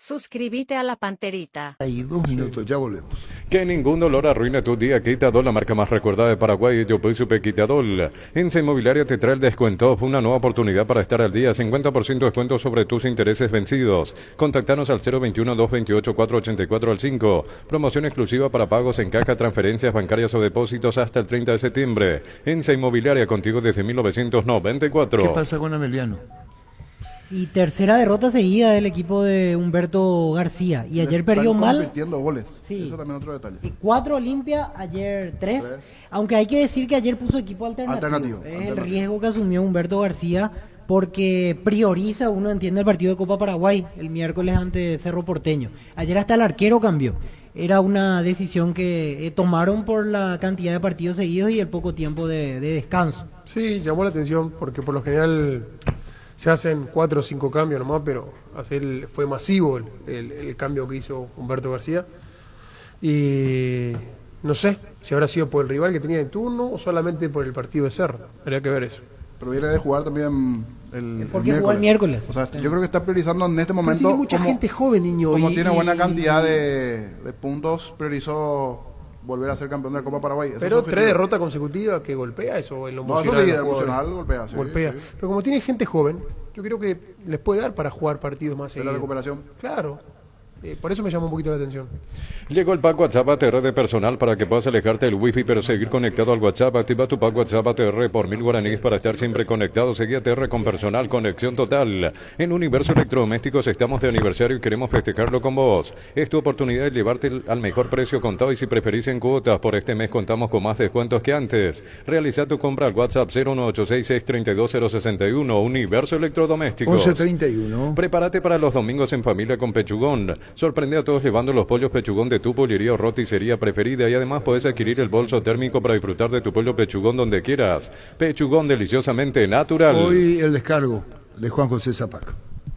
Suscríbete a la Panterita. Ahí 2 minutos, ya volvemos. Que ningún dolor arruine tu día. Quitadol, la marca más recordada de Paraguay. Yo soy Supe Quitadol. Ensa Inmobiliaria te trae el descuento. Una nueva oportunidad para estar al día. 50% de descuento sobre tus intereses vencidos. Contactanos al 021-228-484 al 5. Promoción exclusiva para pagos en caja, transferencias bancarias o depósitos hasta el 30 de septiembre. Ensa Inmobiliaria, contigo desde 1994. ¿Qué pasa con Ameliano? Y tercera derrota seguida del equipo de Humberto García. Y ayer perdió mal. Convirtiendo goles. Sí. Eso también es otro detalle. Y 4 Olimpia, ayer 3. Aunque hay que decir que ayer puso equipo alternativo. Es el riesgo que asumió Humberto García porque prioriza, uno entiende, el partido de Copa Paraguay el miércoles ante Cerro Porteño. Ayer hasta el arquero cambió. Era una decisión que tomaron por la cantidad de partidos seguidos y el poco tiempo de descanso. Sí, llamó la atención porque por lo general se hacen 4 o 5 cambios nomás, pero fue masivo el cambio que hizo Humberto García. Y no sé si habrá sido por el rival que tenía de turno o solamente por el partido de Cerro. Habría que ver eso. Pero viene de jugar también el ¿Por qué jugó el miércoles? O sea, yo creo que está priorizando en este momento. Pero tiene mucha gente joven, niño. Como tiene buena cantidad de puntos, priorizó volver a ser campeón de la Copa Paraguay. Pero 3 derrotas consecutivas que golpea eso en lo no, emocional. eso sí, emocional golpea. Sí, golpea. Sí. Pero como tiene gente joven, yo creo que les puede dar para jugar partidos más De seguidos. la recuperación. Claro. Por eso me llamó un poquito la atención. Llegó el pack WhatsApp ATR de personal para que puedas alejarte del wifi pero seguir conectado al WhatsApp. Activa tu pack WhatsApp ATR por 1000 guaraníes para estar siempre conectado. Seguí ATR con personal, conexión total. En Universo Electrodomésticos estamos de aniversario y queremos festejarlo con vos. Es tu oportunidad de llevarte al mejor precio contado y si preferís en cuotas. Por este mes contamos con más descuentos que antes. Realiza tu compra al WhatsApp 01866-32061. Universo Electrodomésticos. 11:31. Prepárate para los domingos en familia con Pechugón. Sorprende a todos llevando los pollos Pechugón de tu pollería o roticería preferida y además puedes adquirir el bolso térmico para disfrutar de tu pollo Pechugón donde quieras. Pechugón deliciosamente natural. Hoy el descargo de Juan José Zapac.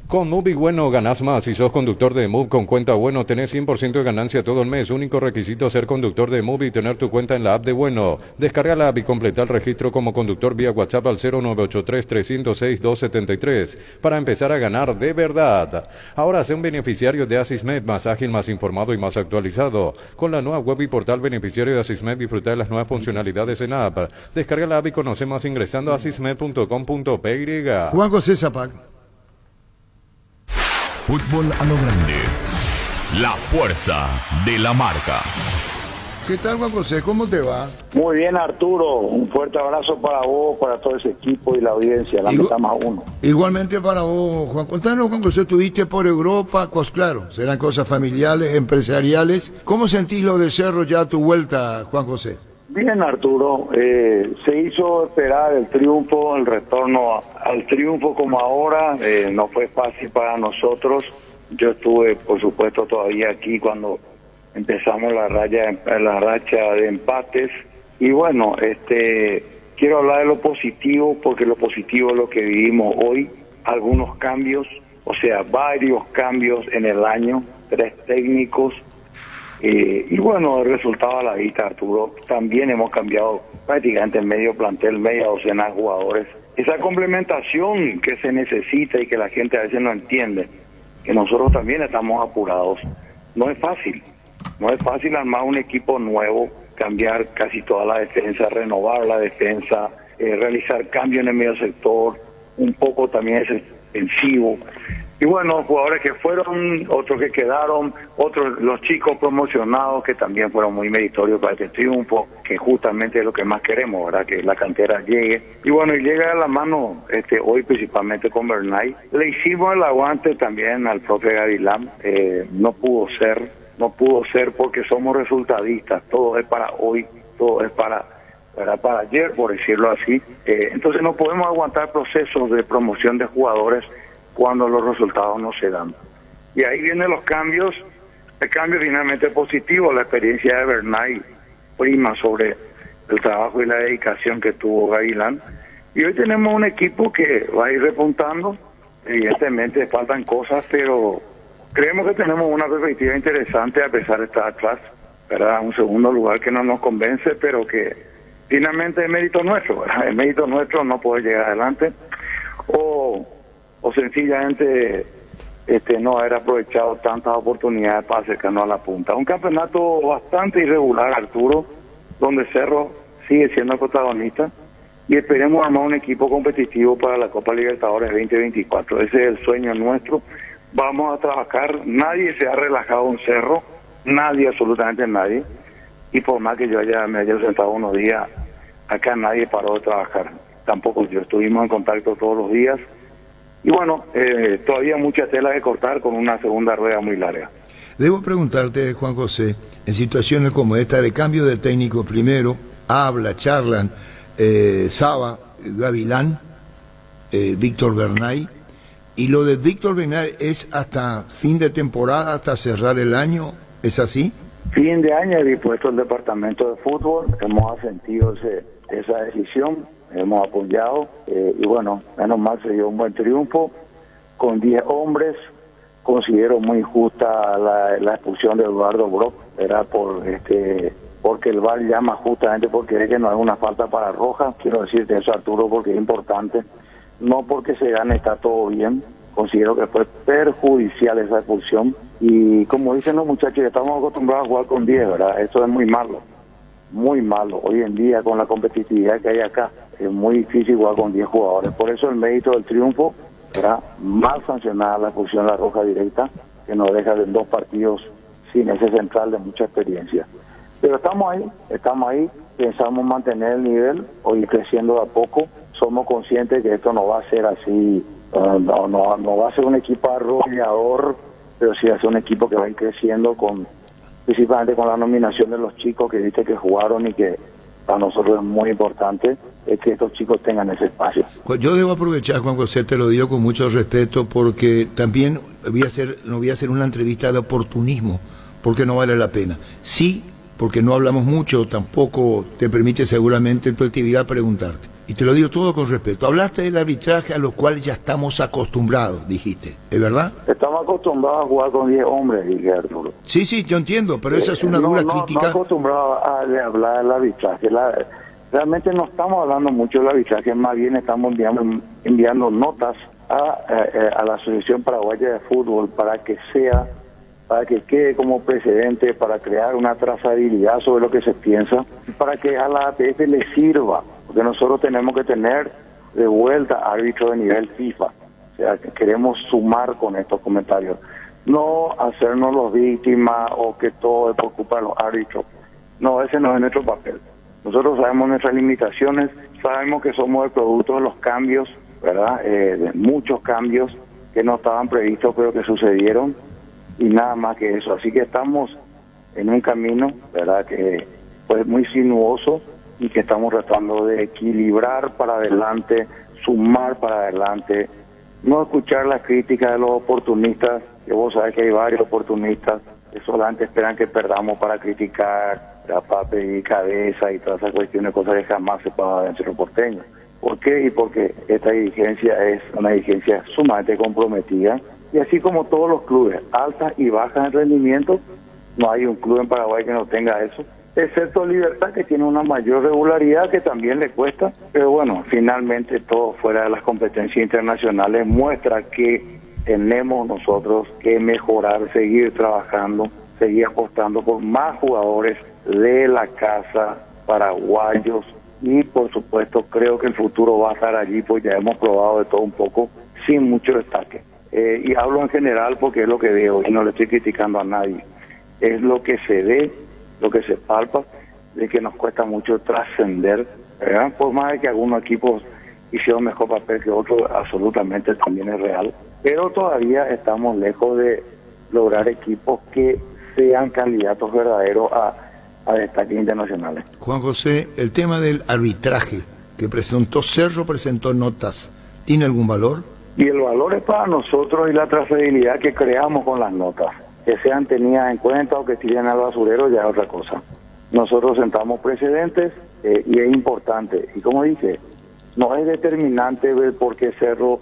Con Move y Bueno ganás más. Si sos conductor de Move con cuenta Bueno tenés 100% de ganancia todo el mes. Único requisito ser conductor de Move y tener tu cuenta en la app de Bueno. Descarga la app y completa el registro como conductor vía WhatsApp al 0983-306-273 para empezar a ganar de verdad. Ahora sé un beneficiario de Asismed, más ágil, más informado y más actualizado. Con la nueva web y portal beneficiario de Asismed disfruta de las nuevas funcionalidades en app. Descarga la app y conoce más ingresando a asismed.com.py. Juan José Zapac. Fútbol a lo grande. La fuerza de la marca. ¿Qué tal, Juan José? ¿Cómo te va? Muy bien, Arturo. Un fuerte abrazo para vos, para todo ese equipo y la audiencia. La mitad más uno. Igualmente para vos, Juan. Contanos, Juan José, estuviste por Europa, claro, serán cosas familiares, empresariales. ¿Cómo sentís lo de Cerro ya a tu vuelta, Juan José? Bien, Arturo. Se hizo esperar el triunfo, el retorno al triunfo como ahora. No fue fácil para nosotros. Yo estuve, por supuesto, todavía aquí cuando empezamos la racha de empates. Y bueno, quiero hablar de lo positivo, porque lo positivo es lo que vivimos hoy. Algunos cambios, o sea, varios cambios en el año, 3 técnicos. Y bueno, el resultado a la vista, Arturo. También hemos cambiado prácticamente medio plantel, media docena de jugadores. Esa complementación que se necesita y que la gente a veces no entiende, que nosotros también estamos apurados. No es fácil armar un equipo nuevo, cambiar casi toda la defensa, renovar la defensa, realizar cambios en el medio sector, un poco también es defensivo. Y bueno, jugadores que fueron, otros que quedaron, otros los chicos promocionados que también fueron muy meritorios para este triunfo, que justamente es lo que más queremos, ¿verdad? Que la cantera llegue. Y bueno, y llega a la mano hoy principalmente con Bernay. Le hicimos el aguante también al profe Gavilán, no pudo ser porque somos resultadistas, todo es para hoy, todo es para ayer, por decirlo así. Entonces no podemos aguantar procesos de promoción de jugadores cuando los resultados no se dan. Y ahí vienen los cambios, el cambio finalmente positivo, la experiencia de Bernay prima sobre el trabajo y la dedicación que tuvo Gavilán. Y hoy tenemos un equipo que va a ir repuntando, evidentemente faltan cosas, pero creemos que tenemos una perspectiva interesante a pesar de estar atrás, ¿verdad? Un segundo lugar que no nos convence, pero que finalmente es mérito nuestro, ¿verdad? Es mérito nuestro no poder llegar adelante, o sencillamente no haber aprovechado tantas oportunidades para acercarnos a la punta. Un campeonato bastante irregular, Arturo, donde Cerro sigue siendo el protagonista y esperemos armar un equipo competitivo para la Copa Libertadores 2024. Ese es el sueño nuestro. Vamos a trabajar, nadie se ha relajado en Cerro, nadie, absolutamente nadie, y por más que me haya sentado unos días, acá nadie paró de trabajar, tampoco yo, estuvimos en contacto todos los días, y bueno, todavía mucha tela que cortar con una segunda rueda muy larga. Debo preguntarte, Juan José, en situaciones como esta de cambio de técnico primero, charlan Saba, Gavilán, Víctor Bernay, y lo de Víctor Bernay es hasta fin de temporada, hasta cerrar el año, ¿es así? Fin de año he dispuesto el departamento de fútbol, hemos asentido esa decisión, hemos apoyado, y bueno, menos mal se dio un buen triunfo, con 10 hombres. Considero muy justa la expulsión de Eduardo Brock, era porque el VAR llama justamente porque cree que no es una falta para roja. Quiero decirte eso, Arturo, porque es importante, no porque se gane está todo bien. Considero que fue perjudicial esa expulsión, y como dicen los muchachos, estamos acostumbrados a jugar con 10, ¿verdad? Eso es muy malo, hoy en día con la competitividad que hay acá, es muy difícil jugar con 10 jugadores, por eso el mérito del triunfo será mal sancionada la expulsión de la roja directa, que nos deja de 2 partidos sin ese central de mucha experiencia. Pero estamos ahí, pensamos mantener el nivel, hoy creciendo de a poco, somos conscientes que esto no va a ser así, no va a ser un equipo arrollador, pero sí va a ser un equipo que va a ir creciendo, principalmente con la nominación de los chicos que viste que jugaron, y que para nosotros es muy importante es que estos chicos tengan ese espacio. Yo debo aprovechar, Juan José, te lo digo con mucho respeto, porque también no voy a hacer una entrevista de oportunismo, porque no vale la pena. Sí, porque no hablamos mucho, tampoco te permite seguramente tu actividad preguntarte. Y te lo digo todo con respeto. Hablaste del arbitraje a lo cual ya estamos acostumbrados, dijiste, ¿es verdad? Estamos acostumbrados a jugar con 10 hombres, dije Arturo. Sí, yo entiendo, pero esa es una dura crítica. No acostumbrados a hablar del arbitraje. Realmente no estamos hablando mucho del arbitraje, más bien estamos enviando notas a la Asociación Paraguaya de Fútbol para que quede como precedente, para crear una trazabilidad sobre lo que se piensa, para que a la ATF le sirva, porque nosotros tenemos que tener de vuelta árbitros de nivel FIFA. O sea, que queremos sumar con estos comentarios, no hacernos los víctimas o que todo es por culpa de los árbitros. No, ese no es nuestro papel. Nosotros sabemos nuestras limitaciones, sabemos que somos el producto de los cambios, ¿verdad? De muchos cambios que no estaban previstos pero que sucedieron, y nada más que eso. Así que estamos en un camino, ¿verdad?, que fue muy sinuoso y que estamos tratando de equilibrar para adelante, sumar para adelante, no escuchar las críticas de los oportunistas, que vos sabés que hay varios oportunistas que solamente esperan que perdamos para criticar, para pedir cabeza y todas esas cuestiones, cosas que jamás se pueden vencer los porteños. ¿Por qué? Y porque esta dirigencia es una dirigencia sumamente comprometida, y así como todos los clubes, altas y bajas en rendimiento, no hay un club en Paraguay que no tenga eso, excepto Libertad, que tiene una mayor regularidad que también le cuesta, pero bueno, finalmente todo fuera de las competencias internacionales muestra que tenemos nosotros que mejorar, seguir trabajando, seguir apostando por más jugadores de la casa, paraguayos, y por supuesto creo que el futuro va a estar allí, pues ya hemos probado de todo un poco, sin mucho destaque. Y hablo en general porque es lo que veo y no le estoy criticando a nadie. Es lo que se ve, lo que se palpa, de que nos cuesta mucho trascender, ¿verdad? Por más de que algunos equipos hicieron mejor papel que otros, absolutamente también es real. Pero todavía estamos lejos de lograr equipos que sean candidatos verdaderos a destaques internacionales. Juan José, el tema del arbitraje que presentó Cerro, presentó notas, ¿tiene algún valor? Y el valor es para nosotros y la trazabilidad que creamos con las notas. Que sean tenidas en cuenta o que tiren al basurero ya es otra cosa. Nosotros sentamos precedentes y es importante. Y como dije, no es determinante ver por qué Cerro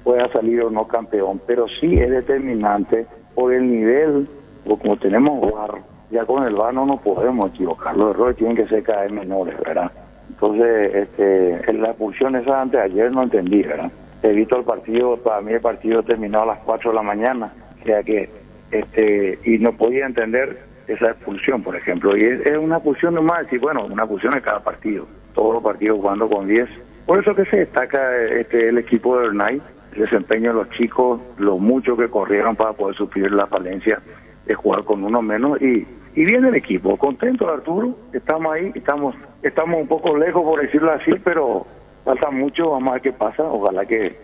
pueda salir o no campeón, pero sí es determinante por el nivel, o como tenemos VAR, ya con el VAR no nos podemos equivocar. Los errores tienen que ser cada vez menores, ¿verdad? Entonces, en la expulsión esa antes de ayer no entendí, ¿verdad? he visto el partido, para mí el partido terminó a las 4 de la mañana, o sea que, y no podía entender esa expulsión, por ejemplo, y es una expulsión nomás, decir, bueno, una expulsión en cada partido, todos los partidos jugando con 10, por eso que se destaca el equipo de Bernay, el desempeño de los chicos, lo mucho que corrieron para poder suplir la falencia de jugar con uno menos, y viene el equipo, contento Arturo, estamos ahí, estamos un poco lejos por decirlo así, pero falta mucho, vamos a ver qué pasa, ojalá que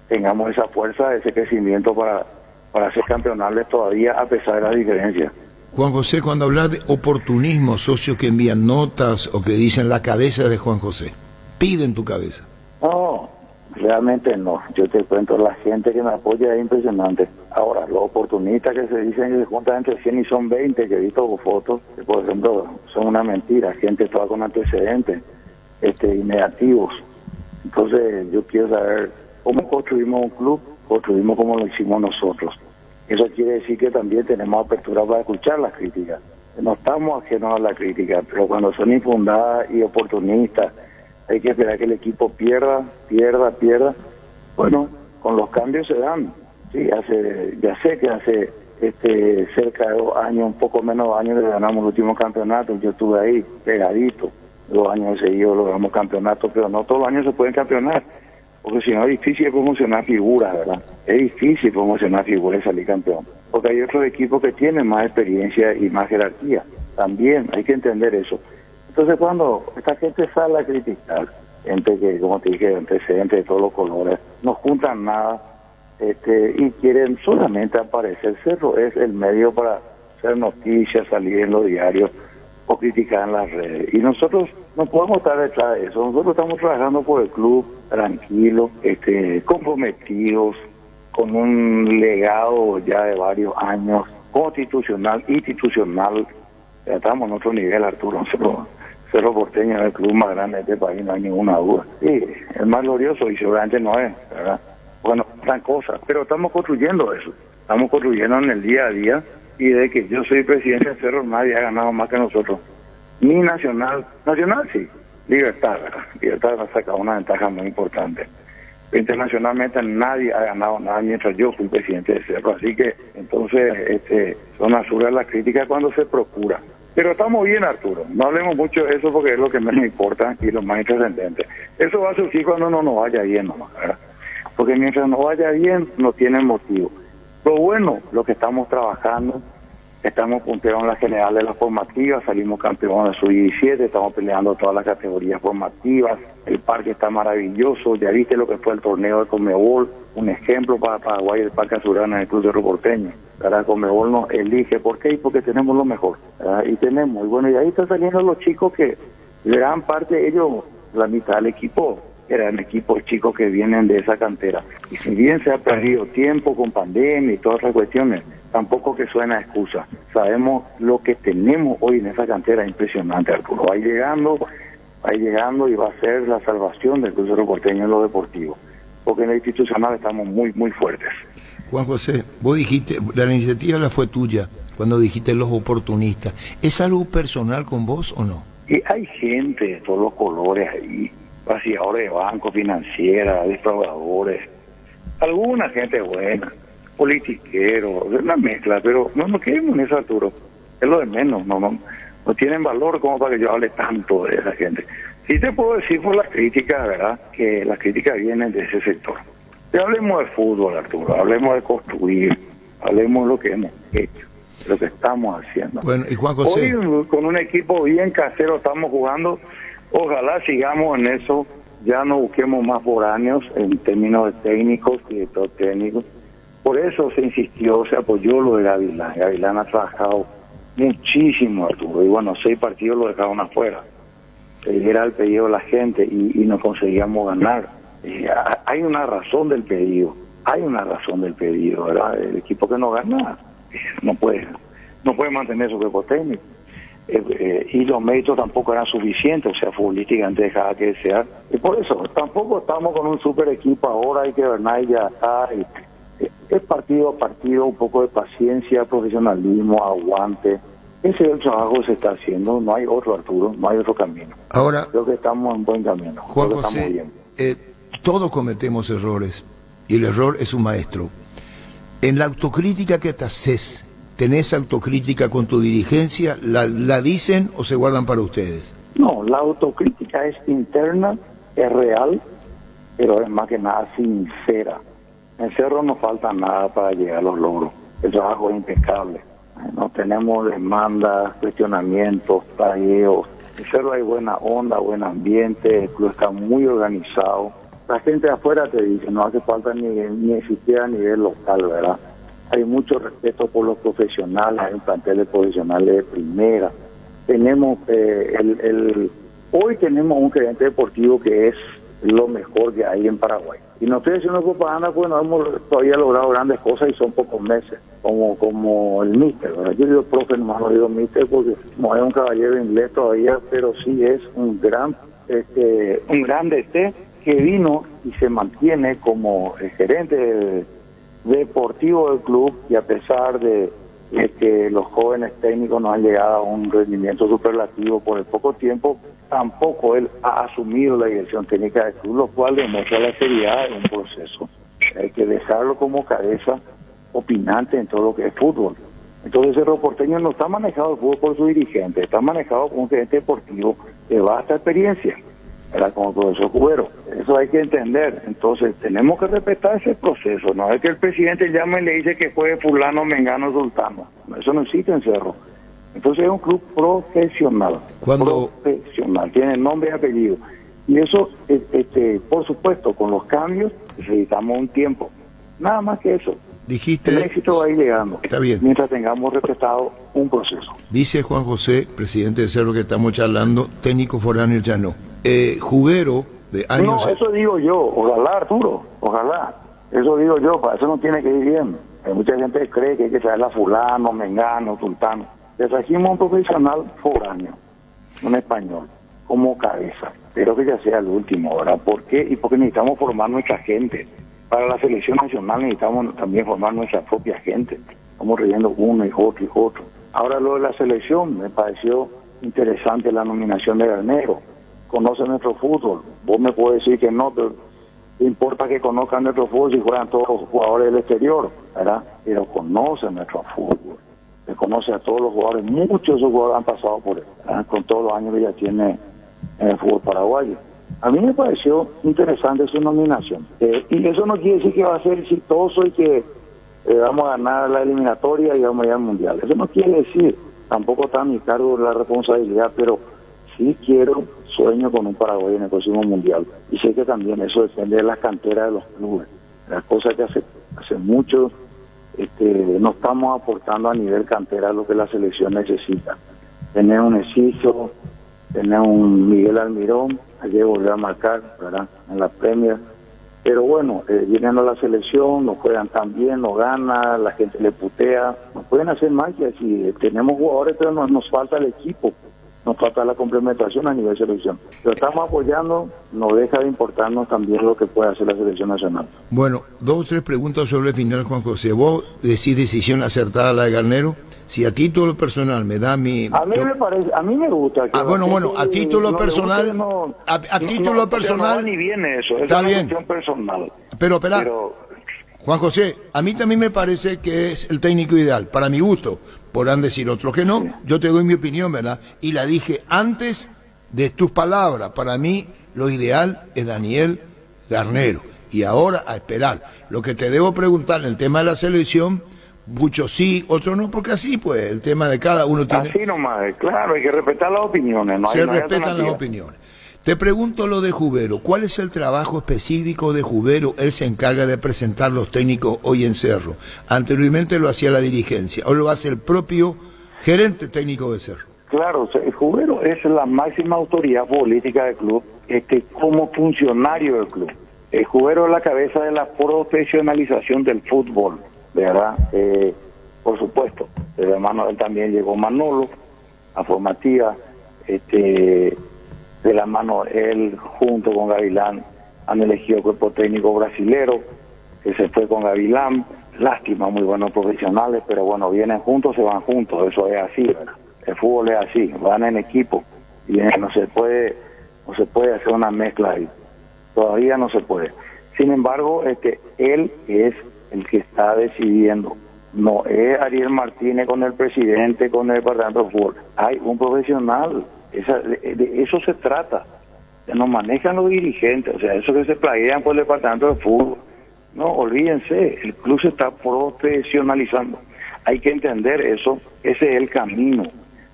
tengamos esa fuerza, ese crecimiento para ser campeonables todavía a pesar de la diferencia. Juan José, cuando hablas de oportunismo, socios que envían notas o que dicen la cabeza de Juan José, piden tu cabeza. No, realmente no, yo te cuento, la gente que me apoya es impresionante. Ahora, los oportunistas que se dicen que se juntan entre 100 y son 20, que he visto fotos, que por ejemplo son una mentira, gente toda con antecedentes y negativos. Entonces yo quiero saber cómo construimos un club, construimos como lo hicimos nosotros. Eso quiere decir que también tenemos apertura para escuchar las críticas. No estamos ajenos a la crítica, pero cuando son infundadas y oportunistas, hay que esperar que el equipo pierda. Bueno, con los cambios se dan. Sí, ya sé que hace cerca de 2 años, un poco menos de 2 años, que ganamos el último campeonato. Yo estuve ahí, pegadito. 2 años seguidos logramos campeonato, pero no todos los años se pueden campeonar, porque si no es difícil promocionar figuras, ¿verdad? Es difícil promocionar figuras y salir campeón, porque hay otros equipos que tienen más experiencia y más jerarquía. También hay que entender eso. Entonces cuando esta gente sale a criticar, gente que, como te dije, antecedentes de todos los colores, no juntan nada y quieren solamente aparecer, Cerro es el medio para hacer noticias, salir en los diarios o criticar en las redes. Y nosotros no podemos estar detrás de eso. Nosotros estamos trabajando por el club, tranquilos, comprometidos, con un legado ya de varios años, constitucional, institucional. Ya estamos en otro nivel, Arturo. Cerro Porteño es el club más grande de este país, no hay ninguna duda. Sí, el más glorioso y seguramente no es, ¿verdad? Bueno, gran cosa, pero estamos construyendo eso. Estamos construyendo en el día a día. Y de que yo soy presidente de Cerro, nadie ha ganado más que nosotros. Ni Nacional sí, Libertad ha sacado una ventaja muy importante. Internacionalmente nadie ha ganado nada mientras yo fui presidente de Cerro, así que entonces son absurdas las críticas cuando se procura. Pero estamos bien, Arturo, no hablemos mucho de eso porque es lo que menos importa y lo más trascendente. Eso va a surgir cuando no nos vaya bien nomás, ¿verdad? Porque mientras nos vaya bien no tiene motivo. Lo bueno, lo que estamos trabajando, estamos punteros en la general de las formativas, salimos campeones de sub-17, estamos peleando todas las categorías formativas, el parque está maravilloso, ya viste lo que fue el torneo de Conmebol, un ejemplo para Paraguay, el Parque Azurana en el Club Cerro Porteño. ¿Verdad? Conmebol nos elige, ¿por qué? Porque tenemos lo mejor, ¿verdad? Y bueno, y ahí están saliendo los chicos que gran parte de ellos, la mitad del equipo, eran equipos chicos que vienen de esa cantera. Y si bien se ha perdido tiempo con pandemia y todas esas cuestiones, tampoco que suena excusa. Sabemos lo que tenemos hoy en esa cantera, impresionante, Arturo. Va llegando y va a ser la salvación del Club Cerro Porteño en lo deportivo. Porque en la institucional estamos muy, muy fuertes. Juan José, vos dijiste, la iniciativa fue tuya, cuando dijiste los oportunistas. ¿Es algo personal con vos o no? Y hay gente de todos los colores ahí, vaciadores de bancos, financieras, defraudadores, alguna gente buena, politiqueros, una mezcla, pero no nos quedemos en eso, Arturo, es lo de menos, no tienen valor como para que yo hable tanto de esa gente. Sí te puedo decir por las críticas, ¿verdad?, que las críticas vienen de ese sector. Pero hablemos de fútbol, Arturo, hablemos de construir, hablemos de lo que hemos hecho, de lo que estamos haciendo. Bueno, y Juan José, hoy con un equipo bien casero estamos jugando. Ojalá sigamos en eso, ya no busquemos más foráneos en términos de técnicos, director técnico. Por eso se insistió, se apoyó lo de Gavilán. Gavilán ha trabajado muchísimo, Arturo, y bueno, 6 partidos lo dejaron afuera. Era el pedido de la gente y no conseguíamos ganar. Hay una razón del pedido, ¿verdad? El equipo que no gana no puede mantener su cuerpo técnico. Y los méritos tampoco eran suficientes, o sea, futbolísticamente dejaba que desear. Y por eso, tampoco estamos con un super equipo ahora, hay que ver, ya está. Es partido a partido, un poco de paciencia, profesionalismo, aguante. Ese es el trabajo que se está haciendo, no hay otro, Arturo, no hay otro camino. Ahora, creo que estamos en buen camino. Juan creo que José, estamos bien. todos cometemos errores y el error es un maestro. En la autocrítica que te haces, ¿tenés autocrítica con tu dirigencia? ¿La dicen o se guardan para ustedes? No, la autocrítica es interna, es real, pero es más que nada sincera. En Cerro no falta nada para llegar a los logros. El trabajo es impecable. No tenemos demandas, cuestionamientos, tareos. En Cerro hay buena onda, buen ambiente, el club está muy organizado. La gente de afuera te dice, no hace falta ni siquiera a nivel local, ¿verdad? Hay mucho respeto por los profesionales, hay un plantel de profesionales de primera. Tenemos hoy tenemos un gerente deportivo que es lo mejor que hay en Paraguay. Y no estoy haciendo propaganda porque no hemos todavía logrado grandes cosas y son pocos meses, como el míster, ¿verdad? Yo digo profe, nomás no digo míster porque no es un caballero inglés todavía, pero sí es un gran DT que vino y se mantiene como el gerente deportivo del club, y a pesar de que los jóvenes técnicos no han llegado a un rendimiento superlativo por el poco tiempo, tampoco él ha asumido la dirección técnica del club, lo cual demuestra la seriedad de un proceso. Hay que dejarlo como cabeza opinante en todo lo que es fútbol. Entonces Cerro Porteño no está manejado el fútbol por su dirigente, está manejado como un gerente deportivo de vasta experiencia, era como el profesor Cubero. Eso hay que entender. Entonces tenemos que respetar ese proceso. No es que el presidente llame y le dice que juegue fulano, mengano, sultano. Eso no existe en Cerro. Entonces es un club profesional. Profesional, tiene nombre y apellido. Y eso, por supuesto, con los cambios necesitamos un tiempo. Nada más que eso. Dijiste, el éxito va a ir llegando. Está bien. Mientras tengamos respetado un proceso. Dice Juan José, presidente de Cerro, que estamos charlando, técnico foráneo ya no. Juguero de años... No, eso digo yo. Ojalá, Arturo. Ojalá. Eso digo yo. Para eso no tiene que ir bien. Hay mucha gente que cree que hay que traer a fulano, mengano, sultano. Le trajimos un profesional foráneo, un español, como cabeza. Espero que ya sea el último, ¿verdad? ¿Por qué? Y porque necesitamos formar nuestra gente. Para la selección nacional necesitamos también formar nuestra propia gente. Estamos riendo uno y otro y otro. Ahora lo de la selección, me pareció interesante la nominación de Garnero. Conoce nuestro fútbol. Vos me puedes decir que no, pero importa que conozcan nuestro fútbol si juegan todos los jugadores del exterior, ¿verdad? Pero conoce nuestro fútbol. Se conoce a todos los jugadores. Muchos de esos jugadores han pasado por él, ¿verdad? Con todos los años que ya tiene en el fútbol paraguayo. A mí me pareció interesante su nominación. Y eso no quiere decir que va a ser exitoso y que vamos a ganar la eliminatoria y vamos a ir al mundial. Eso no quiere decir. Tampoco está a mi cargo la responsabilidad, pero sí sueño con un Paraguay en el próximo mundial. Y sé que también eso depende de las canteras de los clubes. Las cosas que hace mucho no estamos aportando a nivel cantera lo que la selección necesita. Tener un Enciso, tener un Miguel Almirón, ayer volvió a marcar, ¿verdad?, en la Premier. Pero bueno, vienen a la selección, nos juegan tan bien, nos gana, la gente le putea. Nos pueden hacer magia si tenemos jugadores, pero nos falta el equipo. Nos falta la complementación a nivel selección. Pero estamos apoyando, no deja de importarnos también lo que puede hacer la selección nacional. Bueno, 2 o 3 preguntas sobre el final, Juan José. ¿Vos decís decisión acertada la de Garnero? Si a título personal me da mi... A mí me parece, a mí me gusta. Que bueno, a título personal... a título personal... No ni viene eso, está es una bien. cuestión personal. Pero, Juan José, a mí también me parece que es el técnico ideal, para mi gusto. Podrán decir otros que no, yo te doy mi opinión, ¿verdad? Y la dije antes de tus palabras. Para mí, lo ideal es Daniel Garnero. Y ahora, a esperar. Lo que te debo preguntar en el tema de la selección, muchos sí, otros no, porque así, pues, el tema de cada uno tiene... Así nomás, claro, hay que respetar las opiniones. No Se hay respetan las opiniones. Te pregunto lo de Jubero. ¿Cuál es el trabajo específico de Jubero? Él se encarga de presentar los técnicos hoy en Cerro. Anteriormente lo hacía la dirigencia. Hoy lo hace el propio gerente técnico de Cerro. Claro, Jubero es la máxima autoridad política del club, como funcionario del club. Jubero es la cabeza de la profesionalización del fútbol, ¿verdad? Por supuesto, de la mano de él también llegó Manolo, a formativa, de la mano él junto con Gavilán han elegido cuerpo técnico brasilero, que se fue con Gavilán, lástima, muy buenos profesionales, pero bueno, vienen juntos, se van juntos, eso es así, ¿verdad? El fútbol es así, van en equipo, y no se puede hacer una mezcla ahí. todavía no se puede. Sin embargo, él es el que está decidiendo. No es Ariel Martínez con el presidente, con el departamento de fútbol. Hay un profesional, de eso se trata. Nos manejan los dirigentes, o sea, eso que se plaguean por el departamento de fútbol. No, olvídense, el club se está profesionalizando. Hay que entender eso, ese es el camino.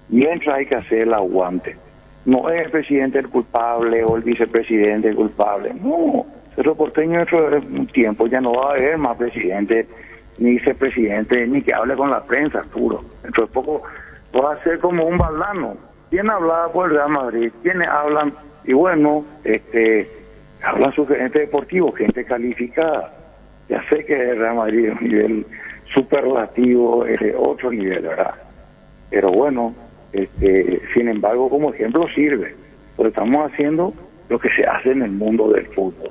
Mientras hay que hacer el aguante. No es el presidente el culpable o el vicepresidente el culpable. No, Cerro Porteño dentro de un tiempo ya no va a haber más presidente, ni vicepresidente, ni que hable con la prensa, Arturo. Dentro de poco va a ser como un baldano. ¿Quién hablaba por el Real Madrid? ¿Quiénes hablan? Y bueno, hablan sus gerentes deportivos, gente calificada. Ya sé que el Real Madrid es un nivel superlativo, es de otro nivel, ¿verdad? Pero bueno, sin embargo, como ejemplo sirve, porque estamos haciendo lo que se hace en el mundo del fútbol,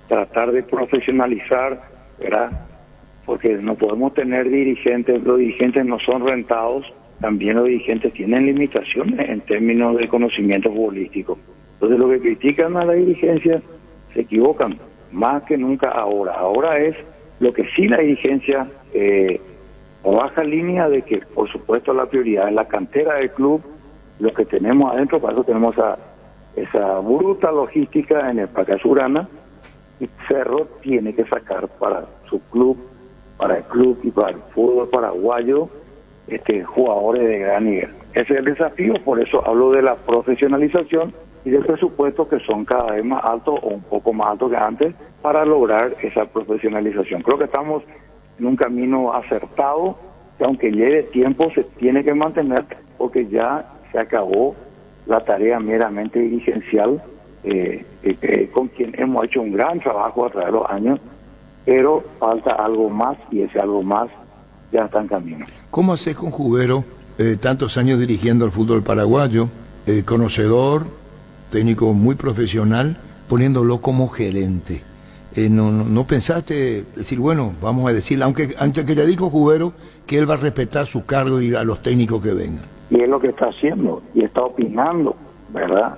tratar de profesionalizar, ¿verdad? Porque no podemos tener dirigentes, los dirigentes no son rentados, también los dirigentes tienen limitaciones en términos de conocimiento futbolístico. Entonces, lo que critican a la dirigencia se equivocan, más que nunca ahora. Ahora es lo que sí la dirigencia baja línea de que, por supuesto, la prioridad es la cantera del club, lo que tenemos adentro, para eso tenemos esa bruta logística en el Parque Azurana, y Cerro tiene que sacar para su club, para el club y para el fútbol paraguayo, jugadores de gran nivel. Ese es el desafío, por eso hablo de la profesionalización y del presupuesto que son cada vez más altos o un poco más altos que antes para lograr esa profesionalización. Creo que estamos en un camino acertado que aunque lleve tiempo se tiene que mantener porque ya se acabó la tarea meramente dirigencial con quien hemos hecho un gran trabajo a través de los años, pero falta algo más y ese algo más ya está en camino. ¿Cómo haces con Jubero, tantos años dirigiendo al fútbol paraguayo, conocedor, técnico muy profesional, poniéndolo como gerente? ¿No pensaste decir, bueno, vamos a decir, aunque que ya dijo Jubero que él va a respetar su cargo y a los técnicos que vengan? Y es lo que está haciendo y está opinando, ¿verdad?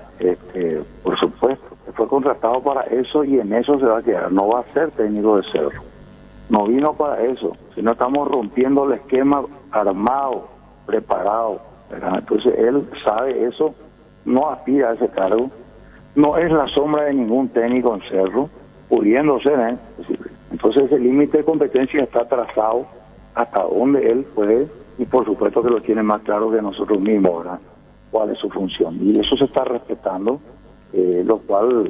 Por supuesto, fue contratado para eso y en eso se va a quedar, no va a ser técnico de Cerro. No vino para eso, sino estamos rompiendo el esquema armado, preparado, ¿verdad? Entonces él sabe eso, no aspira a ese cargo, no es la sombra de ningún técnico en Cerro, pudiendo ser, Entonces el límite de competencia está trazado hasta donde él puede y por supuesto que lo tiene más claro que nosotros mismos, ¿verdad? Cuál es su función. Y eso se está respetando, lo cual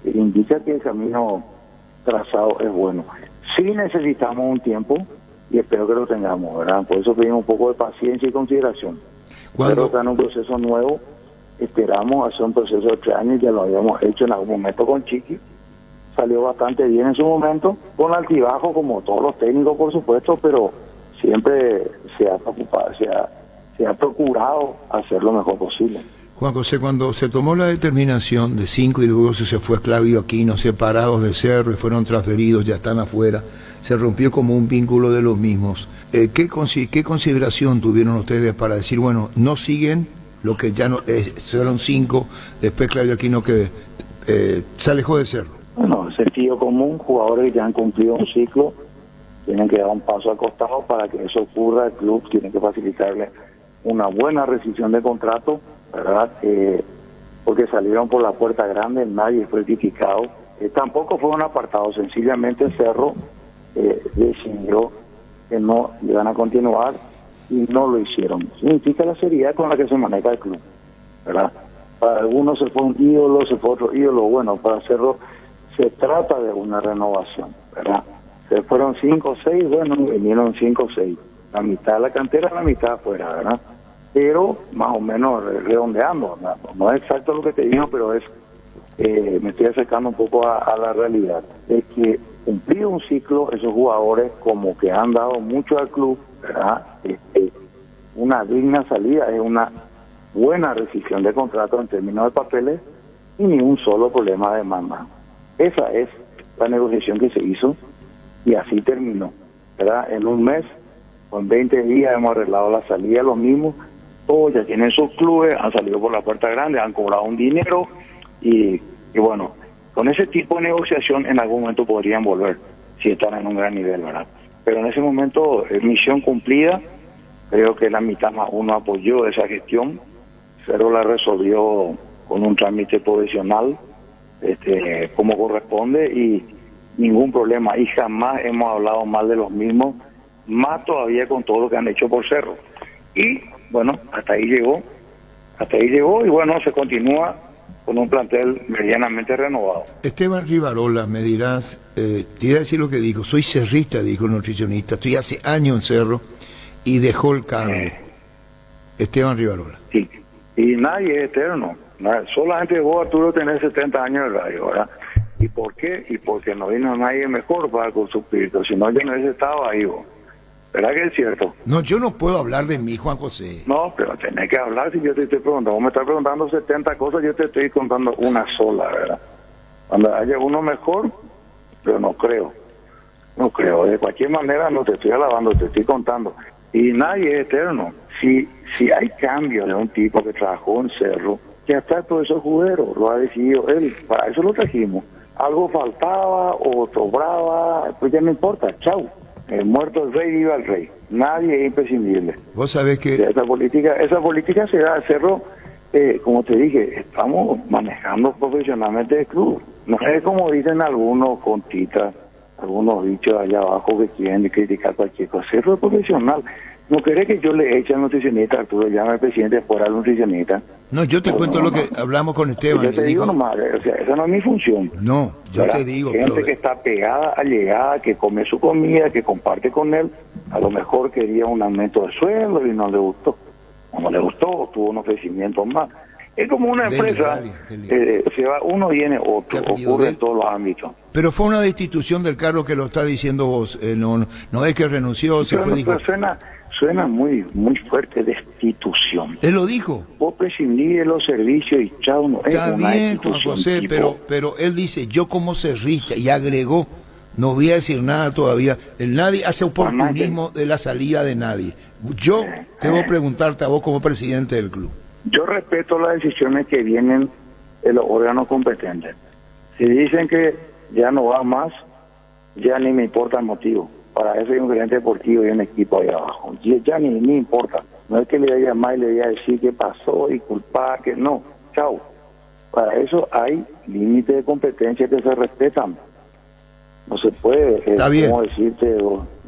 indica que el camino trazado es bueno. Sí necesitamos un tiempo y espero que lo tengamos, ¿verdad? Por eso pedimos un poco de paciencia y consideración. Pero está en un proceso nuevo, esperamos hacer un proceso de 3 años, ya lo habíamos hecho en algún momento con Chiqui, salió bastante bien en su momento, con altibajo como todos los técnicos por supuesto, pero siempre se ha procurado hacer lo mejor posible. Juan José, cuando se tomó la determinación de 5 y luego se fue Claudio Aquino, separados de Cerro y fueron transferidos, ya están afuera, se rompió como un vínculo de los mismos. ¿Qué consideración tuvieron ustedes para decir, bueno, no siguen lo que ya no fueron 5, después Claudio Aquino que se alejó de Cerro? Bueno, sentido común, jugadores que ya han cumplido un ciclo, tienen que dar un paso al costado para que eso ocurra, el club tiene que facilitarle una buena rescisión de contrato, ¿verdad? Porque salieron por la puerta grande, nadie fue criticado, tampoco fueron apartados, sencillamente Cerro decidió que no iban a continuar y no lo hicieron. Significa la seriedad con la que se maneja el club, ¿verdad? Para algunos se fue un ídolo, se fue otro ídolo, bueno, para Cerro se trata de una renovación, ¿verdad? Se fueron 5 o 6, bueno, vinieron 5 o 6, la mitad de la cantera, la mitad afuera, ¿verdad? Pero más o menos redondeando, no es exacto lo que te digo, pero es me estoy acercando un poco a la realidad, es que cumplido un ciclo, esos jugadores como que han dado mucho al club, ¿verdad? Una digna salida, es una buena rescisión de contrato en términos de papeles y ni un solo problema de demanda. Esa es la negociación que se hizo y así terminó, ¿verdad? En un mes, con 20 días hemos arreglado la salida, los mismos, todos ya tienen sus clubes, han salido por la puerta grande, han cobrado un dinero y bueno, con ese tipo de negociación en algún momento podrían volver, si están en un gran nivel, ¿verdad? Pero en ese momento, misión cumplida, creo que la mitad más uno apoyó esa gestión, Cerro la resolvió con un trámite profesional, como corresponde, y ningún problema, y jamás hemos hablado mal de los mismos, más todavía con todo lo que han hecho por Cerro. Y bueno, hasta ahí llegó, y bueno, se continúa con un plantel medianamente renovado. Esteban Rivarola, me dirás, te voy a decir lo que dijo, soy cerrista, dijo el nutricionista, estoy hace años en Cerro y dejó el cargo. Esteban Rivarola. Sí, y nadie es eterno, solamente vos, Arturo, tenés 70 años de radio, ¿verdad? ¿Y por qué? Y porque no vino nadie mejor para suplir, si no yo no hubiese estado ahí, vos. ¿Verdad que es cierto? No, yo no puedo hablar de mí, Juan José. No, pero tenés que hablar si yo te estoy preguntando. Vos me estás preguntando 70 cosas, yo te estoy contando una sola, ¿verdad? Cuando haya uno mejor, pero no creo. No creo. De cualquier manera no te estoy alabando, te estoy contando. Y nadie es eterno. Si hay cambio de un tipo que trabajó en Cerro, ya está el profesor Judero, lo ha decidido él. Para eso lo trajimos. Algo faltaba o sobraba, pues ya no importa, chau. Muerto el rey, viva el rey. Nadie es imprescindible. Vos sabés que esa política se da. Cerro, como te dije, estamos manejando profesionalmente el club. No es como dicen algunos contitas, algunos bichos allá abajo que quieren criticar cualquier cosa. Cerro es profesional. ¿No querés que yo le eche al nutricionista, Arturo, llame al presidente fuera al nutricionista? No, yo te cuento lo que hablamos con Esteban. Yo te digo nomás, o sea, esa no es mi función. No, yo te digo. Gente que está pegada, allegada, que come su comida, que comparte con él, a lo mejor quería un aumento de sueldo y no le gustó. No le gustó, tuvo un ofrecimiento más. Es como una empresa, se va uno, viene otro, ocurre en todos los ámbitos. Pero fue una destitución del cargo que lo está diciendo vos, no es que renunció, se fue, dijo. Suena muy fuerte, destitución. Él lo dijo. Vos prescindís de los servicios y chao, no es está una bien, Juan José, pero él dice, yo como cerrista, y agregó, no voy a decir nada todavía, nadie hace oportunismo de la salida de nadie. Yo debo preguntarte a vos como presidente del club. Yo respeto las decisiones que vienen de los órganos competentes. Si dicen que ya no va más, ya ni me importa el motivo. Para eso hay un gerente deportivo y un equipo ahí abajo. Ya ni importa. No es que le voy a llamar y le voy a decir qué pasó y culpar, que no. Chao. Para eso hay límites de competencia que se respetan. No se puede, como decirte,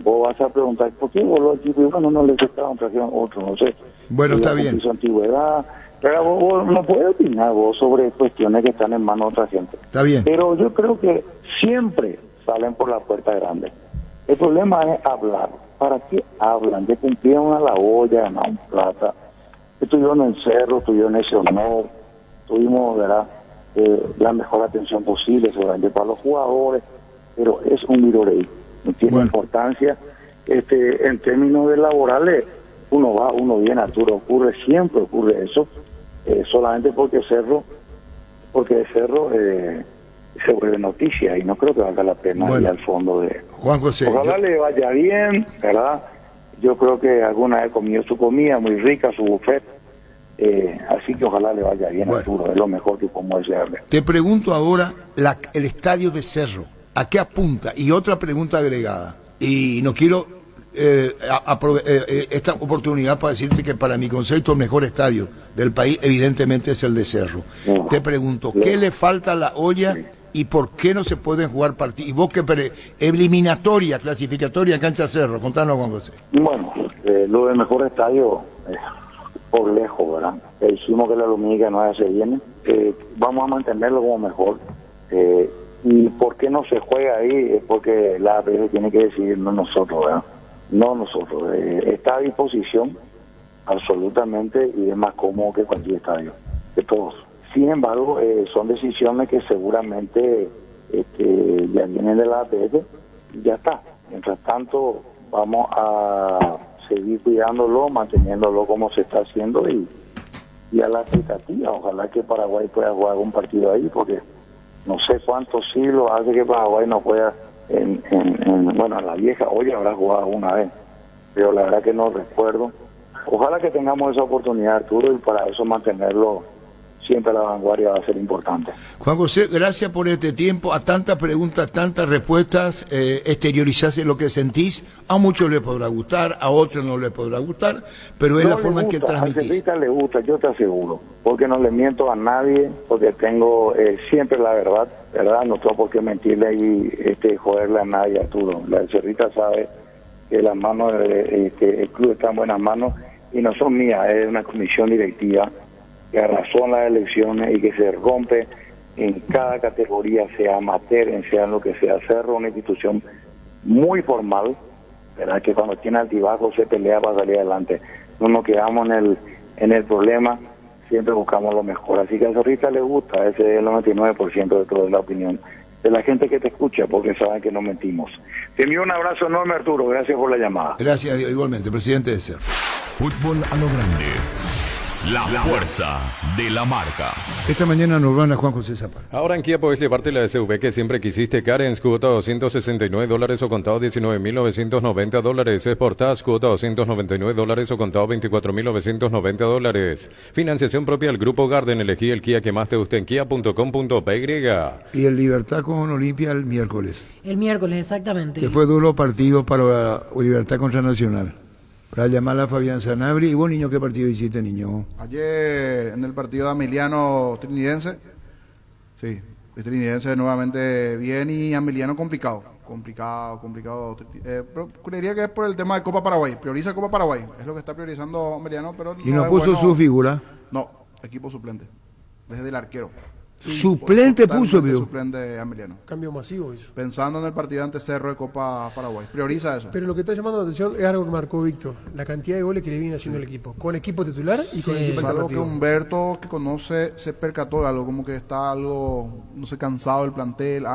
vos vas a preguntar, ¿por qué voló el equipo? Y bueno, no le aceptaron, trajeron otro, no sé. Bueno, está bien. Su antigüedad, pero vos no puedes opinar vos sobre cuestiones que están en manos de otra gente. Está bien. Pero yo creo que siempre salen por la puerta grande. El problema es hablar. ¿Para qué hablan? Ya cumplieron a la olla, ganaron plata. Estuvieron en Cerro, estuvieron en ese honor. Tuvimos, ¿verdad?, la mejor atención posible, seguramente para los jugadores. Pero es un virorey. No tiene importancia. En términos de laborales, uno va, uno viene, Arturo, siempre ocurre eso. Solamente porque Cerro se vuelve noticia y no creo que valga la pena ir al fondo de... Juan José, ojalá le vaya bien, ¿verdad? Yo creo que alguna vez comió su comida muy rica, su buffet, así que ojalá le vaya bien, Arturo, es lo mejor que podemos desearle. Te pregunto ahora el estadio de Cerro, ¿a qué apunta? Y otra pregunta agregada, y no quiero esta oportunidad para decirte que para mi concepto el mejor estadio del país evidentemente es el de Cerro. Te pregunto, ¿qué le falta a la olla y por qué no se pueden jugar partidos? Y vos que eliminatoria, clasificatoria en cancha Cerro, contanos, Juan José. Bueno, lo del mejor estadio por lejos, ¿verdad? Dijimos que la Lumínica no se viene, vamos a mantenerlo como mejor. Y por qué no se juega ahí es porque la APF tiene que decidir, no nosotros, ¿verdad? No nosotros, está a disposición absolutamente y es más cómodo que cualquier estadio, de todos. Sin embargo, son decisiones que seguramente ya vienen de la APF y ya está. Mientras tanto, vamos a seguir cuidándolo, manteniéndolo como se está haciendo y a la expectativa. Ojalá que Paraguay pueda jugar un partido ahí, porque no sé cuántos siglos hace que Paraguay no pueda... bueno, en la vieja olla habrá jugado una vez, pero la verdad que no recuerdo. Ojalá que tengamos esa oportunidad, Arturo, y para eso mantenerlo siempre la vanguardia va a ser importante. Juan José, gracias por este tiempo, a tantas preguntas, tantas respuestas, exteriorizarse lo que sentís, a muchos les podrá gustar, a otros no les podrá gustar, pero es la forma en que transmitís. A Cerrita le gusta, yo te aseguro, porque no le miento a nadie, porque tengo siempre la verdad, no tengo por qué mentirle y joderle a nadie, Arturo. La Cerrita sabe que las manos, el club está en buenas manos y no son mías, es una comisión directiva que arrasó en las elecciones y que se rompe en cada categoría, sea amateur, sea en lo que sea. Cerro, una institución muy formal, ¿verdad? Que cuando tiene altibajos se pelea para salir adelante. No nos quedamos en el problema, siempre buscamos lo mejor. Así que a Zorrita le gusta, ese es el 99% de toda la opinión de la gente que te escucha, porque saben que no mentimos. Te envío un abrazo enorme, Arturo, gracias por la llamada. Gracias, igualmente, presidente de Cerro. Fútbol a lo grande. La fuerza de la marca. Esta mañana nos van a Juan José Zapata. Ahora en Kia puedes llevarte la SUV que siempre quisiste. Carens, cuota $269 o contado $19,990. Sportage, cuota $299 o contado $24,990. Financiación propia del Grupo Garden. Elegí el Kia que más te guste en kia.com.py. Y el Libertad con Olimpia el miércoles. El miércoles, exactamente. Que fue duro partido para Libertad contra Nacional. Para llamar a Fabián Sanabria. ¿Y vos, niño, qué partido hiciste, niño? Ayer en el partido de Ameliano Trinidense. Sí, el Trinidense nuevamente bien y Ameliano complicado. Pero creería que es por el tema de Copa Paraguay. Prioriza Copa Paraguay. Es lo que está priorizando Ameliano, pero ¿Y no puso su figura? No, equipo suplente. Desde el arquero. Sí, suplente puso, vio. Suplente Ameliano. Cambio masivo hizo. Pensando en el partido ante Cerro de Copa Paraguay. Prioriza eso. Pero lo que está llamando la atención es algo que marcó Víctor. La cantidad de goles que le viene haciendo el equipo. Con equipo titular y con equipo algo alternativo. Que Humberto, que conoce, se percató de algo. Como que está algo, no sé, cansado el plantel.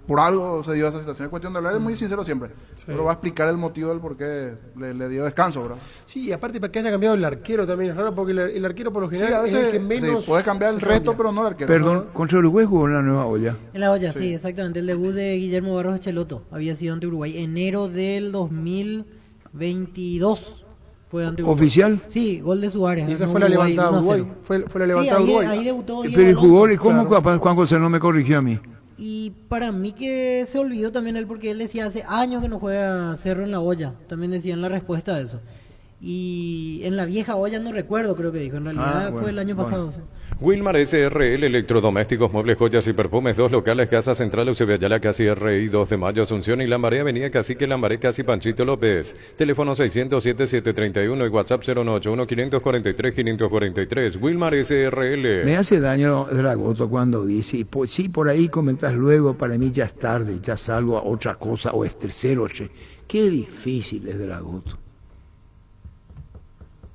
Por algo se dio esa situación. Es cuestión de hablar, es muy sincero siempre. Sí. Pero va a explicar el motivo del por qué le dio descanso, ¿verdad? Sí, y aparte para que haya cambiado el arquero también es raro, porque el arquero por lo general a veces, es el que menos... puede cambiar el resto, pero no el arquero. Perdón, contra Uruguay jugó en la Nueva Olla. En la Olla, sí, exactamente. El debut de Guillermo Barros Echeloto había sido ante Uruguay. Enero del 2022 fue ante Uruguay. ¿Oficial? Sí, gol de Suárez. Y esa fue la levantada de Uruguay. Fue la levantada de Uruguay. Ahí debutó. Pero el jugó, ¿y cómo Juan José no me corrigió a mí? Y para mí que se olvidó también él, porque él decía hace años que no juega Cerro en la Olla. También decía en la respuesta a eso. Y en la vieja olla no recuerdo, creo que dijo. En realidad fue el año pasado. Sí. Wilmar SRL, electrodomésticos, muebles, joyas y perfumes. 2 locales, Casa Central, Eusebio Ayala, Casi RI, 2 de Mayo, Asunción y Lambaré, Avenida Cacique, Lambaré, Casi Panchito López. Teléfono 607-731 y WhatsApp 091-543-543. Wilmar SRL. Me hace daño Dragoto cuando dice, pues sí, por ahí comentas luego, para mí ya es tarde, ya salgo a otra cosa o es tercero. Qué difícil es Dragoto.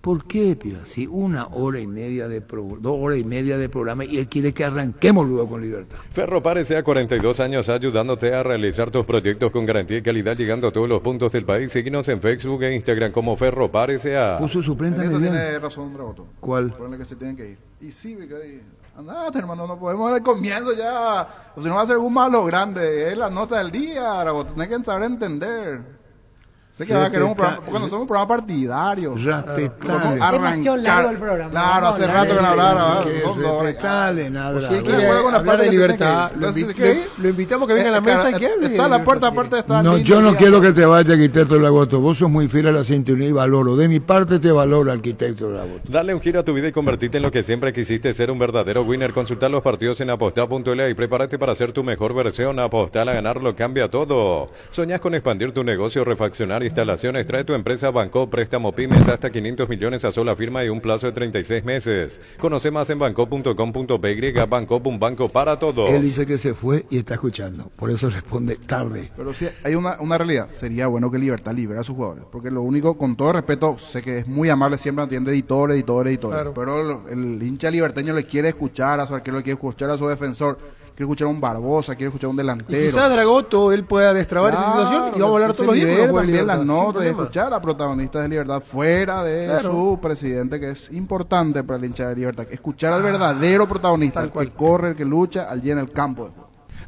¿Por qué, Pío? Si 1 hora y media de 2 horas y media de programa y él quiere que arranquemos luego con libertad. Ferropar S.A. 42 años ayudándote a realizar tus proyectos con garantía y calidad, llegando a todos los puntos del país. Síguenos en Facebook e Instagram como Ferropar S.A. Puso su prensa. En esto tiene razón, Dragoto. ¿Cuál? Ponle que se tienen que ir. Y sí, andate, hermano, no podemos ver el comienzo ya. O si no va a ser un malo grande. Es la nota del día, Dragoto. Tienes que saber entender. Sé que va a querer un programa, porque no somos un programa partidario. Respetable. Arrancar el programa. Claro, hace rato que no hablaba. Respetable, nada. Si él quiere hablar de libertad, lo invitamos a que venga a la mesa y que hable. Está la puerta aparte, está. No, yo no quiero que te vaya, arquitecto Dragoto. Vos sos muy fiel a la sintonía y valoro. De mi parte te valoro, arquitecto Dragoto. Dale un giro a tu vida y convertirte en lo que siempre quisiste, ser un verdadero winner. Consultar los partidos en apostar.la y prepárate para ser tu mejor versión. Apostar a ganarlo cambia todo. ¿Soñás con expandir tu negocio, refaccionar instalaciones? Trae tu empresa Banco, préstamo pymes hasta 500 millones a sola firma y un plazo de 36 meses. Conoce más en banco.com.py. Banco, un banco para todos. Él dice que se fue y está escuchando, por eso responde tarde. Pero sí, hay una realidad. Sería bueno que Libertad libere a sus jugadores, porque lo único, con todo respeto, sé que es muy amable, siempre atiende editores, claro. Pero el hincha liberteño le quiere escuchar a su arquero, le quiere escuchar a su defensor, quiere escuchar a un Barbosa, quiere escuchar a un delantero. Y quizás Dragoto él pueda destrabar esa situación y vamos a hablar todos los días. También las notas y escuchar a protagonistas de Libertad fuera de su presidente, que es importante para el hincha de Libertad. Escuchar al verdadero protagonista, el que corre, el que lucha allí en el campo.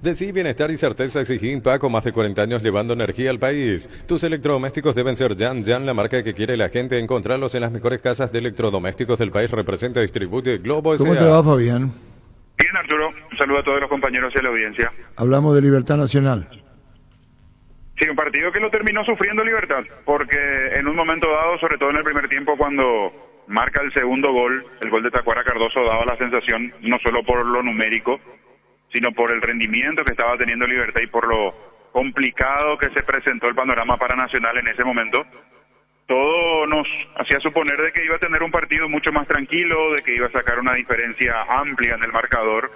Decí bienestar y certeza, exigí Impaco, más de 40 años llevando energía al país. Tus electrodomésticos deben ser Yan, la marca que quiere la gente. Encontrarlos en las mejores casas de electrodomésticos del país. Representa, distribuye Globo S.A. ¿Cómo te va, Fabián? Bien, Arturo. Un saludo a todos los compañeros de la audiencia. Hablamos de Libertad Nacional. Sí, un partido que lo terminó sufriendo Libertad, porque en un momento dado, sobre todo en el primer tiempo, cuando marca el segundo gol, el gol de Tacuara Cardoso, daba la sensación, no solo por lo numérico, sino por el rendimiento que estaba teniendo Libertad y por lo complicado que se presentó el panorama para Nacional en ese momento. Todo nos hacía suponer de que iba a tener un partido mucho más tranquilo, de que iba a sacar una diferencia amplia en el marcador,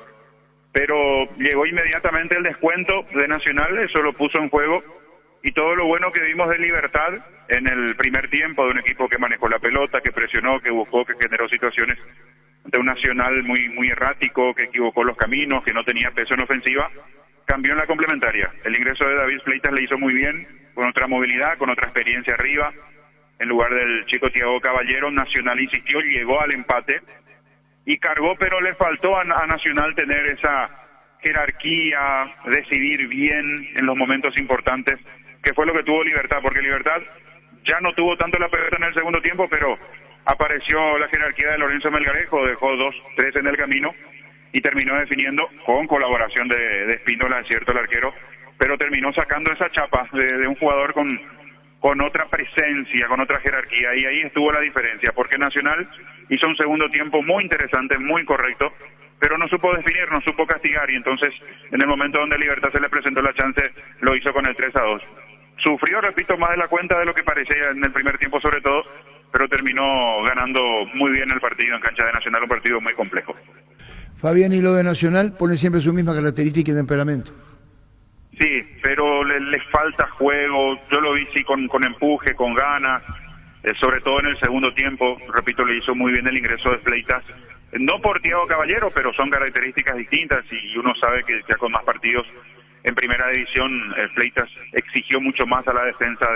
pero llegó inmediatamente el descuento de Nacional, eso lo puso en juego, y todo lo bueno que vimos de Libertad en el primer tiempo, de un equipo que manejó la pelota, que presionó, que buscó, que generó situaciones, de un Nacional muy errático, que equivocó los caminos, que no tenía peso en ofensiva, cambió en la complementaria. El ingreso de David Fleitas le hizo muy bien, con otra movilidad, con otra experiencia arriba. En lugar del chico Thiago Caballero, Nacional insistió, llegó al empate y cargó, pero le faltó a Nacional tener esa jerarquía, decidir bien en los momentos importantes, que fue lo que tuvo Libertad, porque Libertad ya no tuvo tanto la pelota en el segundo tiempo, pero apareció la jerarquía de Lorenzo Melgarejo, dejó 2-3 en el camino y terminó definiendo con colaboración de Espíndola, es cierto, el arquero, pero terminó sacando esa chapa de un jugador con otra presencia, con otra jerarquía, y ahí estuvo la diferencia, porque Nacional hizo un segundo tiempo muy interesante, muy correcto, pero no supo definir, no supo castigar, y entonces en el momento donde Libertad se le presentó la chance, lo hizo con el 3-2. Sufrió, repito, más de la cuenta de lo que parecía en el primer tiempo sobre todo, pero terminó ganando muy bien el partido en cancha de Nacional, un partido muy complejo. Fabián, y lo de Nacional pone siempre su misma característica y temperamento. Sí, pero le falta juego, yo lo vi sí con empuje, con ganas, sobre todo en el segundo tiempo, repito, le hizo muy bien el ingreso de Fleitas, no por Thiago Caballero, pero son características distintas y uno sabe que ya con más partidos en primera división, Fleitas exigió mucho más a la defensa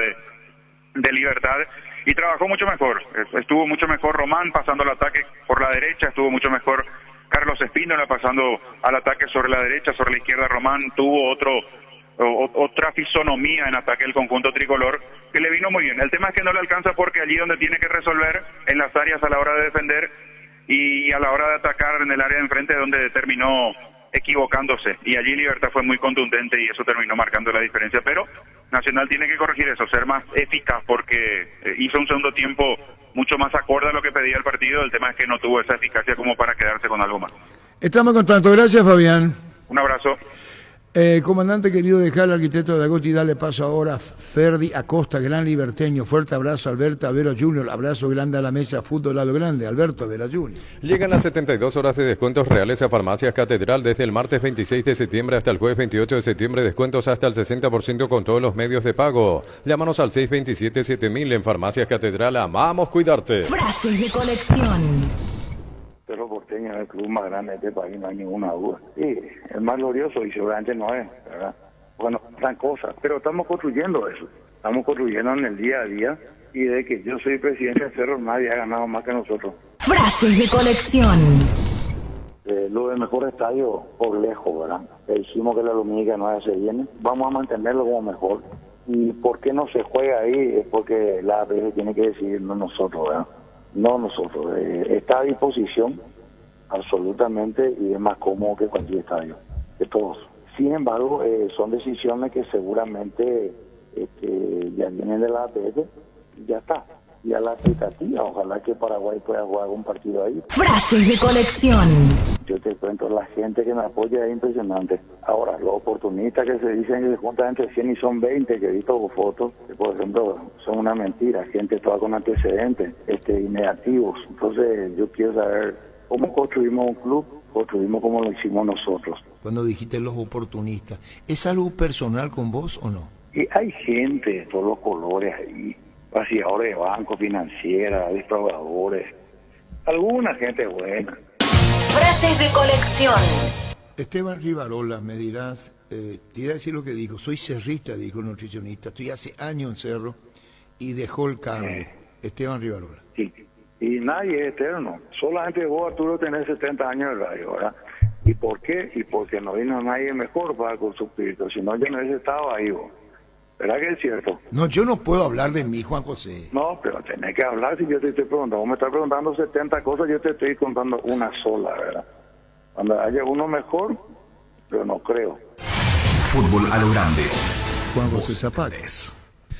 de Libertad y trabajó mucho mejor, estuvo mucho mejor Román pasando el ataque por la derecha, estuvo mucho mejor Carlos Espíndola pasando al ataque sobre la derecha, sobre la izquierda Román tuvo otra fisonomía en ataque del conjunto tricolor que le vino muy bien. El tema es que no le alcanza porque allí donde tiene que resolver, en las áreas a la hora de defender y a la hora de atacar en el área de enfrente, donde terminó equivocándose, y allí Libertad fue muy contundente y eso terminó marcando la diferencia, pero Nacional tiene que corregir eso, ser más eficaz, porque hizo un segundo tiempo mucho más acorde a lo que pedía el partido. El tema es que no tuvo esa eficacia como para quedarse con algo más. Estamos en contacto, gracias Fabián. Un abrazo. Comandante querido, dejar al arquitecto de Agoti y darle paso ahora a Ferdi Acosta, gran liberteño. Fuerte abrazo, Alberto Vera Junior. Abrazo grande a la mesa Fútbol Lado Grande, Alberto Vera Junior. Llegan las 72 horas de descuentos reales a Farmacias Catedral desde el martes 26 de septiembre hasta el jueves 28 de septiembre. Descuentos hasta el 60% con todos los medios de pago. Llámanos al 627-7000 en Farmacias Catedral. Amamos cuidarte. Frases de colección. Cerro Porteño es el club más grande de este país, no hay ninguna duda. Sí, el más glorioso y seguramente no es, ¿verdad? Bueno, gran cosa, pero estamos construyendo eso. Estamos construyendo en el día a día y de que yo soy presidente de Cerro, nadie ha ganado más que nosotros. Frases de colección. Lo del mejor estadio por lejos, ¿verdad? Dijimos que la lumínica no se viene, vamos a mantenerlo como mejor. ¿Y por qué no se juega ahí? Es porque la APF tiene que decidir, no nosotros, ¿verdad? No nosotros, está a disposición absolutamente y es más cómodo que cualquier estadio, de todos. Sin embargo, son decisiones que seguramente ya vienen de la APF y ya está. Y a la expectativa, ojalá que Paraguay pueda jugar un partido ahí. Frases de colección. Yo te cuento, la gente que me apoya es impresionante. Ahora, los oportunistas que se dicen que se juntan entre 100 y son 20, que he visto fotos, que por ejemplo son una mentira, gente toda con antecedentes y negativos. Entonces yo quiero saber cómo construimos un club, construimos como lo hicimos nosotros. Cuando dijiste los oportunistas, ¿es algo personal con vos o no? Y hay gente de todos los colores ahí, vaciadores de bancos, financieras, defraudadores, alguna gente buena. Frases de colección. Esteban Rivarola, me dirás, te iba a decir lo que dijo, soy cerrista, dijo el nutricionista, estoy hace años en Cerro y dejó el cargo. Esteban Rivarola. Sí, y nadie es eterno, solamente vos, Arturo, tenés 70 años de radio, ¿verdad? ¿Y por qué? Y porque no vino nadie mejor para suplirlo, si no yo no hubiese estado ahí, vos. ¿Verdad que es cierto? No, yo no puedo hablar de mí, Juan José. No, pero tenés que hablar si yo te estoy preguntando. Vos me estás preguntando 70 cosas, yo te estoy contando una sola, ¿verdad? Cuando haya uno mejor, pero no creo. Fútbol a lo grande. Juan José Zapata.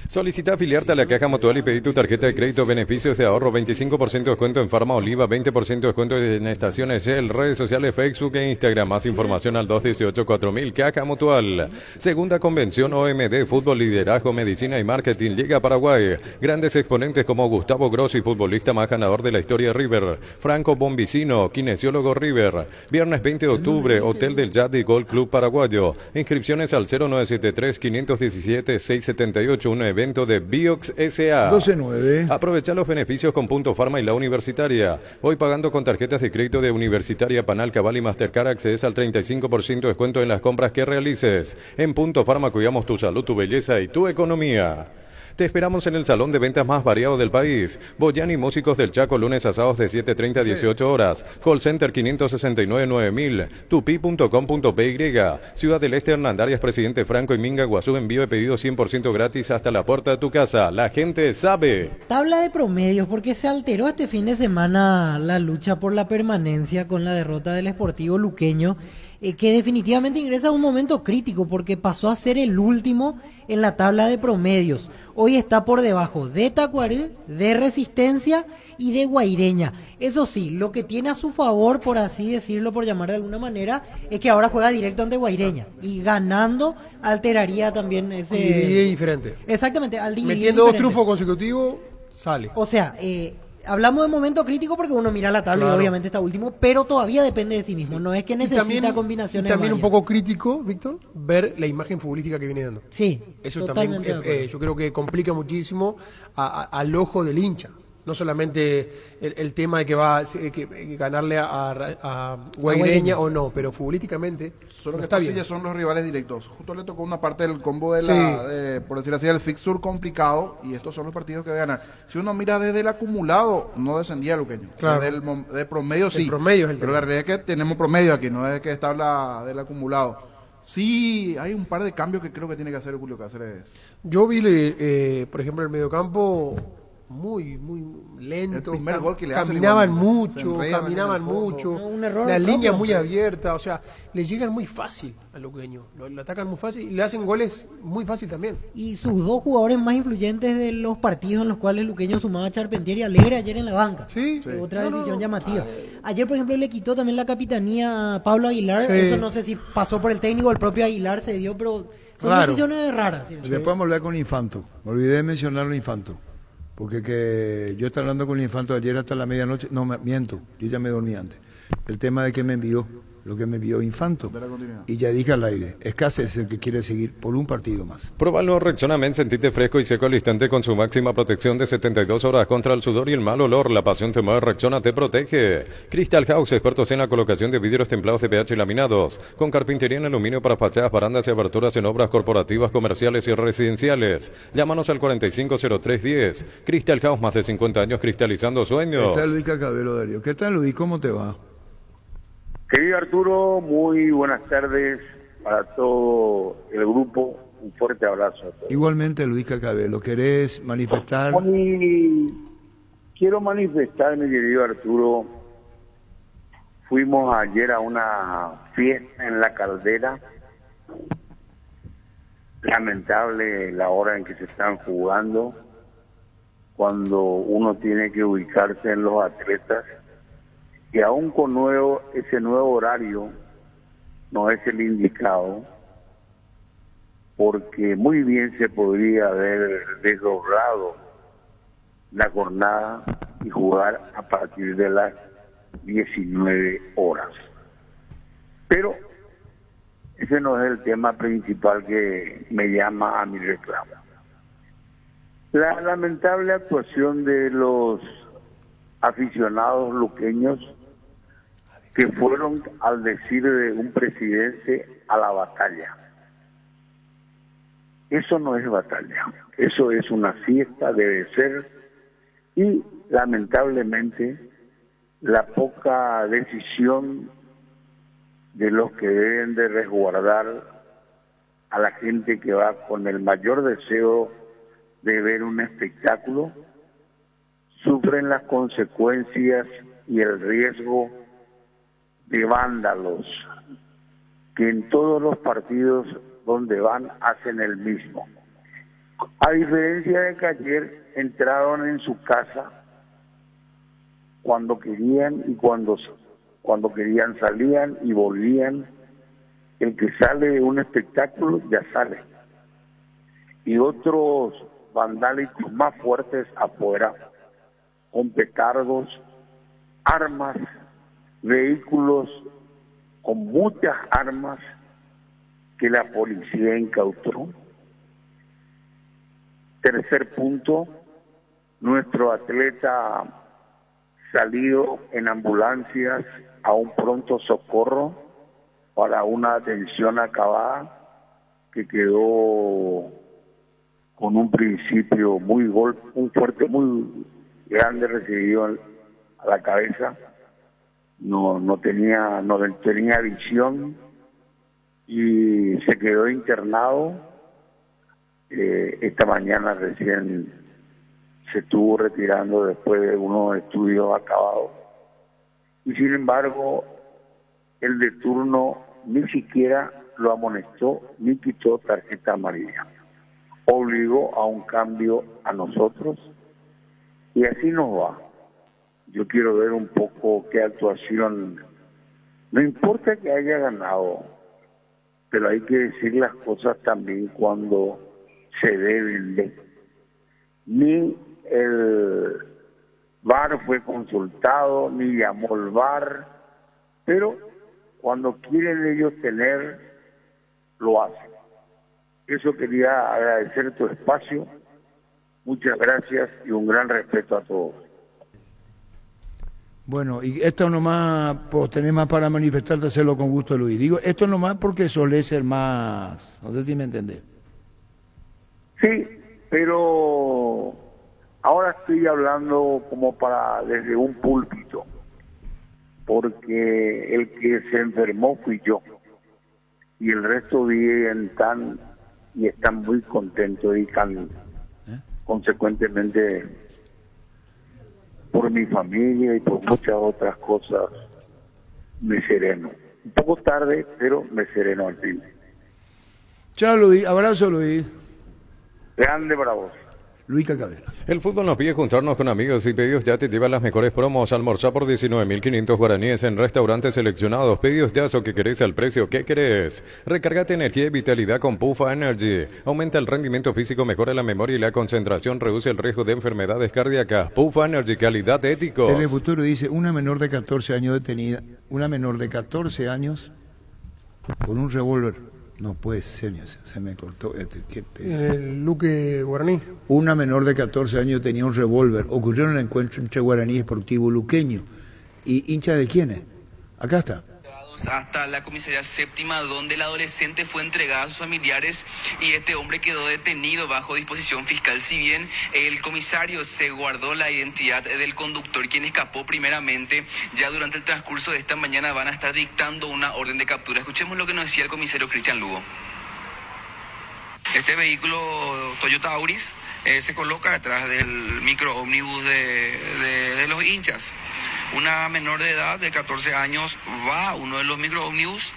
Solicita afiliarte a la Caja Mutual y pedir tu tarjeta de crédito, beneficios de ahorro, 25% de descuento en Farma Oliva, 20% de descuento en estaciones Shell, redes sociales Facebook e Instagram. Más información al 218-4000. Caja Mutual. Segunda convención OMD, Fútbol, Liderazgo, Medicina y Marketing. Llega a Paraguay. Grandes exponentes como Gustavo Grossi, futbolista más ganador de la historia de River. Franco Bombicino, kinesiólogo River. Viernes 20 de octubre, Hotel del Yadi Golf Club Paraguayo. Inscripciones al 0973-517-678. Un evento de Biox S.A. 12-9. Aprovecha los beneficios con Punto Farma y la Universitaria. Hoy pagando con tarjetas de crédito de Universitaria, Panal, Cabal y Mastercard accedes al 35% de descuento en las compras que realices. En Punto Farma cuidamos tu salud, tu belleza y tu economía. Te esperamos en el salón de ventas más variado del país. Boyani Músicos del Chaco, lunes a sábados de 7:30 a 18 horas. Call Center 569-9000. Tupi.com.py. Ciudad del Este, Hernandarias, Presidente Franco y Minga, Guazú. Envío de pedido 100% gratis hasta la puerta de tu casa. La gente sabe. Tabla de promedios, porque se alteró este fin de semana la lucha por la permanencia con la derrota del Sportivo Luqueño, que definitivamente ingresa a un momento crítico porque pasó a ser el último en la tabla de promedios. Hoy está por debajo de Tacuaré, de Resistencia y de Guaireña. Eso sí, lo que tiene a su favor, por así decirlo, por llamar de alguna manera, es que ahora juega directo ante Guaireña. Y ganando alteraría también ese... Y diferente. Exactamente, al dividir metiendo diferente. 2 triunfos consecutivos, sale. O sea, hablamos de momento crítico porque uno mira la tabla, claro, y obviamente está último, pero todavía depende de sí mismo. No es que necesita combinaciones. Y también varias. Un poco crítico, Víctor, ver la imagen futbolística que viene dando. Sí, eso también yo creo que complica muchísimo al ojo del hincha. No solamente el tema de que va que ganarle a Guaireña o no, pero futbolísticamente solo que está bien. Ya son los rivales directos. Justo le tocó una parte del combo de por decir así, el fixture complicado, y estos son los partidos que ganan. Si uno mira desde el acumulado, no descendía Luqueño. Claro. Desde el promedio sí. El promedio es el pero la realidad es que tenemos promedio aquí, no es que está del acumulado. Sí, hay un par de cambios que creo que tiene que hacer Julio Cáceres. Yo vi, por ejemplo, el mediocampo muy lento, el primer gol que le caminaban mucho, un error la línea propio. muy abierta, o sea, le llegan muy fácil a Luqueño, lo atacan muy fácil y le hacen goles muy fácil también. Y sus dos jugadores más influyentes de los partidos en los cuales Luqueño sumaba a Charpentier y Alegre ayer en la banca. Sí. Otra decisión llamativa. Ayer, por ejemplo, le quitó también la capitanía a Pablo Aguilar. Sí. Eso no sé si pasó por el técnico, el propio Aguilar se dio, pero son decisiones raras. ¿Sí? Después vamos a hablar con Infanto. Me olvidé de mencionarlo Infanto. Porque que yo estaba hablando con el Infanto ayer hasta la medianoche, no, miento, yo ya me dormí antes. El tema de que me envió, lo que me envió Infanto. Y ya dije al aire, es Cáceres el que quiere seguir por un partido más. Prueba el nuevo Rexona Men, sentite fresco y seco al instante con su máxima protección de 72 horas contra el sudor y el mal olor. La pasión te mueve, Rexona te protege. Crystal House, expertos en la colocación de vidrios templados de pH laminados, con carpintería en aluminio para fachadas, barandas y aberturas en obras corporativas, comerciales y residenciales. Llámanos al 450310. Crystal House, más de 50 años cristalizando sueños. ¿Qué tal, Luis Cacabelo, Darío? ¿Qué tal, Luis? ¿Cómo te va? Querido Arturo, muy buenas tardes para todo el grupo. Un fuerte abrazo a todos. Igualmente, Luis Cacabelo, ¿querés manifestar? Quiero manifestar, mi querido Arturo. Fuimos ayer a una fiesta en La Caldera. Lamentable la hora en que se están jugando, cuando uno tiene que ubicarse en los atletas. Y aún con ese nuevo horario no es el indicado, porque muy bien se podría haber desdoblado la jornada y jugar a partir de las 19 horas. Pero ese no es el tema principal que me llama a mi reclamo. La lamentable actuación de los aficionados luqueños que fueron, al decir de un presidente, a la batalla. Eso no es batalla, eso es una fiesta, debe ser, y lamentablemente la poca decisión de los que deben de resguardar a la gente que va con el mayor deseo de ver un espectáculo, sufren las consecuencias y el riesgo de vándalos que en todos los partidos donde van hacen el mismo. A diferencia de que ayer entraron en su casa cuando querían y cuando querían salían y volvían. El que sale de un espectáculo ya sale. Y otros vandálicos más fuertes afuera, con petardos, armas, vehículos con muchas armas que la policía incautó. Tercer punto, nuestro atleta salido en ambulancias a un pronto socorro para una atención acabada que quedó con un principio muy fuerte, muy grande recibido a la cabeza. No tenía visión y se quedó internado. Esta mañana recién se estuvo retirando después de unos estudios acabados. Y sin embargo, el de turno ni siquiera lo amonestó ni quitó tarjeta amarilla. Obligó a un cambio a nosotros y así nos va. Yo quiero ver un poco qué actuación, no importa que haya ganado, pero hay que decir las cosas también cuando se deben de. Ni el VAR fue consultado, ni llamó el VAR, pero cuando quieren ellos tener, lo hacen. Eso quería agradecer tu espacio. Muchas gracias y un gran respeto a todos. Bueno, y esto nomás, pues tenés más para manifestarte, hacerlo con gusto, Luis. Digo, esto nomás porque suele ser más, no sé si me entendés. Sí, pero ahora estoy hablando como desde un púlpito, porque el que se enfermó fui yo, y el resto están muy contentos y consecuentemente por mi familia y por muchas otras cosas me sereno. Un poco tarde, pero me sereno al fin. Chao, Luis. Abrazo, Luis. Grande para vos. Luis Cacabela. El fútbol nos pide juntarnos con amigos y Pedidos Ya te lleva las mejores promos. Almorzar por 19.500 guaraníes en restaurantes seleccionados. Pedidos Ya, ¿o qué querés al precio? ¿Qué querés? Recárgate energía y vitalidad con Pufa Energy. Aumenta el rendimiento físico, mejora la memoria y la concentración, reduce el riesgo de enfermedades cardíacas. Pufa Energy, calidad de éticos. Telefuturo dice, una menor de 14 años detenida, una menor de 14 años con un revólver. No puede ser, se me cortó. El Luque Guaraní. Una menor de 14 años tenía un revólver. Ocurrió en el encuentro entre Guaraní Esportivo Luqueño. ¿Y hincha de quiénes? Acá está. Hasta la comisaría séptima, donde la adolescente fue entregada a sus familiares y este hombre quedó detenido bajo disposición fiscal. Si bien el comisario se guardó la identidad del conductor, quien escapó primeramente, ya durante el transcurso de esta mañana van a estar dictando una orden de captura. Escuchemos lo que nos decía el comisario Cristian Lugo. Este vehículo Toyota Auris se coloca detrás del micro ómnibus de los hinchas. Una menor de edad de 14 años va a uno de los microómnibus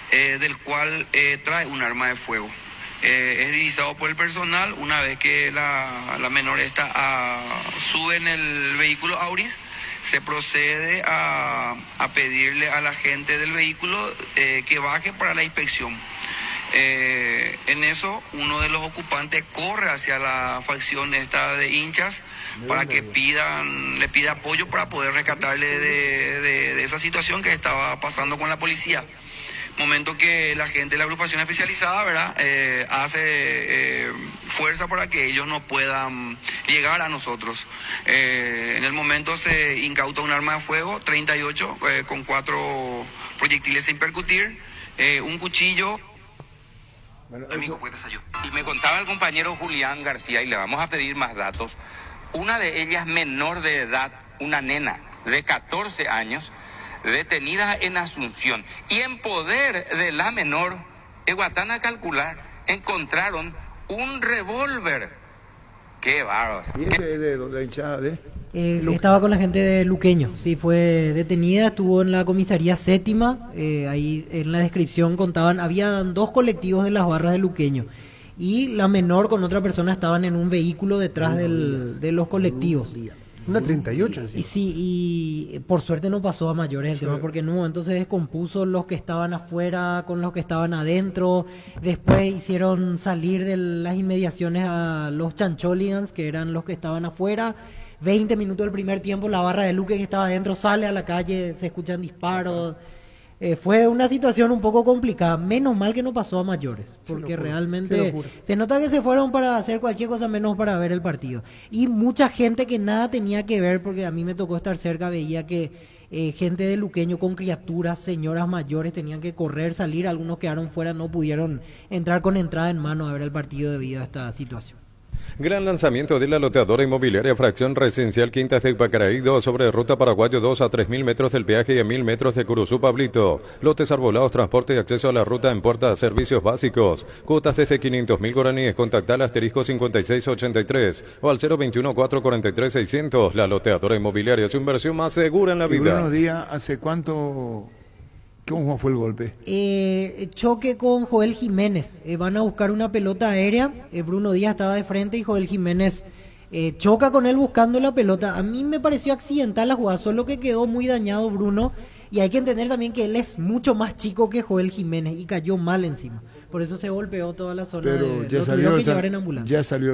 del cual trae un arma de fuego. Es divisado por el personal. Una vez que la menor sube en el vehículo Auris, se procede a pedirle a la gente del vehículo que baje para la inspección. En eso, uno de los ocupantes corre hacia la facción esta de hinchas para que le pida apoyo para poder rescatarle de esa situación que estaba pasando con la policía. Momento que la gente de la agrupación especializada, ¿verdad?, hace fuerza para que ellos no puedan llegar a nosotros. En el momento se incauta un arma de fuego 38 con 4 proyectiles sin percutir, un cuchillo. Bueno, y me contaba el compañero Julián García, y le vamos a pedir más datos, una de ellas menor de edad, una nena de 14 años, detenidas en Asunción. Y en poder de la menor, en Guatán a calcular, encontraron un revólver. ¡Qué bárbaro! ¿Y ese de la hinchada de...? Estaba con la gente de Luqueño, sí, fue detenida, estuvo en la comisaría séptima, ahí en la descripción contaban, había 2 colectivos de las barras de Luqueño, y la menor con otra persona estaban en un vehículo detrás de los colectivos. Una 38 Y sí, y por suerte no pasó a mayores el tema, porque en un momento se descompuso los que estaban afuera con los que estaban adentro. Después hicieron salir de las inmediaciones a los chancholigans, que eran los que estaban afuera. 20 minutos del primer tiempo, la barra de Luque que estaba adentro sale a la calle, se escuchan disparos. Fue una situación un poco complicada, menos mal que no pasó a mayores, porque realmente se nota que se fueron para hacer cualquier cosa menos para ver el partido. Y mucha gente que nada tenía que ver, porque a mí me tocó estar cerca, veía que gente de Luqueño con criaturas, señoras mayores, tenían que correr, salir, algunos quedaron fuera, no pudieron entrar con entrada en mano a ver el partido debido a esta situación. Gran lanzamiento de la loteadora inmobiliaria Fracción Residencial Quintas de Ipacaraí 2 sobre Ruta Paraguayo 2 a 3.000 metros del peaje y a 1.000 metros de Curuzú Pablito. Lotes arbolados, transporte y acceso a la ruta en puerta, servicios básicos. Cuotas desde 500.000 guaraníes. Contacta al *5683 o al 021-443-600. La loteadora inmobiliaria, su inversión más segura en la vida. Bruno Díaz, ¿hace cuánto? ¿Cómo fue el golpe? Choque con Joel Jiménez. Van a buscar una pelota aérea. Bruno Díaz estaba de frente y Joel Jiménez choca con él buscando la pelota. A mí me pareció accidental la jugada, solo que quedó muy dañado Bruno. Y hay que entender también que él es mucho más chico que Joel Jiménez y cayó mal encima. Por eso se golpeó toda la zona. Pero ya salió del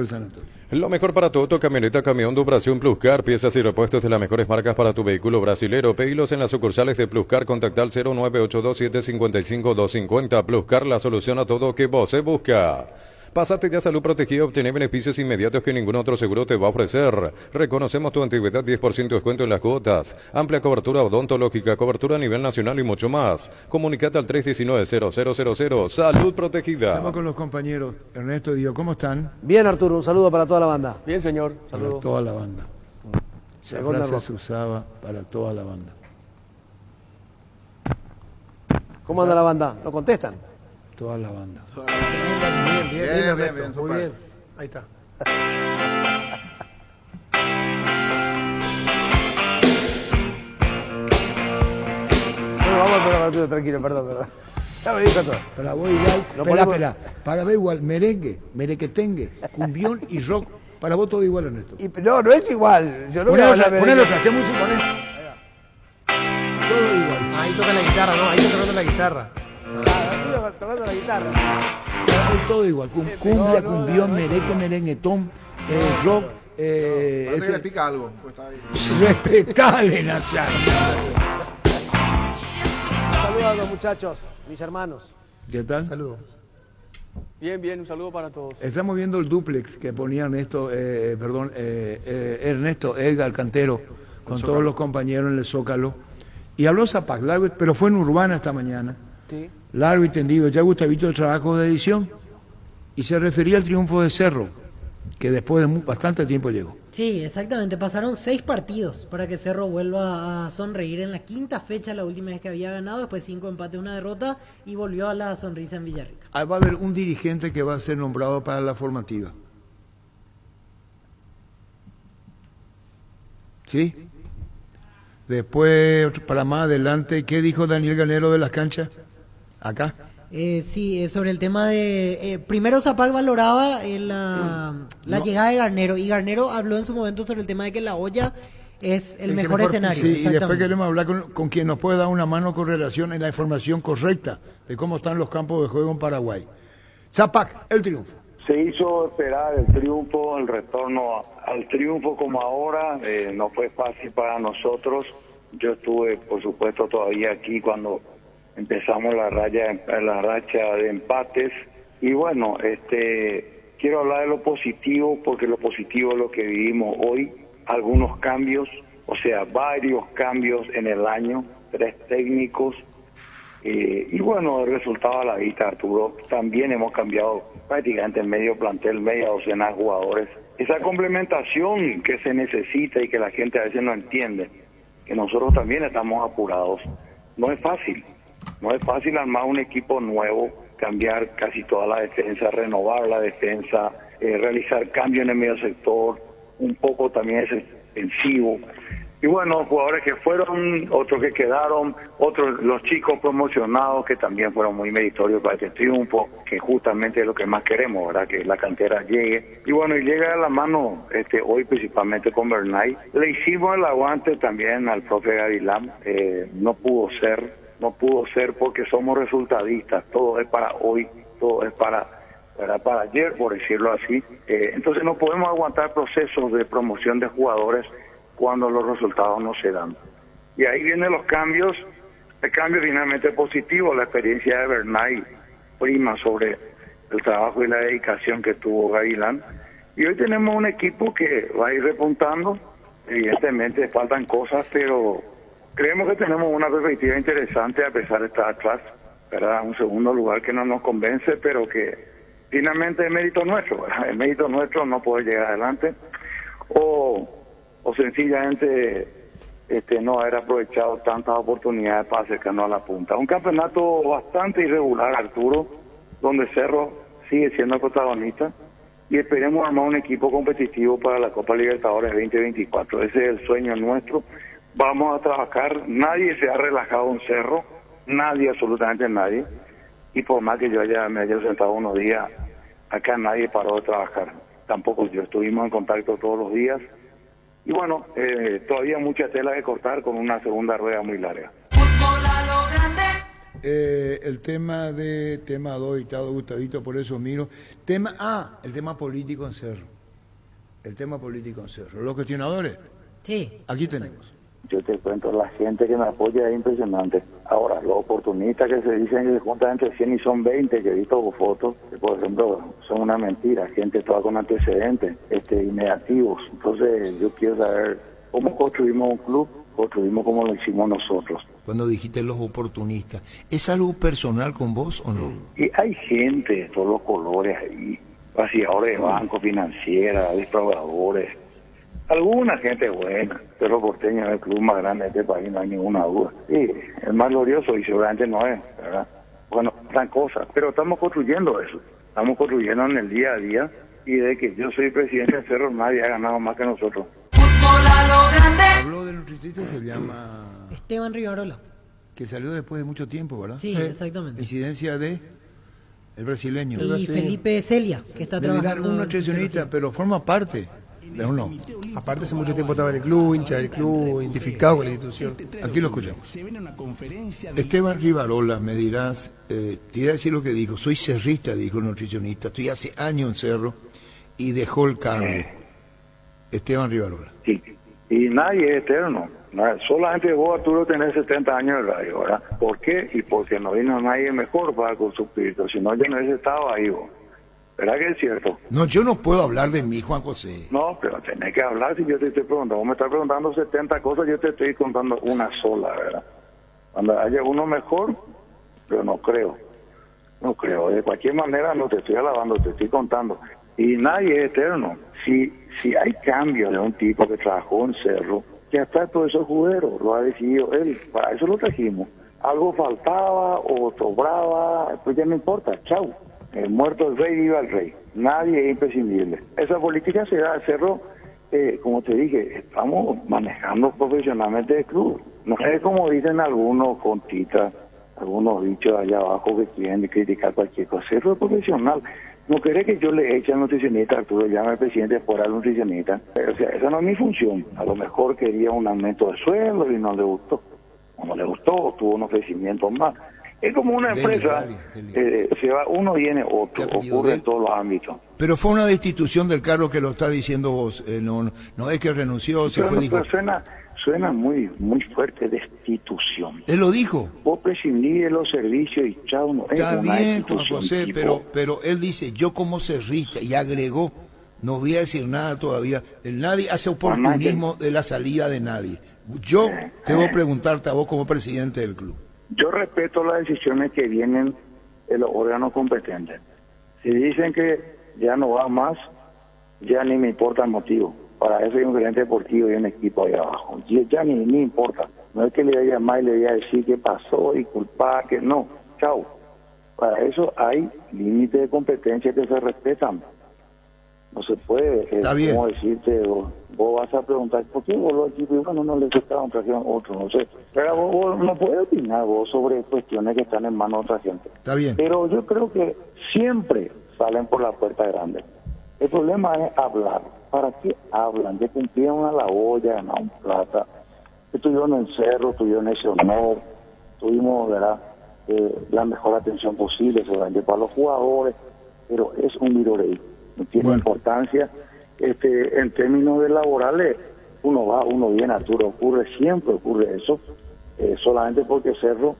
sanatorio. Lo mejor para tu auto, camioneta, camión de Operación Pluscar. Piezas y repuestos de las mejores marcas para tu vehículo brasilero. Pedilos en las sucursales de Pluscar. Contacta al 0982755-250. Pluscar, la solución a todo que vos se busca. Pásate ya Salud Protegida, obtener beneficios inmediatos que ningún otro seguro te va a ofrecer. Reconocemos tu antigüedad, 10% de descuento en las cuotas, amplia cobertura odontológica, cobertura a nivel nacional y mucho más. Comunicate al 319-0000. Salud Protegida. Estamos con los compañeros. Ernesto y Dio, ¿cómo están? Bien, Arturo, un saludo para toda la banda. Bien, señor, saludo. Para toda la banda. Esa frase se usaba para toda la banda. ¿Cómo anda la banda? ¿Lo contestan? Toda la banda. Bien, muy bien. Ahí está. Bueno, vamos a poner partido tranquilo, perdón. Ya me dijo todo. Para vos igual, para ver igual, merengue, merequetengue, cumbión y rock, para vos todo igual, Ernesto. No es igual. Yo no voy a hablar merengue. Ponelo otra, ¿qué música ponés? Todo igual. Ahí toca la guitarra, ¿no? Ahí está tocando la guitarra. Claro, tocando la guitarra. Todo igual, cumbia, cumbión, merengue, merenguetón, rock. Parece que le pica algo. Pues está ahí. Respetable, Nazar. Saludos a los muchachos, mis hermanos. ¿Qué tal? Saludos. Bien, un saludo para todos. Estamos viendo el duplex que ponía Ernesto, Ernesto Edgar Cantero con todos los compañeros en el Zócalo. Y habló Zapac, largo, pero fue en Urbana esta mañana. Sí. Largo y tendido, ya Gustavito el trabajo de edición. Y se refería al triunfo de Cerro, que después de bastante tiempo llegó. Sí, exactamente, pasaron 6 partidos para que Cerro vuelva a sonreír en la quinta fecha, la última vez que había ganado, después 5 empates, 1 derrota, y volvió a la sonrisa en Villarrica. Va a haber un dirigente que va a ser nombrado para la formativa. ¿Sí? Después, para más adelante, ¿qué dijo Daniel Ganero de las canchas? Acá. Sí, sobre el tema de... primero Zapac valoraba la llegada de Garnero, y Garnero habló en su momento sobre el tema de que la olla es el mejor escenario. Sí, y después queremos hablar con quien nos puede dar una mano con relación en la información correcta de cómo están los campos de juego en Paraguay. Zapac, el triunfo. Se hizo esperar el triunfo, el retorno al triunfo como ahora, no fue fácil para nosotros. Yo estuve, por supuesto, todavía aquí cuando empezamos la racha de empates. Y bueno, quiero hablar de lo positivo, porque lo positivo es lo que vivimos hoy. Algunos cambios, o sea, varios cambios en el año, 3 técnicos. Y bueno, el resultado a la vista, Arturo. También hemos cambiado prácticamente el medio plantel, media docena de jugadores. Esa complementación que se necesita y que la gente a veces no entiende. que nosotros también estamos apurados. No es fácil armar un equipo nuevo, cambiar casi toda la defensa, renovar la defensa, realizar cambios en el medio sector, un poco también es defensivo. Y bueno, jugadores que fueron, otros que quedaron, otros los chicos promocionados que también fueron muy meritorios para este triunfo, que justamente es lo que más queremos, ¿verdad? Que la cantera llegue. Y bueno, y llega a la mano hoy principalmente con Bernay. Le hicimos el aguante también al profe Gavilán, no pudo ser porque somos resultadistas, todo es para hoy, todo es para ayer, por decirlo así. Entonces no podemos aguantar procesos de promoción de jugadores cuando los resultados no se dan. Y ahí vienen los cambios, el cambio finalmente positivo, la experiencia de Bernay prima sobre el trabajo y la dedicación que tuvo Gavilán. Y hoy tenemos un equipo que va a ir repuntando, evidentemente faltan cosas, pero creemos que tenemos una perspectiva interesante a pesar de estar atrás, ¿verdad? Un segundo lugar que no nos convence, pero que finalmente es mérito nuestro, ¿verdad? El mérito nuestro no poder llegar adelante, o sencillamente no haber aprovechado tantas oportunidades para acercarnos a la punta. Un campeonato bastante irregular, Arturo, donde Cerro sigue siendo protagonista y esperemos armar un equipo competitivo para la Copa Libertadores 2024. Ese es el sueño nuestro. Vamos a trabajar, nadie se ha relajado en Cerro, nadie, absolutamente nadie, y por más que me haya sentado unos días, acá nadie paró de trabajar, tampoco yo, estuvimos en contacto todos los días. Y bueno, todavía mucha tela que cortar con una segunda rueda muy larga. El tema 2, dictado Gustavito, por eso miro. El tema político en Cerro. Los cuestionadores. Sí. Aquí tenemos. Yo te cuento, la gente que me apoya es impresionante. Ahora, los oportunistas que se dicen que se juntan entre 100 y son 20, que he visto fotos, que por ejemplo son una mentira, gente toda con antecedentes y negativos. Entonces yo quiero saber cómo construimos un club, construimos como lo hicimos nosotros. Cuando dijiste los oportunistas, ¿es algo personal con vos o no? Y hay gente de todos los colores ahí, vaciadores de banco, financiera, defraudadores. Alguna gente buena, pero Porteño es el club más grande de este país, no hay ninguna duda. Sí, el más glorioso y seguramente no es, ¿verdad? Bueno, gran cosa, pero estamos construyendo eso, estamos construyendo en el día a día, y de que yo soy presidente de Cerro, nadie ha ganado más que nosotros. Habló del nutricionista, se llama Esteban Rivarola, que salió después de mucho tiempo, ¿verdad? Sí, exactamente. Incidencia de el brasileño. Y Felipe Celia, que está trabajando. Un nutricionista, pero forma parte. No. Aparte hace mucho tiempo estaba en el club, hincha del club, identificado con la institución. Aquí lo escuchamos. Esteban Rivarola, me dirás, te iba a decir lo que dijo. Soy cerrista, dijo el nutricionista. Estoy hace años en Cerro y dejó el cargo. Esteban Rivarola. Sí, y nadie es eterno. Solamente vos, Arturo, tenés 70 años de radio, ¿verdad? ¿Por qué? Y porque no vino nadie mejor para suplir. Si no, yo no hubiese estado ahí, vos. ¿Verdad que es cierto? No, yo no puedo hablar de mí, Juan José. No, pero tenés que hablar si yo te estoy preguntando. Vos me estás preguntando 70 cosas, yo te estoy contando una sola, ¿verdad? Cuando haya uno mejor, pero no creo. De cualquier manera no te estoy alabando, te estoy contando. Y nadie es eterno. Si hay cambio de un tipo que trabajó en Cerro, ya está todo eso juguero, lo ha decidido él. Para eso lo trajimos. Algo faltaba o sobraba, pues ya no importa, chau. Muerto el rey, viva el rey. Nadie es imprescindible. Esa política se da a Cerro, como te dije, estamos manejando profesionalmente el club. No es como dicen algunos contitas, algunos bichos allá abajo que quieren criticar cualquier cosa. Cerro es profesional. No querés que yo le eche al nutricionista, Arturo, llame al presidente fuera al nutricionista. O sea, esa no es mi función. A lo mejor quería un aumento de sueldo y no le gustó. No le gustó, tuvo un ofrecimiento más. Es como una empresa, se va uno, viene otro, ocurre en todos los ámbitos. Pero fue una destitución del cargo que lo está diciendo vos, no es que renunció, se fue. Pero suena muy fuerte, destitución. Él lo dijo. Vos prescindís de los servicios y chao, no es está una bien, Juan destitución. José, pero él dice, yo como cerrista, y agregó, no voy a decir nada todavía, nadie hace oportunismo de la salida de nadie. Yo debo preguntarte a vos como presidente del club. Yo respeto las decisiones que vienen de los órganos competentes. Si dicen que ya no va más, ya ni me importa el motivo. Para eso hay un gerente deportivo y un equipo ahí abajo. Y ya ni importa. No es que le vaya a llamar y le vaya a decir qué pasó y culpar, que no. Chao. Para eso hay límites de competencia que se respetan. No se puede, como decirte, vos vas a preguntar, ¿por qué voló aquí? Bueno, no le gustaron, trajeron otro, no sé. Pero vos no puedes opinar vos sobre cuestiones que están en manos de otra gente. Está bien. Pero yo creo que siempre salen por la puerta grande. El problema es hablar. ¿Para qué hablan? De cumplir una la olla, ganaron plata. Estuvieron en el cerro, estuvieron en ese honor, tuvimos, ¿verdad?, la mejor atención posible, seguramente para los jugadores, pero es un virorey. No tiene importancia. En términos de laborales, uno va, uno viene, Arturo, siempre ocurre eso, solamente porque Cerro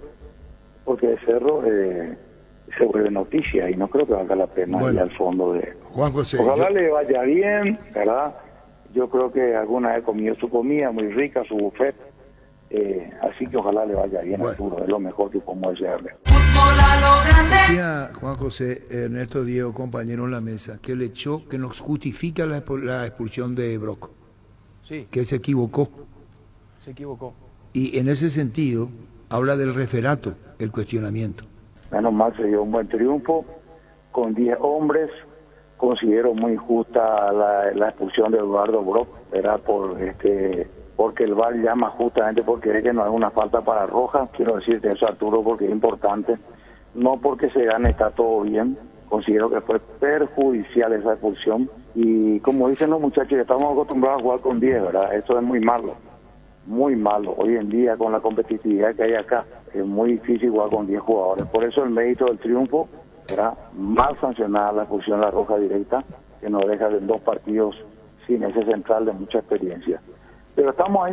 se vuelve noticia y no creo que valga la pena ir al fondo de Juan José, ojalá le vaya bien, ¿verdad? Yo creo que alguna vez comió su comida muy rica, su buffet, así que ojalá le vaya bien, Arturo, es lo mejor que podemos desearle. Decía Juan José, Ernesto Diego, compañero en la mesa, que el hecho que nos justifica la expulsión de Brock, sí, que se equivocó. Y en ese sentido, habla del referato, el cuestionamiento. Menos mal se dio un buen triunfo, con 10 hombres. Considero muy justa la expulsión de Eduardo Brock, era porque el VAR llama justamente porque es que no hay una falta para roja. Quiero decirte eso, Arturo, porque es importante. No porque se gane está todo bien. Considero que fue perjudicial esa expulsión. Y como dicen los muchachos, estamos acostumbrados a jugar con 10, ¿verdad? Eso es muy malo. Muy malo. Hoy en día, con la competitividad que hay acá, es muy difícil jugar con 10 jugadores. Por eso el mérito del triunfo era mal sancionada la expulsión de la roja directa, que nos deja en 2 partidos sin ese central de mucha experiencia. Pero estamos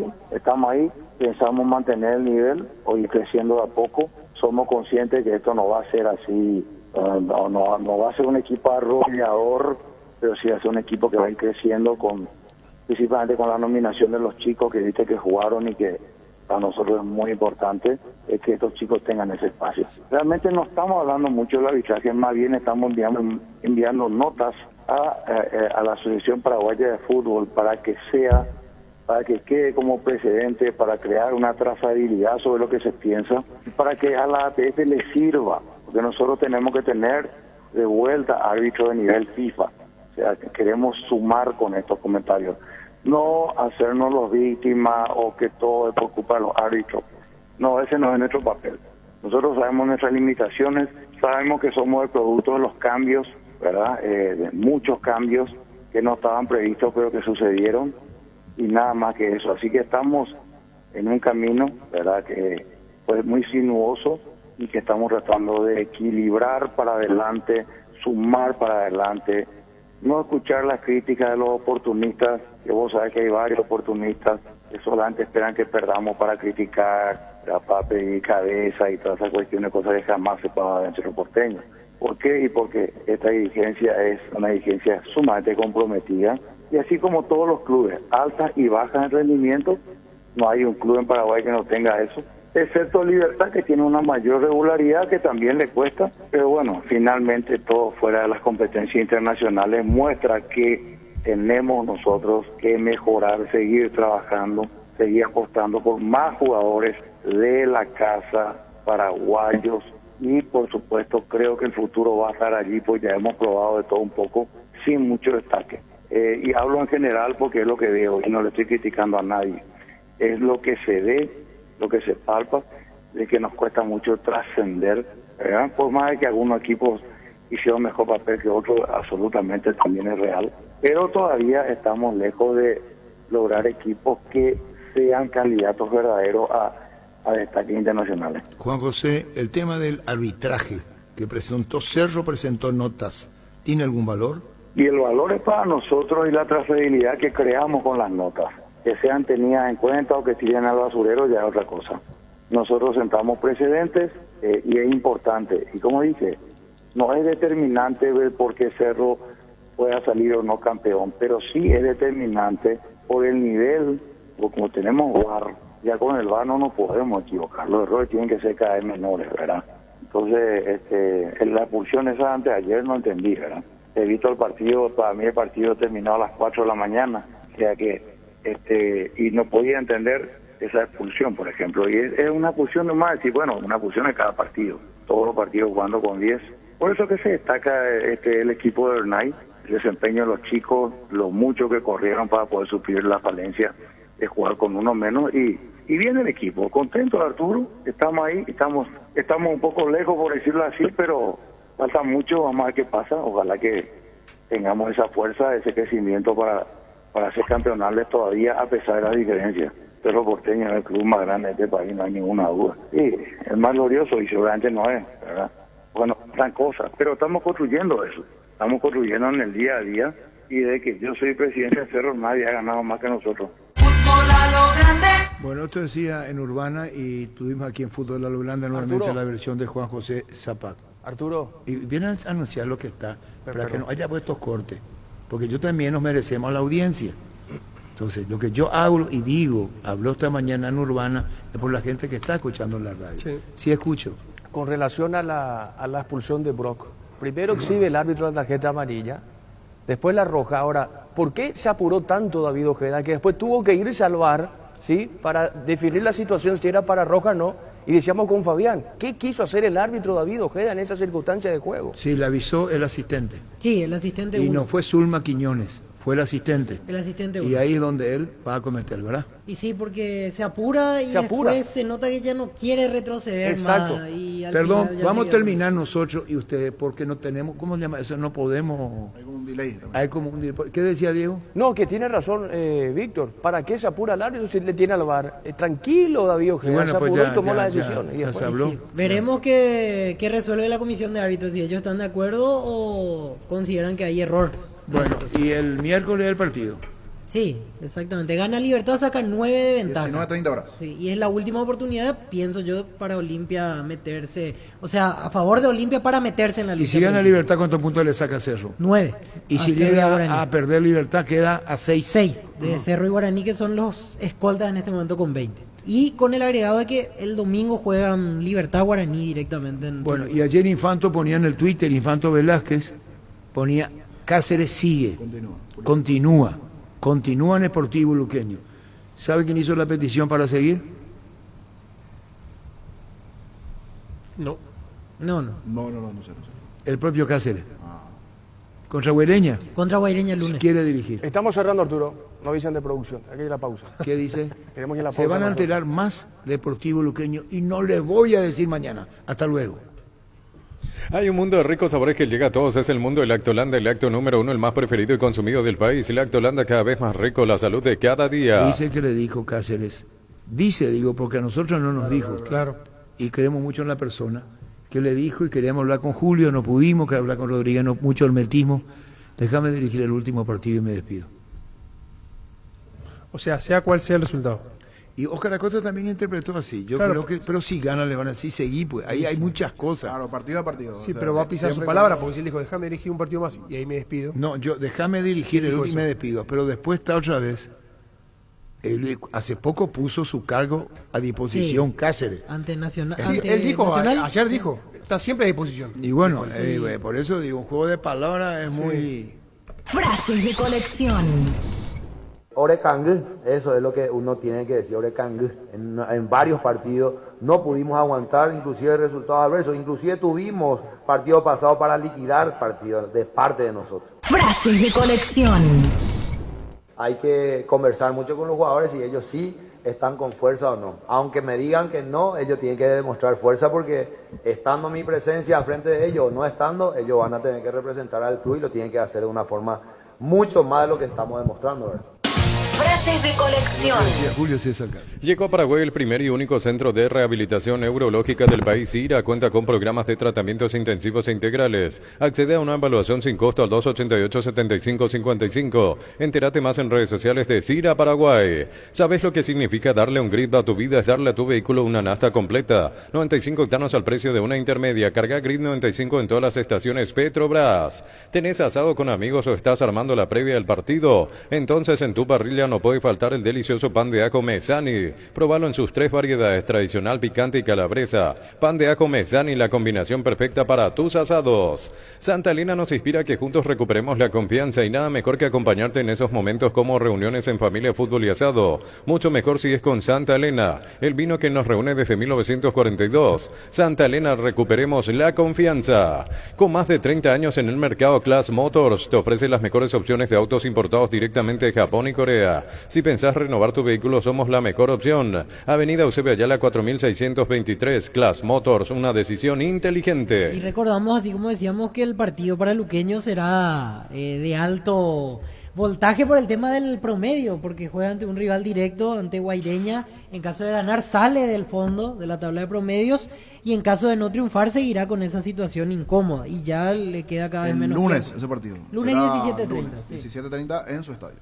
ahí, pensamos mantener el nivel, hoy creciendo de a poco. Somos conscientes que esto no va a ser así, no va a ser un equipo arrollador, pero sí va a ser un equipo que va a ir creciendo principalmente con la nominación de los chicos que viste que jugaron y que para nosotros es muy importante que estos chicos tengan ese espacio. Realmente no estamos hablando mucho del arbitraje, más bien estamos enviando notas a la Asociación Paraguaya de Fútbol para que quede como precedente, para crear una trazabilidad sobre lo que se piensa, para que a la ATF le sirva, porque nosotros tenemos que tener de vuelta árbitros de nivel FIFA. O sea, que queremos sumar con estos comentarios. No hacernos los víctimas o que todo es por culpa de los árbitros. No, ese no es nuestro papel. Nosotros sabemos nuestras limitaciones, sabemos que somos el producto de los cambios, ¿verdad? De muchos cambios que no estaban previstos pero que sucedieron y nada más que eso. Así que estamos en un camino, ¿verdad? Que fue muy sinuoso y que estamos tratando de equilibrar para adelante, sumar para adelante. No escuchar las críticas de los oportunistas, que vos sabés que hay varios oportunistas que solamente esperan que perdamos para criticar, para pedir cabeza y todas esas cuestiones, cosas que jamás se pueden dar entre los porteños. ¿Por qué? Y porque esta dirigencia es una dirigencia sumamente comprometida, y así como todos los clubes, altas y bajas en rendimiento, no hay un club en Paraguay que no tenga eso, excepto Libertad, que tiene una mayor regularidad que también le cuesta, pero bueno, finalmente todo fuera de las competencias internacionales muestra que tenemos nosotros que mejorar, seguir trabajando, seguir apostando por más jugadores de la casa, paraguayos, y por supuesto creo que el futuro va a estar allí, pues ya hemos probado de todo un poco, sin mucho destaque. Y hablo en general porque es lo que veo y no le estoy criticando a nadie, es lo que se ve, lo que se palpa, de que nos cuesta mucho trascender, ¿verdad? Por más de que algunos equipos hicieron mejor papel que otros, absolutamente también es real, pero todavía estamos lejos de lograr equipos que sean candidatos verdaderos a destaques internacionales. Juan José, el tema del arbitraje que presentó Cerro, presentó notas, ¿tiene algún valor? Y el valor es para nosotros y la trazabilidad que creamos con las notas. Que sean tenidas en cuenta o que tiren al basurero ya es otra cosa. Nosotros sentamos precedentes y es importante. Y como dije, no es determinante ver por qué Cerro pueda salir o no campeón, pero sí es determinante por el nivel, porque como tenemos VAR, ya con el VAR no nos podemos equivocar. Los errores tienen que ser cada vez menores, ¿verdad? Entonces, la expulsión esa antes de ayer no entendí, ¿verdad? He visto el partido, para mí el partido terminó a las 4 de la mañana. O sea que, y no podía entender esa expulsión, por ejemplo. Y es una expulsión nomás, decir, bueno, una expulsión en cada partido. Todos los partidos jugando con 10. Por eso que se destaca el equipo de Bernay, el desempeño de los chicos, lo mucho que corrieron para poder suplir la falencia de jugar con uno menos. Y viene el equipo, contento Arturo, estamos ahí, estamos un poco lejos por decirlo así, pero falta mucho, vamos a ver qué pasa. Ojalá que tengamos esa fuerza, ese crecimiento para ser campeonales todavía a pesar de las diferencias. Cerro Porteño es el club más grande de este país, no hay ninguna duda. Sí, el más glorioso y seguramente no es, ¿verdad? Bueno, están cosas, pero estamos construyendo eso. Estamos construyendo en el día a día y de que yo soy presidente de Cerro, nadie ha ganado más que nosotros. Bueno, esto decía en Urbana y tuvimos aquí en Fútbol a lo Grande nuevamente Arturo. la versión de Juan José Zapac. Arturo. Y viene a anunciar lo que está, para que no haya puestos cortes, porque yo también nos merecemos la audiencia. Entonces, lo que yo hago y digo, habló esta mañana en Urbana, es por la gente que está escuchando en la radio. Sí escucho. Con relación a la expulsión de Brock, primero exhibe el árbitro la tarjeta amarilla, después la roja. Ahora, ¿por qué se apuró tanto David Ojeda que después tuvo que irse al VAR, ¿sí?, para definir la situación si era para roja o no? Y decíamos con Fabián, ¿qué quiso hacer el árbitro David Ojeda en esa circunstancia de juego? Sí, le avisó el asistente. Sí, el asistente Y uno. no fue Zulma Quiñones, fue el asistente. El asistente Y uno. ahí es donde él va a cometer, ¿verdad? Y sí, porque se apura y después se nota que ya no quiere retroceder. Exacto. Más. Y al Perdón, final ya vamos a se terminar nosotros y ustedes, porque no tenemos, ¿cómo se llama eso? No podemos... Hay como un delay también. Hay como un delay. ¿Qué decía Diego? No, que tiene razón Víctor. ¿Para qué se apura el árbitro si le tiene al VAR? Tranquilo David Ojeda, bueno, se pues apuró ya, y tomó ya, la ya, decisión. ya y después, se habló. Sí. Veremos qué resuelve la comisión de árbitros, si ellos están de acuerdo o consideran que hay error. Bueno, y el miércoles el partido. Sí, exactamente. Gana Libertad, saca 9 de ventaja. 19-30 horas. Sí, y es la última oportunidad, pienso yo, para Olimpia meterse. O sea, a favor de Olimpia para meterse en la Y lucha. si gana Libertad, ¿cuántos puntos le saca Cerro? 9. Y si llega a perder Libertad, queda a 6. 6 de Cerro y Guaraní, que son los escoltas en este momento con 20. Y con el agregado de que el domingo juegan Libertad Guaraní directamente. Bueno, y ayer Infanto ponía en el Twitter, Infanto Velázquez, ponía Cáceres sigue, continúa en Sportivo Luqueño. ¿Sabe quién hizo la petición para seguir? No. No sé. El propio Cáceres. ¿Contra Guaireña? Contra Guaireña el lunes. Quiere dirigir. Estamos cerrando, Arturo. No avisen de producción. Aquí hay la pausa. ¿Qué dice? Queremos ir a la pausa. Se van a enterar más Deportivo Luqueño y no les voy a decir mañana. Hasta luego. Hay un mundo de ricos sabores que llega a todos, es el mundo del Lactolanda, el lácteo número 1, el más preferido y consumido del país. Lactolanda cada vez más rico, la salud de cada día. Dice que le dijo Cáceres. Dice, digo, porque a nosotros no nos dijo. Claro. Y creemos mucho en la persona que le dijo y queríamos hablar con Julio, no pudimos, que hablar con Rodríguez, no, mucho hermetismo. Déjame dirigir el último partido y me despido. O sea cual sea el resultado. Y Óscar Acosta también interpretó así. Yo Claro. creo que, pero si gana le van a decir seguir, pues ahí hay muchas cosas. Claro, partido a partido. Sí, O sea, pero va a pisar su siempre palabra, con- porque si él dijo, déjame dirigir un partido más y ahí me despido. No, déjame dirigir Sí, el dijo último y eso. me despido. Pero después está otra vez. Él hace poco puso su cargo a disposición Sí. Cáceres. Ante Nacional. Sí, ante él dijo, Nacional. ayer dijo, está siempre a disposición. Y bueno, por eso digo, un juego de palabras es muy... Frases de colección. Orekang, eso es lo que uno tiene que decir, Orekang. En varios partidos no pudimos aguantar, inclusive resultados adversos, inclusive tuvimos partido pasado para liquidar partidos de parte de nosotros. Frases de colección. Hay que conversar mucho con los jugadores si ellos sí están con fuerza o no. Aunque me digan que no, ellos tienen que demostrar fuerza porque estando mi presencia al frente de ellos o no estando, ellos van a tener que representar al club y lo tienen que hacer de una forma mucho más de lo que estamos demostrando, ¿verdad? Frases de colección. Julio César Cáceres. Llegó a Paraguay el primer y único centro de rehabilitación neurológica del país. IRA cuenta con programas de tratamientos intensivos e integrales. Accede a una evaluación sin costo al 288-7555. Entérate más en redes sociales de CIRA Paraguay. ¿Sabes lo que significa darle un grip a tu vida? Es darle a tu vehículo una nafta completa. 95 octanos al precio de una intermedia. Carga Grid 95 en todas las estaciones Petrobras. ¿Tenés asado con amigos o estás armando la previa del partido? Entonces en tu parrilla no puedes puede faltar el delicioso pan de ajo Mesani. Probalo en sus 3 variedades, tradicional, picante y calabresa. Pan de ajo Mesani, la combinación perfecta para tus asados. Santa Elena nos inspira a que juntos recuperemos la confianza y nada mejor que acompañarte en esos momentos como reuniones en familia, fútbol y asado. Mucho mejor si es con Santa Elena, el vino que nos reúne desde 1942. Santa Elena, recuperemos la confianza. Con más de 30 años en el mercado, Class Motors te ofrece las mejores opciones de autos importados directamente de Japón y Corea. Si pensás renovar tu vehículo, somos la mejor opción. Avenida Eusebio Ayala 4623, Class Motors, una decisión inteligente. Y recordamos, así como decíamos, que el partido para Luqueño será de alto voltaje por el tema del promedio, porque juega ante un rival directo, ante Guaireña. En caso de ganar, sale del fondo de la tabla de promedios, y en caso de no triunfar, seguirá con esa situación incómoda, y ya le queda cada vez menos lunes tiempo. ese partido. Lunes 17:30. Sí. 17:30 en su estadio.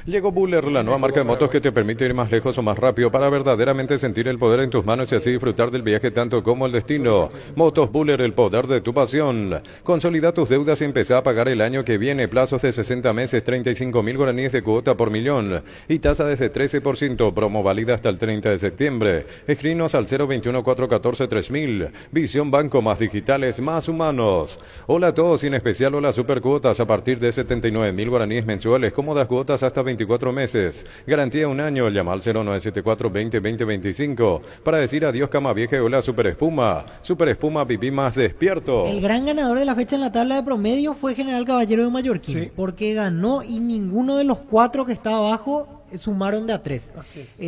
Llegó Buller, la nueva marca de motos que te permite ir más lejos o más rápido para verdaderamente sentir el poder en tus manos y así disfrutar del viaje tanto como el destino. Motos Buller, el poder de tu pasión. Consolida tus deudas y empezá a pagar el año que viene. Plazos de 60 meses, 35.000 guaraníes de cuota por millón y tasa desde 13%. Promo válida hasta el 30 de septiembre. Escrinos al 021-414-3000. Visión Banco, más digitales, más humanos. Hola a todos y en especial hola Supercuotas a partir de 79.000 guaraníes mensuales. Cómodas cuotas hasta 24 meses. Garantía un año. Llama al 0974-20-2025 para decir adiós cama vieja y hola Super Espuma. Super Espuma, viví más despierto. El gran ganador de la fecha en la tabla de promedio fue General Caballero de Mallorquín, sí, porque ganó y ninguno de los 4 que estaba abajo sumaron de a 3.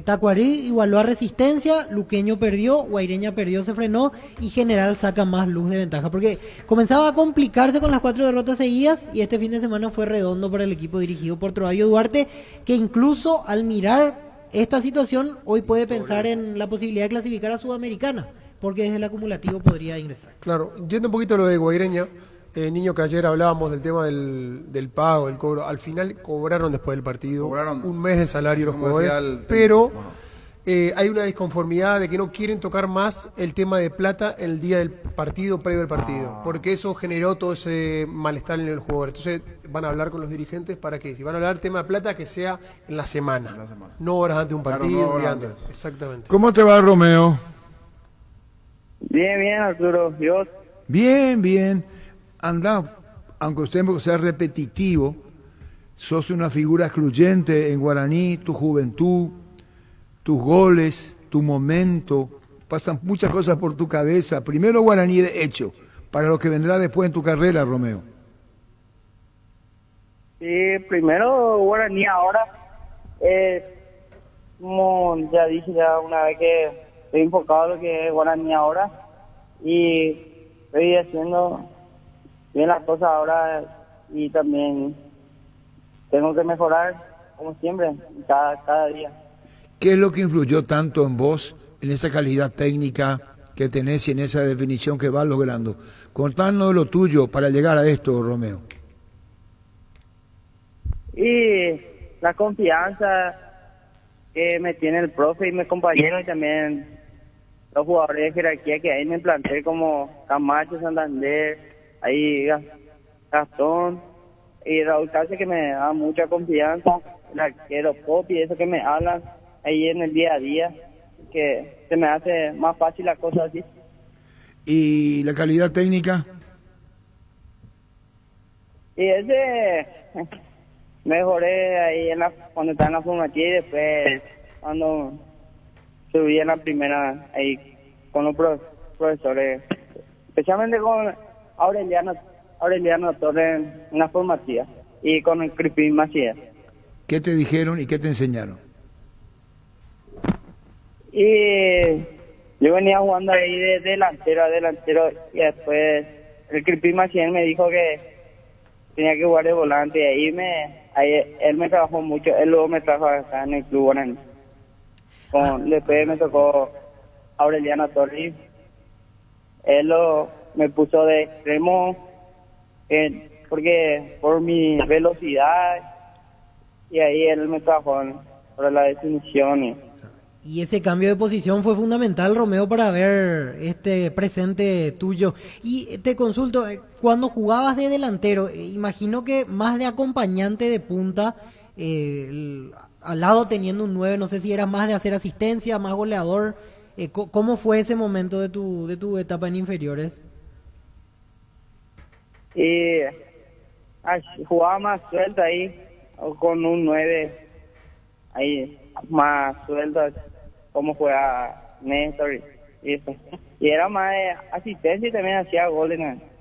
Tacuarí igualó a Resistencia, Luqueño perdió, Guaireña perdió, se frenó y General saca más luz de ventaja, porque comenzaba a complicarse con las 4 derrotas seguidas y este fin de semana fue redondo para el equipo dirigido por Troadio Duarte, que incluso al mirar esta situación hoy puede pensar en la posibilidad de clasificar a Sudamericana, porque desde el acumulativo podría ingresar. Claro, yendo un poquito a lo de Guaireña, niño, que ayer hablábamos del tema del pago, del cobro, al final cobraron después del partido un mes de salario los jugadores, pero hay una disconformidad de que no quieren tocar más el tema de plata el día del partido, previo al partido, porque eso generó todo ese malestar en el jugador. Entonces van a hablar con los dirigentes para que, si van a hablar tema de plata, que sea en la semana, no horas antes de un partido, no día antes. Exactamente. ¿Cómo te va, Romeo? Bien, Arturo. ¿Dios? Bien. Anda, aunque usted sea repetitivo, sos una figura excluyente en Guaraní, tu juventud, tus goles, tu momento, pasan muchas cosas por tu cabeza. Primero Guaraní de hecho, para lo que vendrá después en tu carrera, Romeo. Sí, primero Guaraní ahora, como ya dije ya una vez que estoy enfocado en lo que es Guaraní ahora y estoy haciendo bien las cosas ahora y también tengo que mejorar como siempre, cada día. ¿Qué es lo que influyó tanto en vos, en esa calidad técnica que tenés y en esa definición que vas logrando? Contanos lo tuyo para llegar a esto, Romeo. Y la confianza que me tiene el profe y mis compañeros y también los jugadores de jerarquía que hay en el plantel como Camacho, Santander, ahí Gastón y Raúl Cáceres, que me da mucha confianza, el arquero Pop y eso que me hablan ahí en el día a día, que se me hace más fácil la cosa así. ¿Y la calidad técnica? Y ese mejoré ahí cuando estaba en la formativa y después cuando subí en la primera ahí con los profesores, especialmente con Aureliano Torres en la formativa y con el Cripín Macías. ¿Qué te dijeron y qué te enseñaron? Y yo venía jugando ahí de delantero a delantero y después el Cripín Macías me dijo que tenía que jugar de volante y ahí él me trabajó mucho, él luego me trajo acá en el club Guaraní. Después me tocó Aureliano Torres, él me puso de extremo porque por mi velocidad y ahí él me trabajó por la definición. Y ese cambio de posición fue fundamental, Romeo, para ver este presente tuyo. Y te consulto, cuando jugabas de delantero, imagino que más de acompañante de punta, al lado teniendo un 9, no sé si eras más de hacer asistencia, más goleador. ¿Cómo fue ese momento de tu etapa en inferiores? Jugaba más suelto ahí, con un 9 ahí, más suelto, como juega Néstor y eso. Y era más de asistencia y también hacía goles, ¿no?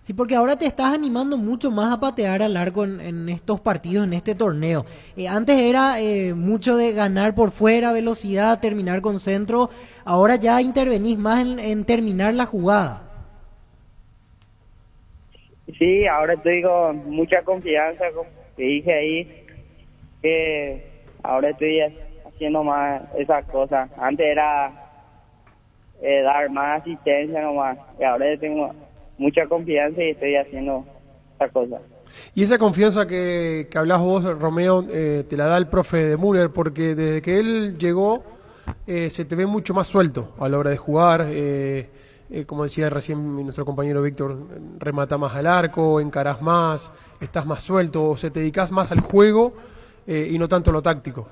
Sí, porque ahora te estás animando mucho más a patear al arco en estos partidos, en este torneo. Antes era mucho de ganar por fuera, velocidad, terminar con centro. Ahora ya intervenís más en terminar la jugada. Sí, ahora estoy con mucha confianza, como te dije ahí, que ahora estoy haciendo más esas cosas. Antes era dar más asistencia nomás, y ahora tengo mucha confianza y estoy haciendo esa cosa. Y esa confianza que hablas vos, Romeo, te la da el profe de Müller, porque desde que él llegó se te ve mucho más suelto a la hora de jugar. Como decía recién nuestro compañero Víctor, remata más al arco, encarás más, estás más suelto, o te dedicas más al juego y no tanto a lo táctico.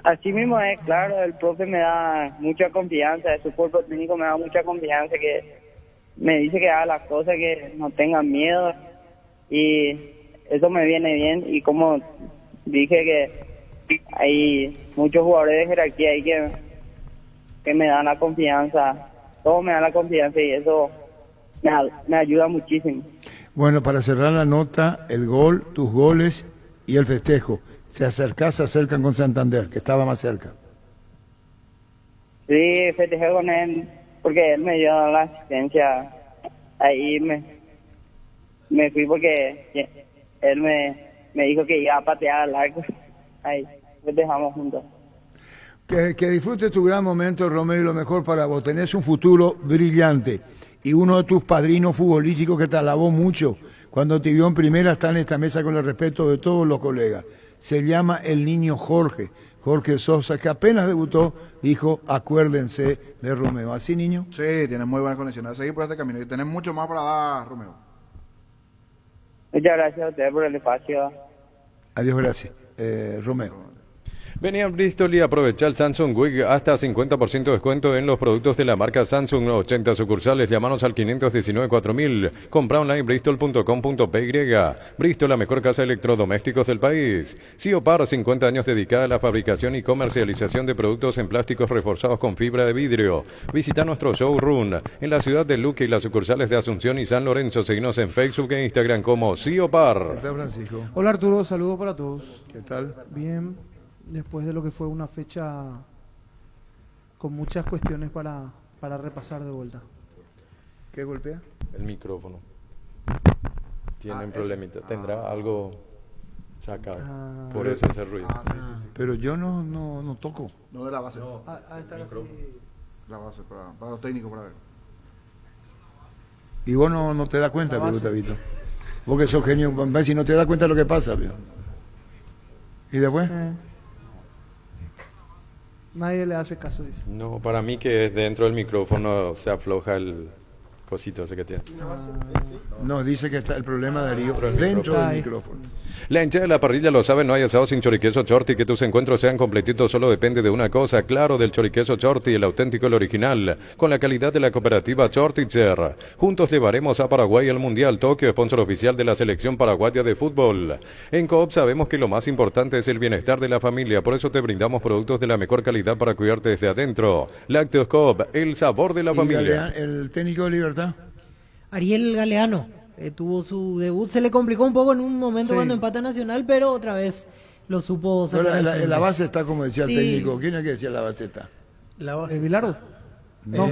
Así mismo es, claro, el profe me da mucha confianza, su cuerpo técnico me da mucha confianza, que me dice que haga las cosas, que no tengan miedo, y eso me viene bien. Y como dije, que hay muchos jugadores de jerarquía ahí que me dan la confianza, todos me dan la confianza, y eso me ayuda muchísimo. Bueno, para cerrar la nota, el gol, tus goles y el festejo. Se acercan con Santander, que estaba más cerca. Sí, festejé con él, porque él me dio la asistencia. Ahí me fui porque él me dijo que iba a patear al arco. Ahí festejamos juntos. Que disfrutes tu gran momento, Romeo, y lo mejor para vos. Tenés un futuro brillante. Y uno de tus padrinos futbolísticos que te alabó mucho cuando te vio en primera está en esta mesa, con el respeto de todos los colegas. Se llama el niño Jorge Sosa, que apenas debutó, dijo, acuérdense de Romeo. ¿Así, niño? Sí, tiene muy buenas conexiones. A seguir por este camino. Y tenés mucho más para dar, Romeo. Muchas gracias a ustedes por el espacio. Adiós, gracias. Romeo. Vení a Bristol y aprovecha el Samsung Week hasta 50% de descuento en los productos de la marca Samsung. 80 sucursales, llámanos al 519-4000. Compra online bristol.com.py. Bristol, la mejor casa de electrodomésticos del país. Siopar, 50 años dedicada a la fabricación y comercialización de productos en plásticos reforzados con fibra de vidrio. Visita nuestro showroom en la ciudad de Luque y las sucursales de Asunción y San Lorenzo. Seguinos en Facebook e Instagram como Siopar. ¿Qué tal, Francisco? Hola, Arturo, saludos para todos. ¿Qué tal? Bien. Después de lo que fue una fecha con muchas cuestiones para repasar de vuelta. ¿Qué golpea? El micrófono. Tiene un problemita. ¿Tendrá algo sacado? Por eso hace ruido. Sí. Pero yo no toco. No de la base. No, la base para los técnicos, para ver. Y vos no te das cuenta, Gustavito. Vos que sos genio, si no te das cuenta de lo que pasa, ¿pero? ¿Y después? Nadie le hace caso, dice. No, para mí que dentro del micrófono se afloja el cosito ese que tiene. No, dice que está el problema de Darío dentro del micrófono. La hinchada de la parrilla lo sabe, no hay asado sin choriqueso Chorti. Que tus encuentros sean completitos solo depende de una cosa, claro, del choriqueso Chorti, el auténtico, el original, con la calidad de la cooperativa Chortitzer. Juntos llevaremos a Paraguay al Mundial Tokio, sponsor oficial de la selección paraguaya de fútbol. En Coop sabemos que lo más importante es el bienestar de la familia, por eso te brindamos productos de la mejor calidad para cuidarte desde adentro. Lácteos Coop, el sabor de la familia. El técnico de Libertad. Ariel Galeano. Tuvo su debut, se le complicó un poco en un momento cuando empata Nacional, pero otra vez lo supo sacar. La base está, como decía el técnico. ¿Quién es que decía la base está? La base. ¿Bilardo? No.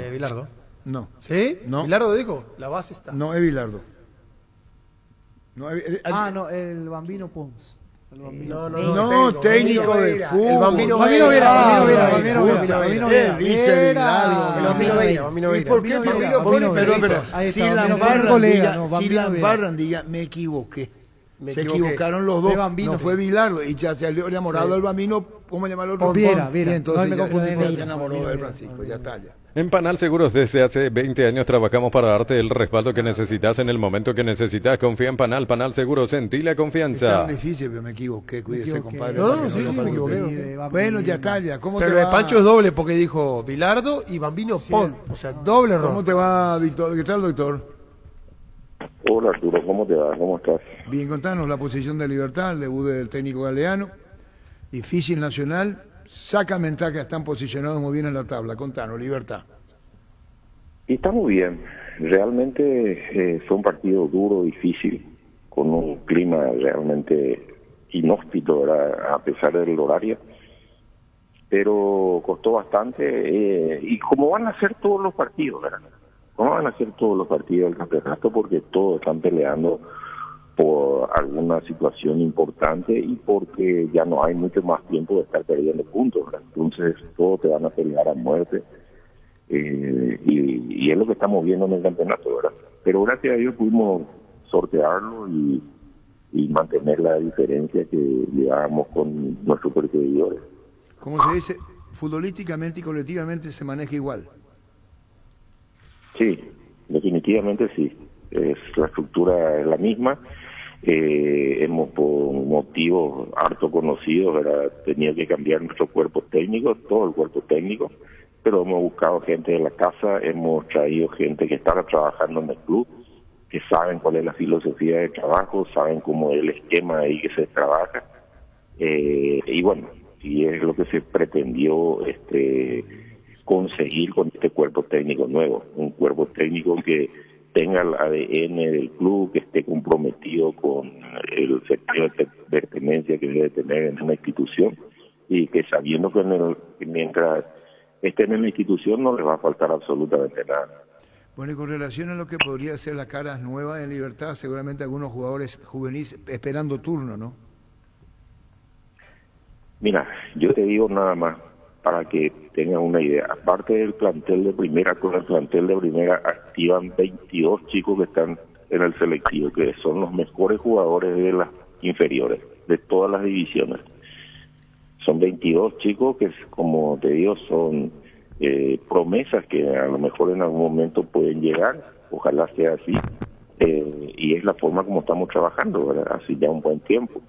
Bilardo. No. ¿Sí? No. Bilardo dijo, la base está. No, es Bilardo. No, el Bambino Pons. No, técnico de fútbol. El Bambino Él dice Bilardo. ¿Y por qué Bambino? Pero si la embarran, diga, me equivoqué. Se equivocaron los dos, no fue Bilardo, y ya se salió enamorado del Bambino, ¿cómo llamarlo? Viera. Entonces no ya se enamoró del Francisco, ya está ya. En Panal Seguros desde hace 20 años trabajamos para darte el respaldo que necesitas en el momento que necesitas. Confía en Panal Seguros, sentí la confianza. Es tan difícil, pero me equivoqué, cuídese, compadre. No, sí, me equivoqué. Bueno, ya está, ya. ¿Cómo pero te va? el de Pancho es doble porque dijo Bilardo y Bambino Pon, o sea, doble error. ¿Cómo te va, Víctor? ¿Qué tal, doctor? Hola Arturo, ¿cómo te va? ¿Cómo estás? Bien, contanos la posición de Libertad, el debut del técnico Galeano, difícil Nacional, saca Menchaca, están posicionados muy bien en la tabla, contanos, Libertad. Y está muy bien, realmente fue un partido duro, difícil, con un clima realmente inhóspito, ¿verdad? A pesar del horario, pero costó bastante, y como van a ser todos los partidos, ¿verdad? ¿Cómo van a ser todos los partidos del campeonato? Porque todos están peleando por alguna situación importante y porque ya no hay mucho más tiempo de estar perdiendo puntos, ¿verdad? Entonces todos te van a pelear a muerte y es lo que estamos viendo en el campeonato, ¿verdad? Pero gracias a Dios pudimos sortearlo y mantener la diferencia que llevábamos con nuestros perseguidores. Como se dice, futbolísticamente y colectivamente se maneja igual. Sí, definitivamente sí. La estructura es la misma. Hemos, por motivos harto conocidos, ¿verdad?, tenido que cambiar nuestro cuerpo técnico, todo el cuerpo técnico, pero hemos buscado gente de la casa, hemos traído gente que está trabajando en el club, que saben cuál es la filosofía de trabajo, saben cómo es el esquema ahí que se trabaja. Y bueno, y es lo que se pretendió conseguir con este cuerpo técnico nuevo, un cuerpo técnico que tenga el ADN del club, que esté comprometido con el sentido de pertenencia que debe tener en una institución y que sabiendo que mientras estén en la institución no les va a faltar absolutamente nada. Bueno, y con relación a lo que podría ser las caras nuevas en Libertad, seguramente algunos jugadores juveniles esperando turno, ¿no? Mira, yo te digo nada más, para que tengan una idea. Aparte del plantel de primera, con el plantel de primera activan 22 chicos que están en el selectivo, que son los mejores jugadores de las inferiores, de todas las divisiones. Son 22 chicos que, como te digo, son promesas que a lo mejor en algún momento pueden llegar, ojalá sea así, y es la forma como estamos trabajando, ¿verdad? Así ya un buen tiempo.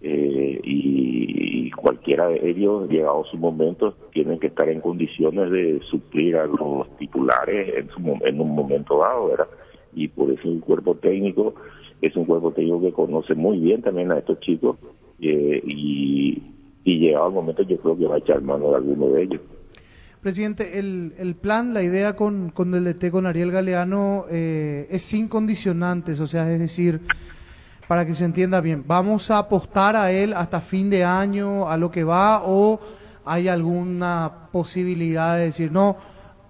Y cualquiera de ellos, llegado su momento, tienen que estar en condiciones de suplir a los titulares en un momento dado, ¿verdad? Y por eso el cuerpo técnico es un cuerpo técnico que conoce muy bien también a estos chicos y llegado el momento yo creo que va a echar mano de alguno de ellos. Presidente, el plan, la idea con el DT, con Ariel Galeano, es sin condicionantes, o sea, es decir, para que se entienda bien, ¿vamos a apostar a él hasta fin de año, a lo que va, o hay alguna posibilidad de decir, no,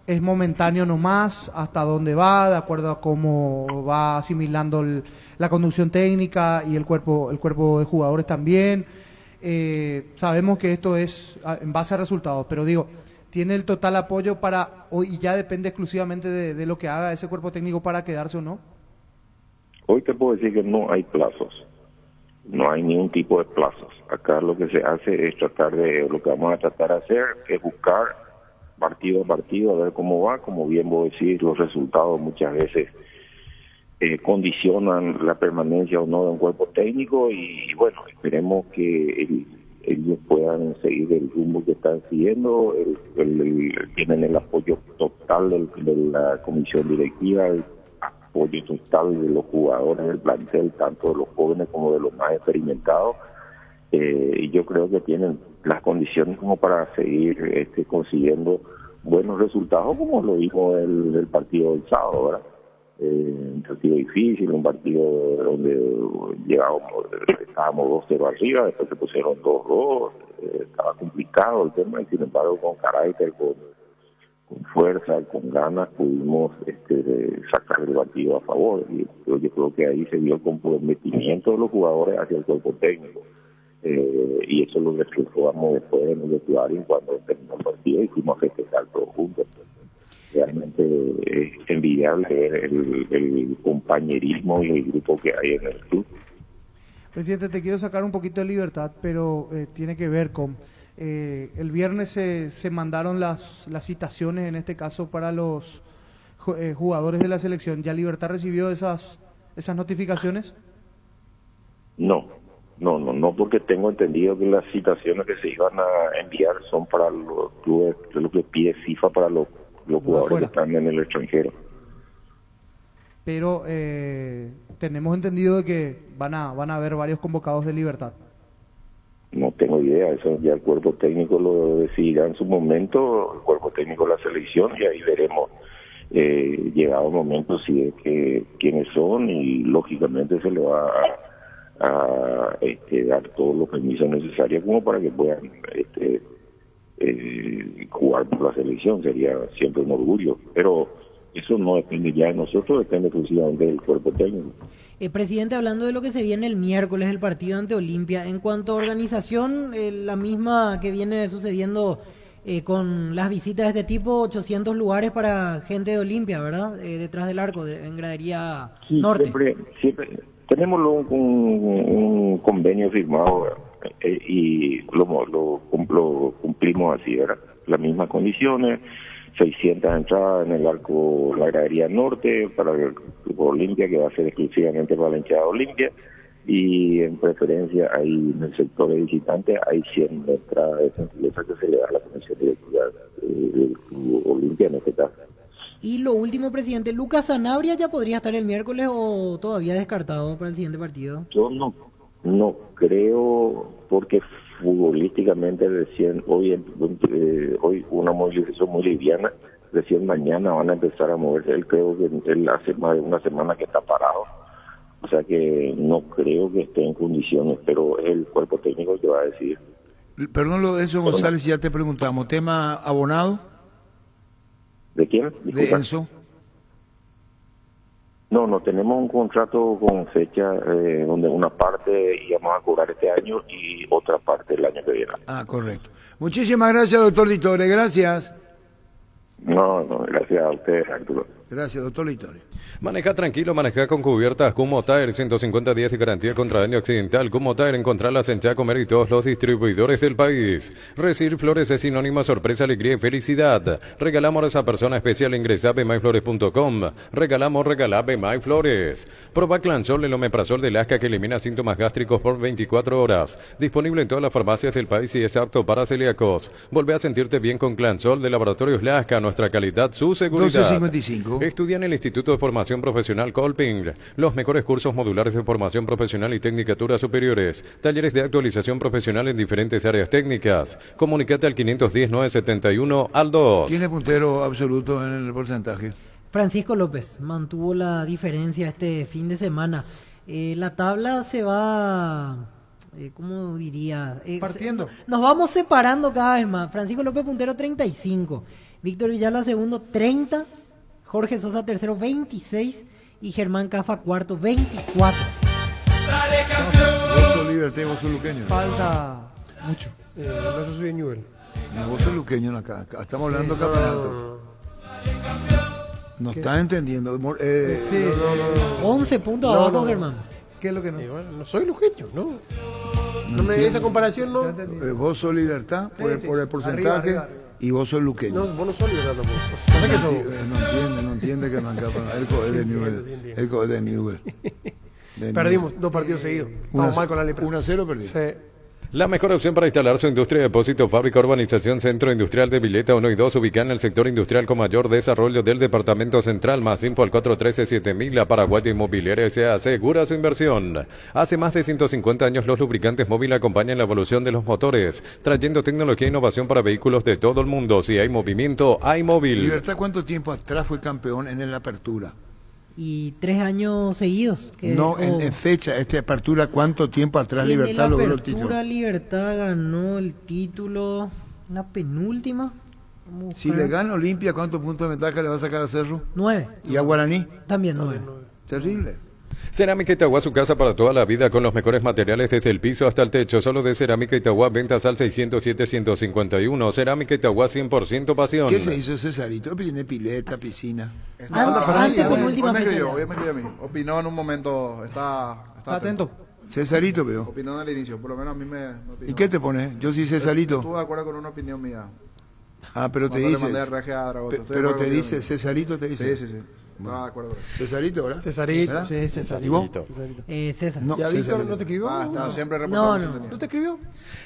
es momentáneo nomás, hasta dónde va, de acuerdo a cómo va asimilando la conducción técnica y el cuerpo de jugadores también? Sabemos que esto es en base a resultados, pero digo, ¿tiene el total apoyo y ya depende exclusivamente de lo que haga ese cuerpo técnico para quedarse o no? Hoy te puedo decir que no hay plazos, no hay ningún tipo de plazos. Acá lo que se hace es lo que vamos a tratar de hacer es buscar partido a partido, a ver cómo va. Como bien vos decís, los resultados muchas veces condicionan la permanencia o no de un cuerpo técnico y bueno, esperemos que ellos puedan seguir el rumbo que están siguiendo. Tienen el apoyo total de la comisión directiva, el apoyo total de los jugadores del plantel, tanto de los jóvenes como de los más experimentados, y yo creo que tienen las condiciones como para seguir consiguiendo buenos resultados, como lo vimos el partido del sábado, ¿verdad? Un partido difícil, un partido donde estábamos 2-0 arriba, después se pusieron 2-2, estaba complicado el tema, y sin embargo con carácter, con fuerza, con ganas, pudimos sacar el partido a favor. Y yo creo que ahí se vio el comprometimiento de los jugadores hacia el cuerpo técnico. Y eso lo reflejamos después en el vestuario cuando terminó el partido y fuimos a festejar todos juntos. Realmente es envidiable ver el compañerismo y el grupo que hay en el club. Presidente, te quiero sacar un poquito de Libertad, pero tiene que ver con... el viernes se mandaron las citaciones, en este caso, para los jugadores de la selección. ¿Ya Libertad recibió esas notificaciones? No, porque tengo entendido que las citaciones que se iban a enviar son para los clubes, lo que pide FIFA para los jugadores que están en el extranjero. Pero tenemos entendido de que van a haber varios convocados de Libertad. No tengo idea, eso ya el cuerpo técnico lo decidirá en su momento, el cuerpo técnico de la selección, y ahí veremos llegado el momento si es que quiénes son, y lógicamente se le va a dar todos los permisos necesarios como para que puedan jugar por la selección. Sería siempre un orgullo, pero eso no depende ya de nosotros, depende exclusivamente del cuerpo técnico. Presidente, hablando de lo que se viene el miércoles, el partido ante Olimpia, en cuanto a organización, la misma que viene sucediendo con las visitas de este tipo, 800 lugares para gente de Olimpia, ¿verdad? Detrás del arco, en gradería norte. Siempre tenemos un convenio firmado y lo cumplimos así, ¿verdad? Las mismas condiciones, 600 entradas en el arco, la gradería norte para el Club Olimpia, que va a ser exclusivamente para la hinchada de Olimpia, y en preferencia hay en el sector de visitantes hay 100 entradas de gentileza que se le da a la comisión directiva del Club Olimpia en este caso. Y lo último, presidente, ¿Lucas Sanabria ya podría estar el miércoles o todavía descartado para el siguiente partido? Yo no creo, porque futbolísticamente recién hoy una movilización muy liviana, recién mañana van a empezar a moverse. Él creo que él hace más de una semana que está parado, o sea que no creo que esté en condiciones, pero el cuerpo técnico que va a decir. Perdón, Enzo González, ya te preguntamos, ¿tema abonado? ¿De quién? Disculpa. ¿De Enzo? No, tenemos un contrato con fecha donde una parte íbamos a cobrar este año y otra parte el año que viene. Ah, correcto. Muchísimas gracias, doctor Litore, gracias. No, gracias a usted, Arturo. Gracias, doctor Litore. Maneja tranquilo, maneja con cubiertas Kumho Tire, 150 días de garantía contra daño accidental. Kumho Tire, encontrarlas en Chacomer y todos los distribuidores del país. Recibir flores es sinónimo de sorpresa, alegría y felicidad. Regalamos a esa persona especial, ingresa a bmyflores.com. Regalamos BMyFlores. Proba Clansol, el omeprazol de Lasca que elimina síntomas gástricos por 24 horas. Disponible en todas las farmacias del país y es apto para celíacos. Volvé a sentirte bien con Clansol de Laboratorios Lasca, nuestra calidad, su seguridad. 12:55. Estudia en el Instituto de Formación Profesional Colping. Los mejores cursos modulares de formación profesional y tecnicaturas superiores. Talleres de actualización profesional en diferentes áreas técnicas. Comunicate al 510-971 al 2. ¿Quién es puntero absoluto en el porcentaje? Francisco López mantuvo la diferencia este fin de semana. La tabla se va... ¿cómo diría? Partiendo. Nos vamos separando cada vez más. Francisco López puntero 35. Víctor Villalba segundo 30. Jorge Sosa tercero 26 y Germán Cafa cuarto 24. Dale, campeón. Liberté, vos sos luqueño. Falta mucho. No, yo soy de Newell. No, vos sos luqueño acá. Estamos hablando de campeonato. No estás entendiendo. Sí. 11 puntos abajo, Germán. ¿Qué es lo que no? Bueno, no soy luqueño, no. No me esa comparación, no. Vos sos Libertad por el porcentaje. Arriba. Y vos sos luqueño. No, vos no sos Libertad tampoco. Pasa que sos... No entiende que no encapa. Él es de Newell. Perdimos 2 partidos seguidos. Vamos mal con la lepra. 1-0 perdimos. Sí. La mejor opción para instalar su industria de depósito, fábrica, urbanización, centro industrial de Vileta 1 y 2, ubicada en el sector industrial con mayor desarrollo del departamento central. Más info al 413-7000. La Paraguay Inmobiliaria se asegura su inversión. Hace más de 150 años los lubricantes móvil acompañan la evolución de los motores, trayendo tecnología e innovación para vehículos de todo el mundo. Si hay movimiento, hay móvil. Libertad, ¿cuánto tiempo atrás fue campeón en la apertura? Y 3 años seguidos. En fecha, esta apertura, ¿cuánto tiempo atrás Libertad logró el título? En la apertura Libertad ganó el título, la penúltima. Si le gana Olimpia, ¿cuántos puntos de ventaja le va a sacar a Cerro? 9. ¿Y a Guaraní? También 9. Terrible. Cerámica Itagua, su casa para toda la vida, con los mejores materiales desde el piso hasta el techo. Solo de Cerámica Itagua, ventas al 607-151. Cerámica Itagua, 100% pasión. ¿Qué se hizo Cesarito? Tiene pileta, piscina. Antes con última fecha. Obviamente a mí. Opinó en un momento, está atento. Cesarito, veo. Opinión al inicio, por lo menos a mí me... ¿Y qué te pones? Yo sí, Cesarito. Estuve de acuerdo con una opinión mía. Ah, pero te Cuando dice... le mandé a Reje a Dragoto. Pero te dice, Cesarito te dice. Sí. Estaba de acuerdo. Cesarito, ¿verdad? Cesarito. ¿verdad? Sí, Cesarito. ¿Y vos? César. No, ¿Ya Víctor Cesarito. no te escribió? Estaba siempre reportando. ¿No te escribió?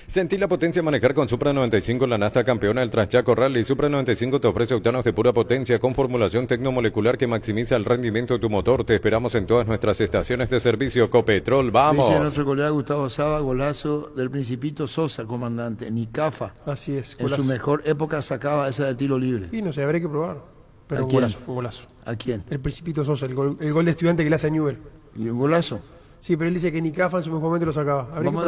Sentí la potencia manejar con Supra 95, la Nasta campeona del Transchaco Rally. Supra 95 te ofrece octanos de pura potencia con formulación tecnomolecular que maximiza el rendimiento de tu motor. Te esperamos en todas nuestras estaciones de servicio. Copetrol, vamos. Dice nuestro colega Gustavo Saba, golazo del Principito Sosa, comandante. Nicafa. Así es. En su mejor época sacaba esa de tiro libre. Y no sé, habrá que probar. Pero ¿A un quién? golazo, fue un golazo. ¿A quién? El Principito Sosa, el gol de Estudiante que le hace a Newell. ¿Y un golazo? Sí, pero él dice que ni Cafa en su mejor momento lo sacaba. Vamos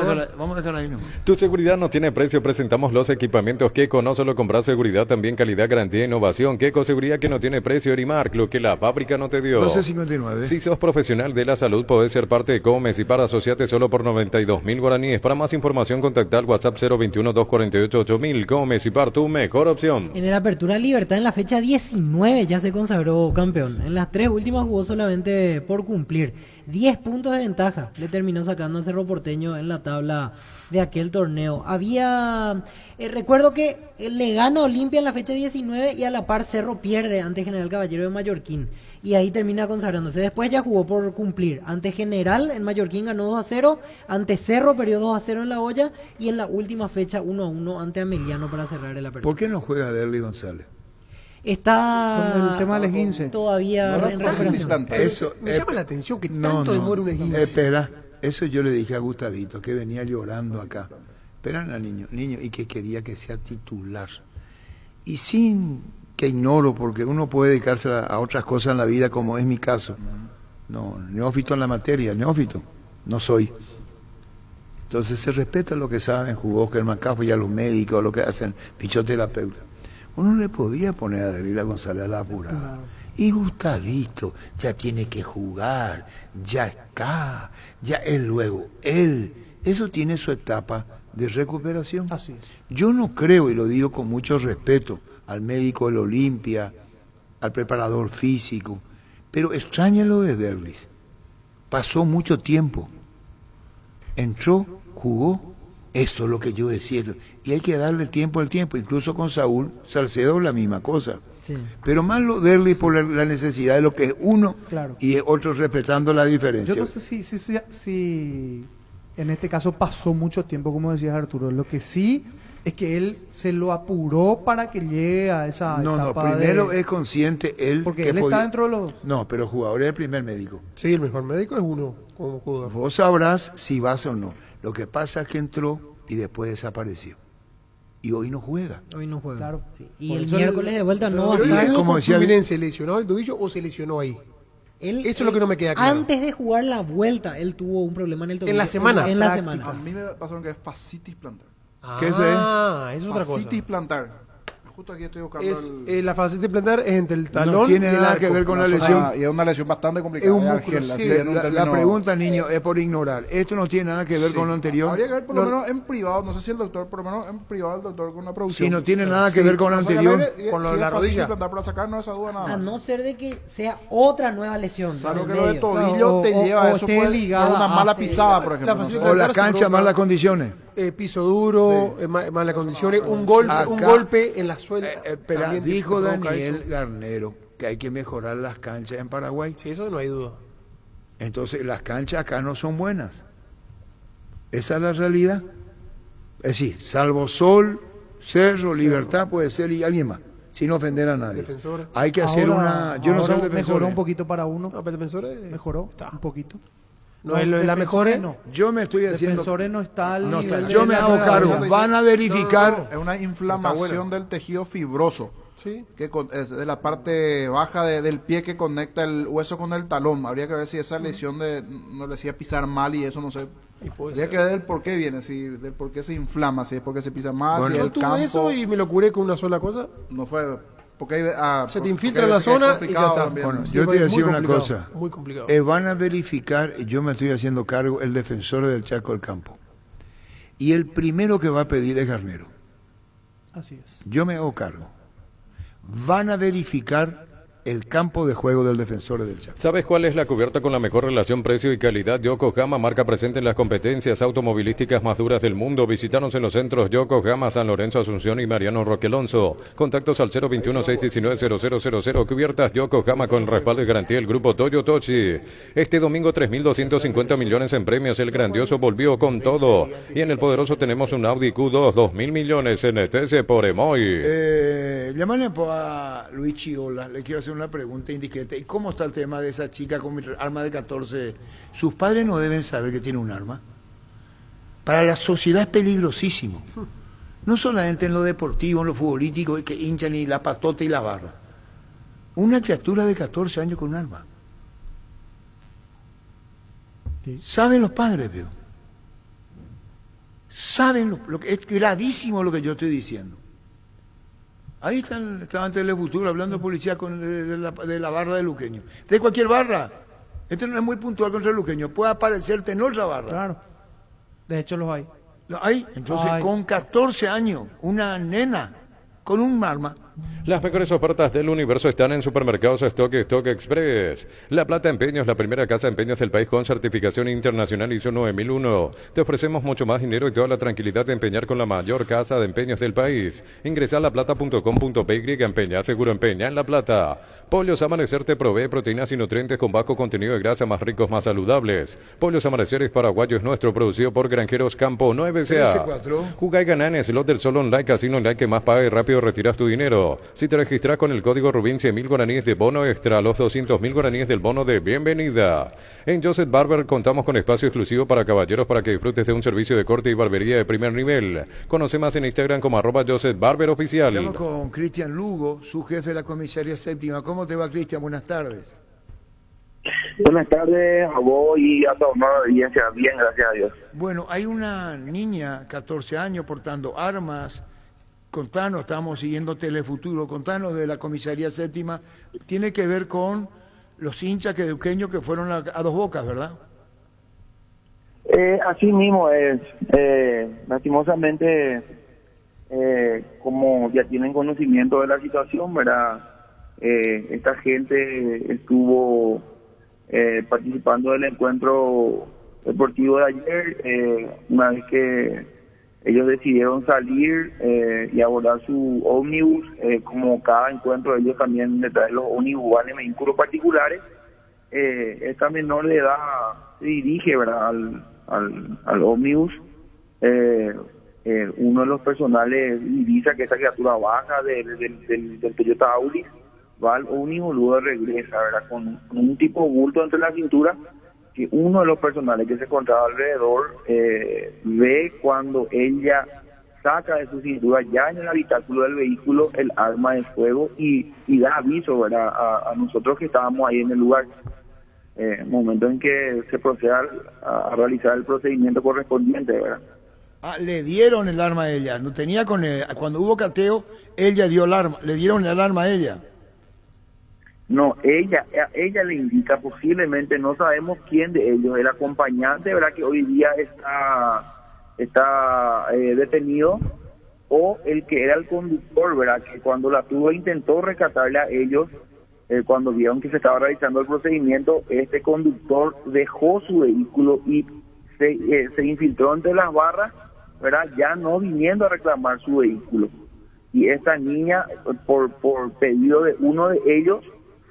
a dejar ahí, ¿no? Tu seguridad no tiene precio. Presentamos los equipamientos Keco. No solo comprar seguridad, también calidad, garantía e innovación. Keco Seguridad que no tiene precio. Erimark, lo que la fábrica no te dio. 12.59. Si sos profesional de la salud, podés ser parte de Comes y para asociarte solo por 92.000 guaraníes. Para más información, contacta al WhatsApp 021-248-8000. Comes y Par, tu mejor opción. En el Apertura Libertad, en la fecha 19, ya se consagró campeón. En las 3 últimas jugó solamente por cumplir. 10 puntos de ventaja le terminó sacando a Cerro Porteño en la tabla de aquel torneo. Recuerdo que le gana Olimpia en la fecha 19 y a la par Cerro pierde ante General Caballero de Mallorquín. Y ahí termina consagrándose. Después ya jugó por cumplir. Ante General en Mallorquín ganó 2-0. Ante Cerro perdió 2-0 en La Hoya. Y en la última fecha 1-1 ante Ameliano para cerrar el Apertura. ¿Por qué no juega Derly González? Está con el tema del esguince. Todavía en recuperación. Eso, me llama la atención que tanto demora un esguince. Espera, eso yo le dije a Gustavito, que venía llorando acá. Esperan al niño, y que quería que sea titular. Y sin que ignoro, porque uno puede dedicarse a otras cosas en la vida, como es mi caso. No, neófito en la materia, neófito, no soy. Entonces se respeta lo que saben, jugó Germán Cafo y a los médicos, lo que hacen, fisioterapeuta. Uno le podía poner a Delila González a la apurada. Claro. Y Gustavito ya tiene que jugar, ya está, ya él luego, eso tiene su etapa de recuperación. Así es. Yo no creo, y lo digo con mucho respeto, al médico del Olimpia, al preparador físico, pero extraña lo de Derlis. Pasó mucho tiempo, entró, jugó. Eso es lo que yo decía. Y hay que darle el tiempo al tiempo. Incluso con Saúl Salcedo la misma cosa. Sí. Pero más lo Derly por la necesidad de lo que es uno, claro, y otro respetando la diferencia. Yo no sé si en este caso pasó mucho tiempo, como decías Arturo. Lo que sí es que él se lo apuró para que llegue a esa etapa. No, primero es consciente él. Porque él está dentro de los... No, pero jugador es el primer médico. Sí, el mejor médico es uno como jugador. Vos sabrás si vas o no. Lo que pasa es que entró y después desapareció. Y hoy no juega. Hoy no juega. Claro. Sí. Y el miércoles de vuelta no va a estar. Como decía, ¿Se lesionó el tobillo o se lesionó ahí? Eso es lo que no me queda claro. Antes de jugar la vuelta, él tuvo un problema en el tobillo. En la semana. En la semana. A mí me pasaron que es fascitis plantar. ¿Qué es eso? Es otra cosa. Fascitis plantar. Justo aquí estoy buscando la fascitis plantar es entre el talón no tiene y el nada arco. que ver con la lesión. Y es una lesión bastante complicada. Es un músculo, sí. La pregunta, niño, es por ignorar. Esto no tiene nada que ver con lo anterior. Habría que ver por lo menos en privado, no sé si el doctor, por lo menos en privado el doctor con la producción. Si no tiene nada que ver con lo anterior. Con lo de la rodilla. Para sacarnos esa duda nada más. A no ser de que sea otra nueva lesión. Claro que lo de tobillo te lleva a eso, puede ligada una mala pisada, por ejemplo. O la cancha, malas condiciones. Piso duro, malas condiciones, un golpe en la suela. Espera, dijo Daniel Garnero que hay que mejorar las canchas en Paraguay. Sí, eso no hay duda. Entonces las canchas acá no son buenas. Esa es la realidad. Es decir, salvo Sol, Cerro, Libertad, puede ser y alguien más, sin ofender a nadie. Defensores. Hay que hacer una... Yo no soy defensor. Mejoró un poquito para uno. No, pero defensores... Mejoró un poquito. No, la mejor no. Yo me estoy haciendo... Defensores no está al nivel yo me hago cargo. Van a verificar... Es una inflamación del tejido fibroso. Sí. Que es de la parte baja del pie que conecta el hueso con el talón. Habría que ver si esa lesión no le decía pisar mal y eso no sé. Habría que ver el por qué viene, del por qué se inflama, si es porque se pisa mal, bueno, si yo el tuve campo... eso y me lo curé con una sola cosa. No fue... Porque se te infiltra la zona y ya está. Bueno, yo te voy a decir una cosa. Muy complicado. Van a verificar, y yo me estoy haciendo cargo, el defensor del Chaco del Campo. Y el primero que va a pedir es Garnero. Así es. Yo me hago cargo. Van a verificar el campo de juego del Defensor del Chaco. ¿Sabes cuál es la cubierta con la mejor relación precio y calidad? Yokohama, marca presente en las competencias automovilísticas más duras del mundo. Visítanos en los centros Yokohama, San Lorenzo, Asunción y Mariano Roque Alonso. Contactos al 021-619-0000. Cubiertas Yokohama con respaldo y garantía del grupo Toyo Tochi. Este domingo 3.250 millones en premios. El grandioso volvió con todo. Y en el poderoso tenemos un Audi Q2, 2.000 millones en ETC por Emoy. Llámale a Luigi Ola, le quiero hacer una pregunta indiscreta. ¿Y cómo está el tema de esa chica con arma de 14? ¿Sus padres no deben saber que tiene un arma? Para la sociedad es peligrosísimo. No solamente en lo deportivo, en lo futbolístico, que hinchan y la patota y la barra. Una criatura de 14 años con un arma. Sí. Saben los padres, pero saben lo que es gravísimo lo que yo estoy diciendo. Ahí están en Telefuturo hablando de policía de la barra de Luqueño. De cualquier barra. Este no es muy puntual contra el Luqueño. Puede aparecerte en otra barra. Claro. De hecho los hay. ¿Hay? Entonces, con 14 años, una nena con un arma. Las mejores ofertas del universo están en Supermercados Stock Express. La Plata Empeños, la primera casa de empeños del país con certificación internacional ISO 9001. Te ofrecemos mucho más dinero y toda la tranquilidad de empeñar con la mayor casa de empeños del país. Ingresa a laplata.com.py, empeña, seguro empeña en La Plata. Pollos Amanecer te provee proteínas y nutrientes con bajo contenido de grasa, más ricos, más saludables. Pollos Amaneceres Paraguayos nuestro, producido por Granjeros Campo 9SA. Jugá y ganá en Slot del Sol Online, Casino Online que más paga y rápido retiras tu dinero. Si te registras con el código Rubín, 100.000 guaraníes de bono extra, los 200.000 guaraníes del bono de bienvenida. En Joseph Barber contamos con espacio exclusivo para caballeros para que disfrutes de un servicio de corte y barbería de primer nivel. Conoce más en Instagram como @JosephBarberOficial. Estamos con Cristian Lugo, su jefe de la comisaría séptima. ¿Cómo te va, Cristian? Buenas tardes. Buenas tardes a vos y a toda la audiencia. Bien, gracias a Dios. Bueno, hay una niña, 14 años, portando armas. Contanos, estamos siguiendo Telefuturo, contanos de la comisaría séptima, tiene que ver con los hinchas queduqueños que fueron a Dos Bocas, ¿verdad? Así mismo es, lastimosamente, como ya tienen conocimiento de la situación, ¿verdad? Esta gente estuvo participando del encuentro deportivo de ayer, una vez que ellos decidieron salir y abordar su ómnibus, como cada encuentro ellos también le traen los ómnibus van en vehículos particulares. Esta menor de edad se dirige, ¿verdad?, al ómnibus. Uno de los personales divisa que esa criatura baja del Toyota Auris, va al ómnibus, luego regresa, ¿verdad?, con un tipo de bulto entre la cintura, que uno de los personales que se encontraba alrededor ve cuando ella saca de su cintura ya en el habitáculo del vehículo el arma de fuego y da aviso, ¿verdad?, a nosotros que estábamos ahí en el lugar. Momento en que se procede a realizar el procedimiento correspondiente, ¿verdad? Le dieron el arma a ella, no tenía con él, cuando hubo cateo, ella dio el arma, le dieron el arma a ella. No, ella le indica, posiblemente, no sabemos quién de ellos, el acompañante, ¿verdad?, que hoy día está detenido, o el que era el conductor, ¿verdad?, que cuando la tuvo intentó rescatarle a ellos, cuando vieron que se estaba realizando el procedimiento, este conductor dejó su vehículo y se infiltró entre las barras, ¿verdad?, ya no viniendo a reclamar su vehículo. Y esta niña, por pedido de uno de ellos,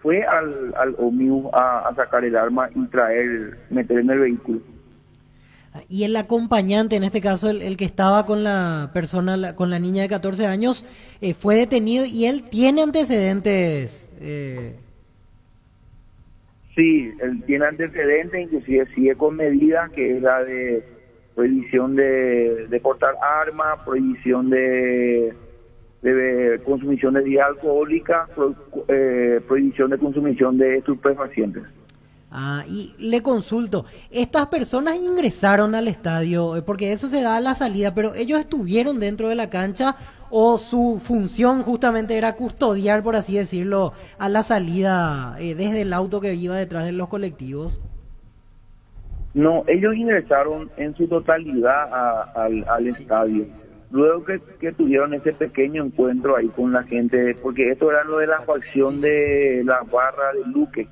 fue al ómnibus a sacar el arma y meter en el vehículo. Y el acompañante, en este caso el que estaba con la persona, con la niña de 14 años, fue detenido y él tiene antecedentes. Sí, él tiene antecedentes, inclusive sigue con medidas, que es la de prohibición de portar armas, prohibición de consumición de bebida alcohólica, prohibición de consumición de estupefacientes. Y le consulto, ¿estas personas ingresaron al estadio? Porque eso se da a la salida, pero ¿ellos estuvieron dentro de la cancha o su función justamente era custodiar, por así decirlo, a la salida desde el auto que iba detrás de los colectivos? No, ellos ingresaron en su totalidad al estadio. luego que tuvieron ese pequeño encuentro ahí con la gente, porque esto era lo de la facción de la barra de Luque,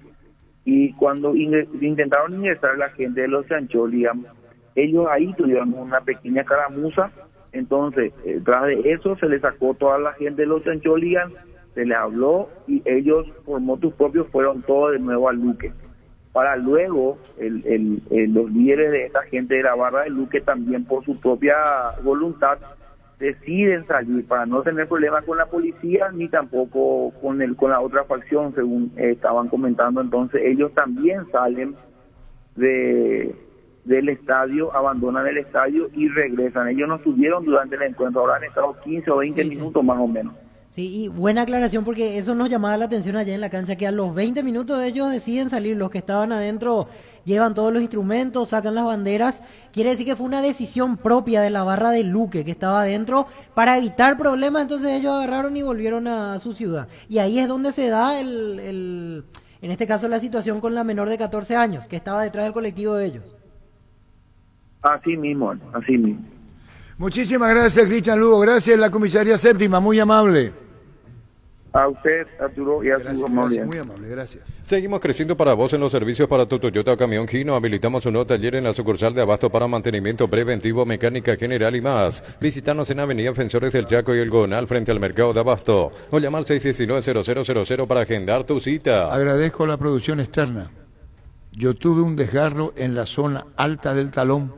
y cuando intentaron ingresar la gente de los Chancholian, ellos ahí tuvieron una pequeña caramuza. Entonces, tras de eso se les sacó toda la gente de los Chancholian, se les habló y ellos por motus propios fueron todos de nuevo al Luque. Para luego, los líderes de esta gente de la barra de Luque también por su propia voluntad deciden salir para no tener problemas con la policía ni tampoco con la otra facción, según estaban comentando. Entonces ellos también salen del estadio, abandonan el estadio y regresan. Ellos no estuvieron durante el encuentro, ahora han estado 15 o 20 minutos más o menos. Sí, y buena aclaración porque eso nos llamaba la atención allá en la cancha, que a los 20 minutos ellos deciden salir, los que estaban adentro llevan todos los instrumentos, sacan las banderas. Quiere decir que fue una decisión propia de la barra de Luque que estaba adentro para evitar problemas. Entonces ellos agarraron y volvieron a su ciudad, y ahí es donde se da en este caso la situación con la menor de 14 años que estaba detrás del colectivo de ellos. Así mismo, así mismo. Muchísimas gracias, Cristian Lugo. Gracias, la comisaría séptima, muy amable. A usted, Arturo, y a su amable. Muy amable, gracias. Seguimos creciendo para vos en los servicios para tu Toyota o camión Hino. Habilitamos un nuevo taller en la sucursal de Abasto para mantenimiento preventivo, mecánica general y más. Visítanos en Avenida Defensores del Chaco y el Gonal frente al mercado de Abasto. O llama al 619-0000 para agendar tu cita. Agradezco la producción externa. Yo tuve un desgarro en la zona alta del talón.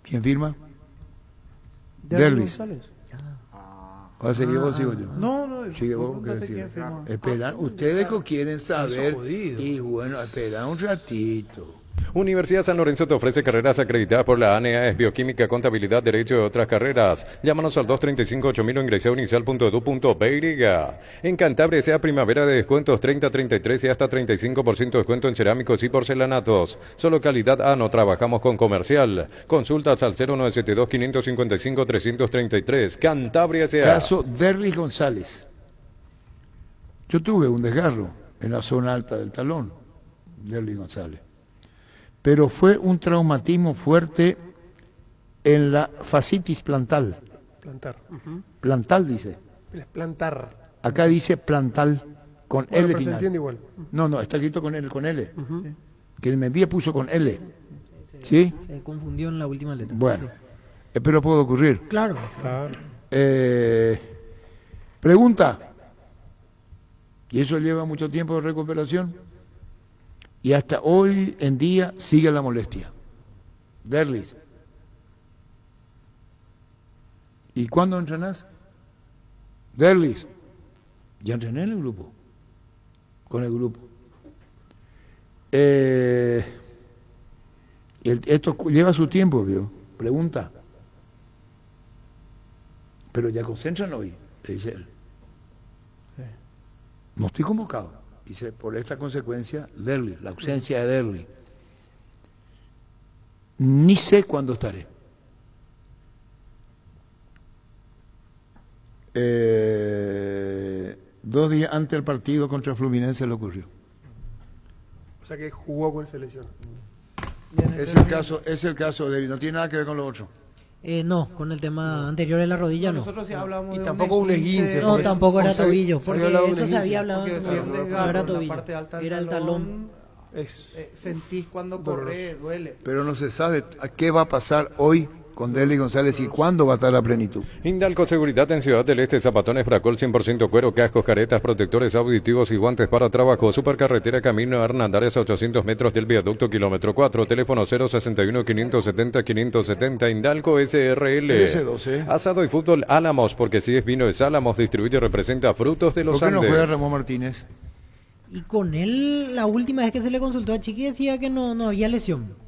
¿Quién firma? Derlis. ¿Va a seguir vos, sigo yo? No, sigue vos. Esperan, ustedes que quieren saber. Y bueno, esperan un ratito. Universidad San Lorenzo te ofrece carreras acreditadas por la ANEAES, Bioquímica, Contabilidad, Derecho y otras carreras. Llámanos al 235-8000 o ingresa a unicel.edu.py. En Cantabria sea primavera de descuentos 30-33 y hasta 35% de descuento en cerámicos y porcelanatos. Solo calidad A, no trabajamos con comercial. Consultas al 0972-555-333. Cantabria sea. Caso Derlis González. Yo tuve un desgarro en la zona alta del talón. Derlis González. Pero fue un traumatismo fuerte en la fascitis plantar. Plantar. Plantal dice. Plantar. Acá dice plantal con bueno, L pero final. se entiende igual. No, está escrito con L. Que el me envíe puso con L. ¿Sí? Se confundió en la última letra. Bueno, pero puede ocurrir. Claro. Pregunta. ¿Y eso lleva mucho tiempo de recuperación? Y hasta hoy en día sigue la molestia. Derlis. ¿Y cuándo entrenás? Derlis. Ya entrené en el grupo. Con el grupo. Esto lleva su tiempo, ¿vio? Pregunta. Pero ya concentran hoy, le dice él. No estoy convocado. Dice, por esta consecuencia, Derlis, la ausencia de Derlis. Ni sé cuándo estaré. 2 días antes del partido contra Fluminense le ocurrió. O sea que jugó con selección. Es el caso de Derlis, no tiene nada que ver con lo otro. No, con el tema anterior de la rodilla no. Nosotros sí hablamos y de tampoco un esguince. No, tampoco era tobillo, porque eso se había hablado. Porque si un desgarro era en tobillo, la parte alta del era el talón. Sentís cuando corre, duele. Pero no se sabe a qué va a pasar hoy con Derlis González y cuándo va a estar la plenitud. Indalco Seguridad en Ciudad del Este, zapatones Fracol 100% cuero, cascos, caretas, protectores auditivos y guantes para trabajo. Supercarretera Camino Hernandarias a 800 metros del viaducto kilómetro 4, teléfono 061-570-570, Indalco SRL. S12. Asado y fútbol Álamos, porque si es vino es Álamos, distribuye y representa Frutos de los Andes. ¿Por qué no juega Andes? Ramón Martínez? Y con él, la última vez que se le consultó a Chiqui decía que no había lesión.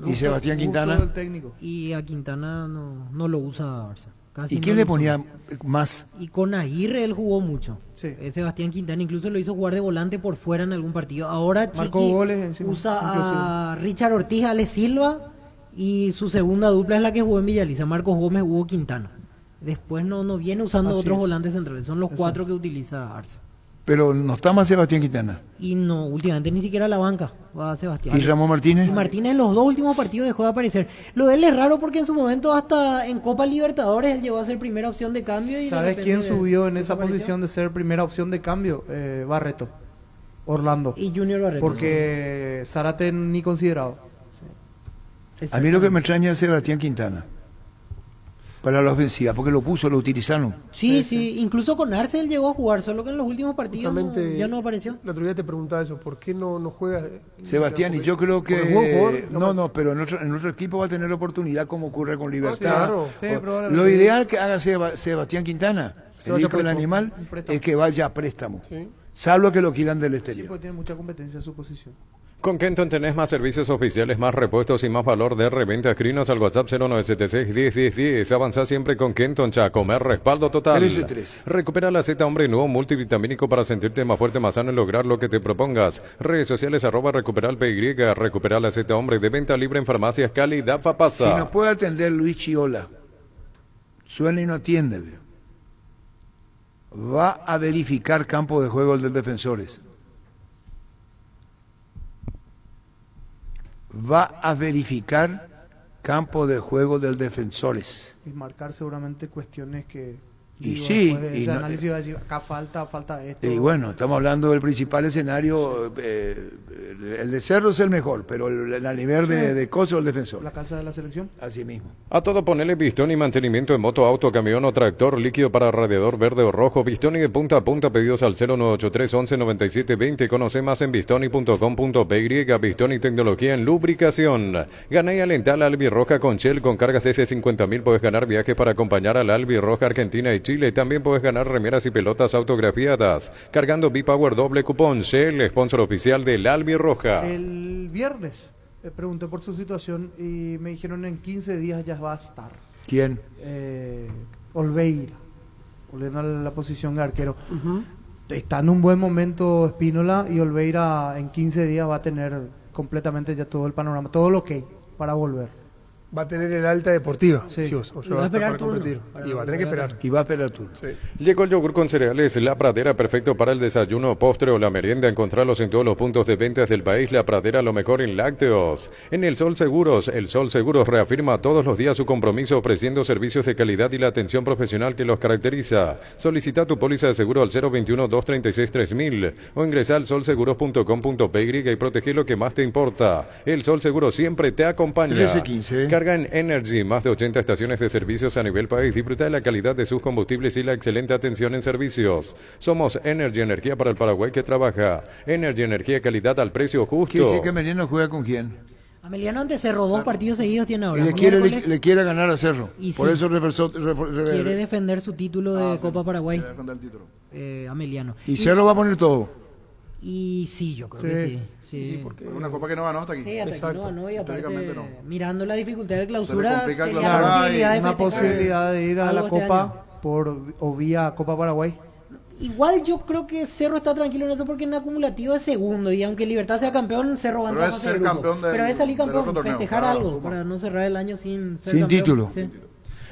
¿Y Sebastián Quintana? Y a Quintana no lo usa Barça. Casi ¿Y quién le ponía más? Y con Aguirre él jugó mucho. Sí. Sebastián Quintana incluso lo hizo jugar de volante por fuera en algún partido. Ahora Marcó goles encima, usa a Richard Ortiz, Ale Silva, y su segunda dupla es la que jugó en Villaliza, Marcos Gómez, Hugo Quintana. Después no viene usando otros volantes centrales, son los 4 que utiliza Arce. Pero no está más Sebastián Quintana. Y no, últimamente ni siquiera la banca va a Sebastián. ¿Y Ramón Martínez? Y Martínez en los 2 últimos partidos dejó de aparecer. Lo de él es raro porque en su momento hasta en Copa Libertadores él llegó a ser primera opción de cambio. Y ¿sabes quién subió en esa posición de ser primera opción de cambio? Barreto. Orlando. Y Junior Barreto. Porque Zárate ni considerado. Sí. A mí lo que me extraña es Sebastián Quintana. Para la ofensiva, porque lo utilizaron. Sí, incluso con Arce él llegó a jugar, solo que en los últimos partidos ya no apareció. La otro día te preguntaba eso, ¿por qué no juega? Sebastián, y yo creo que... pero en nuestro equipo va a tener oportunidad como ocurre con Libertad. Claro. Lo ideal que haga Sebastián Quintana, el hijo del animal, es que vaya a préstamo. Sí. Salvo que lo quieran del exterior. Sí, porque tiene mucha competencia en su posición. Con Kenton tenés más servicios oficiales, más repuestos y más valor de reventa. Escrinos al WhatsApp 0976-101010. Avanzá siempre con Kenton, Chacomer, respaldo total. 13. Recupera la Z Hombre Nuevo multivitamínico para sentirte más fuerte, más sano y lograr lo que te propongas. Redes sociales @recuperal PY. Recupera la Z Hombre de venta libre en farmacias calidad Papasa. Si nos puede atender Luis Chiola, suena y no atiende. Va a verificar campo de juego del Defensores. Va a verificar campo de juego del Defensores. Y marcar seguramente cuestiones que... Y sí, y no, análisis va a decir, acá falta esto. Y bueno, estamos hablando del principal escenario, el de Cerro es el mejor, pero el nivel de Coso el defensor. La casa de la selección. Así mismo. A todo ponele pistón y mantenimiento en moto, auto, camión o tractor, líquido para radiador verde o rojo, pistón y de punta a punta, pedidos al 0983 11 97 20. Conoce más en bistoni.com.py. Pistón y tecnología en lubricación. Gana y alenta la Albirroja con Shell con cargas desde 50.000. Puedes ganar viajes para acompañar a la Albirroja Argentina y Chile. También puedes ganar remeras y pelotas autografiadas. Cargando B-Power doble cupón. Shell, sponsor oficial del Albirroja. El viernes pregunté por su situación y me dijeron en 15 días ya va a estar. ¿Quién? Olveira, volviendo a la posición de arquero. Está en un buen momento Espínola y Olveira en 15 días va a tener completamente ya todo el panorama, todo lo que hay para volver. Va a tener el alta deportiva. Sí. Va a esperar turno. Y va a tener que esperar. Y va a esperar turno. Sí. Llegó el yogur con cereales La Pradera, perfecto para el desayuno, postre o la merienda. Encontralos en todos los puntos de ventas del país. La Pradera, lo mejor en lácteos. En El Sol Seguros reafirma todos los días su compromiso ofreciendo servicios de calidad y la atención profesional que los caracteriza. Solicita tu póliza de seguro al 021-236-3000 o ingresa al solseguros.com.py y protege lo que más te importa. El Sol Seguro siempre te acompaña. 13-15. Carga en Energy, más de 80 estaciones de servicios a nivel país. Disfruta de la calidad de sus combustibles y la excelente atención en servicios. Somos Energy, energía para el Paraguay que trabaja. Energy, energía, calidad al precio justo. ¿Qué dice que Emiliano juega con quién? Ameliano ante Cerro, 2 partidos seguidos tiene ahora. Y le quiere ganar a Cerro. Y por eso quiere defender su título de Copa Paraguay. Ameliano. Y Cerro va a poner todo. Y sí, yo creo que sí. Porque es una copa que no ganó hasta aquí. Sí, hasta aquí no ganó y aparte, no. mirando la dificultad de clausura, una posibilidad de ir a la Copa o vía Copa Paraguay. Igual yo creo que Cerro está tranquilo en eso porque en acumulativo es segundo y aunque Libertad sea campeón, Cerro va a entrar ser campeón pero es salir campeón, festejar algo para no cerrar el año sin ser campeón. Título. Sí.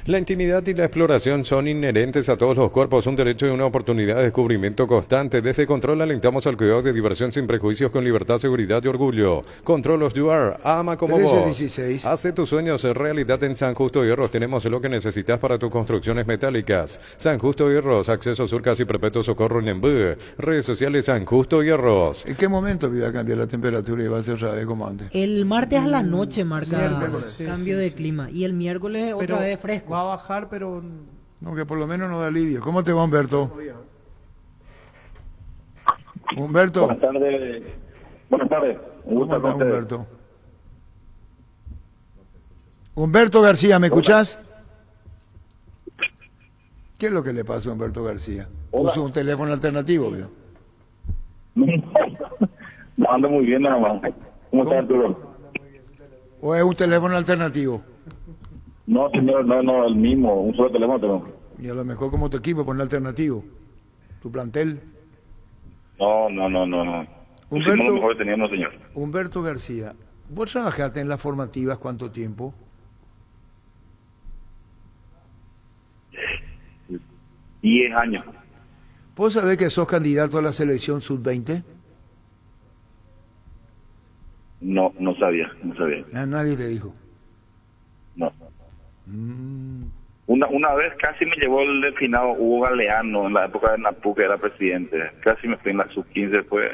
La intimidad y la exploración son inherentes a todos los cuerpos, un derecho y una oportunidad de descubrimiento constante. Desde Control alentamos al cuidado de diversión sin prejuicios con libertad, seguridad y orgullo. Control of You Are, ama como 13-16. vos. Hace tus sueños realidad en San Justo Hierros. Tenemos lo que necesitas para tus construcciones metálicas. San Justo Hierros, acceso sur casi perpetuo socorro en Embú. Redes sociales San Justo Hierros. ¿En qué momento va a cambiar la temperatura y va a ser otra vez como antes? El martes a la noche marca cambio de clima y el miércoles otra vez fresco. Va a bajar, pero... No, que por lo menos no da alivio. ¿Cómo te va, Humberto? Humberto. Buenas tardes. Buenas tardes. ¿Cómo estás, Humberto? Humberto García, ¿me escuchás? ¿Qué es lo que le pasa a Humberto García? ¿Puso un teléfono alternativo? No, ando muy bien, nada más. ¿Cómo está, Arturo? ¿O es un teléfono alternativo? No, señor, no, el mismo, un solo teléfono tengo. Y a lo mejor como tu equipo, pon alternativo. ¿Tu plantel? No. Humberto, lo mejor que teníamos, señor. Humberto García, ¿vos trabajaste en las formativas cuánto tiempo? 10 años. ¿Vos sabés que sos candidato a la selección sub-20? No, no sabía. Nadie te dijo. No. Una vez casi me llevó el destinado Hugo Galeano en la época de Napu, que era presidente. Casi me fui en la sub-15, pues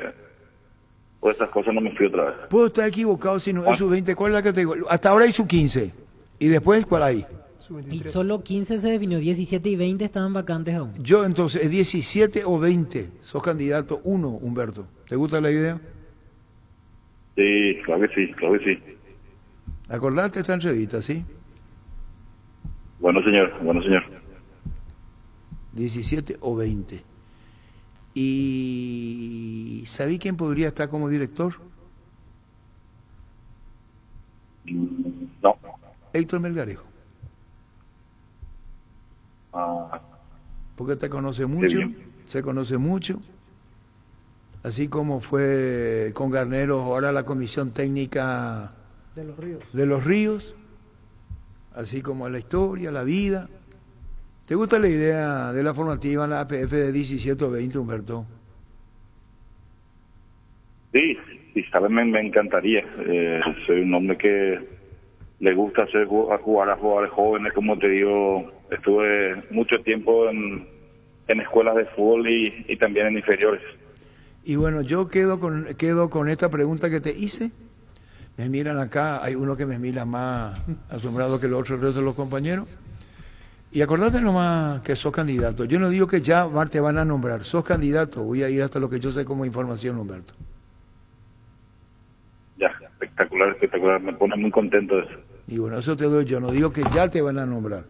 esas cosas no me fui otra vez. Puedo estar equivocado si no es sub-20. ¿Cuál es la categoría? Hasta ahora hay sub-15. ¿Y después cuál hay? Y solo 15 se definió, 17 y 20 estaban vacantes aún. Yo entonces, ¿es 17 o 20? Sos candidato 1, Humberto. ¿Te gusta la idea? Sí, claro que sí. Acordate esta entrevista, ¿sí? Bueno, señor. 17 o 20. ¿Y sabí quién podría estar como director? No. Héctor Melgarejo. Ah. Porque te conoce mucho, se conoce mucho. Así como fue con Garnero, ahora la comisión técnica de los Ríos, así como la historia, la vida. ¿Te gusta la idea de la formativa en la APF de 17 o 20, Humberto? Sí, sabes, me encantaría. Soy un hombre que le gusta hacer jugar a jugadores jóvenes, como te digo. Estuve mucho tiempo en escuelas de fútbol y también en inferiores. Y bueno, yo quedo con esta pregunta que te hice. Me miran acá, hay uno que me mira más asombrado que el otro, el resto de los compañeros. Y acordate nomás que sos candidato. Yo no digo que ya te van a nombrar, sos candidato. Voy a ir hasta lo que yo sé como información, Humberto. Ya, espectacular, me pone muy contento de eso. Y bueno, eso te doy yo, no digo que ya te van a nombrar.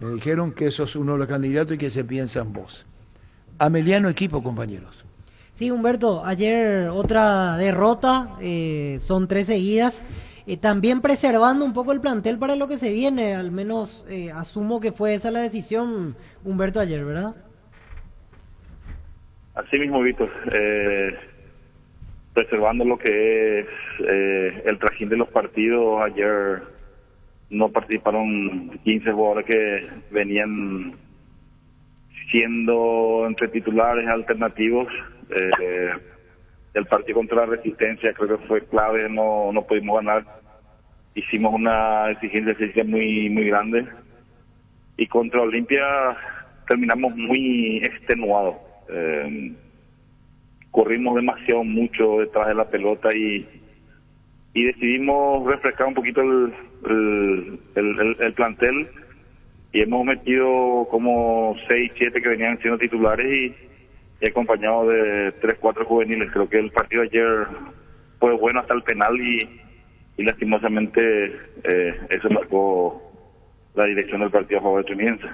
Me dijeron que sos uno de los candidatos y que se piensa en vos. Ameliano equipo, compañeros. Sí, Humberto, ayer otra derrota, son 3 seguidas, también preservando un poco el plantel para lo que se viene, al menos asumo que fue esa la decisión, Humberto, ayer, ¿verdad? Así mismo, Víctor, preservando lo que es el trajín de los partidos. Ayer no participaron 15 jugadores que venían siendo entre titulares alternativos. El partido contra la Resistencia creo que fue clave, no pudimos ganar. Hicimos una exigencia muy grande y contra Olimpia terminamos muy extenuados. Corrimos demasiado mucho detrás de la pelota y decidimos refrescar un poquito el plantel, y hemos metido como 6, 7 que venían siendo titulares y acompañado de 3, 4 juveniles. Creo que el partido de ayer fue bueno hasta el penal y lastimosamente eso marcó la dirección del partido a favor de Tuniense.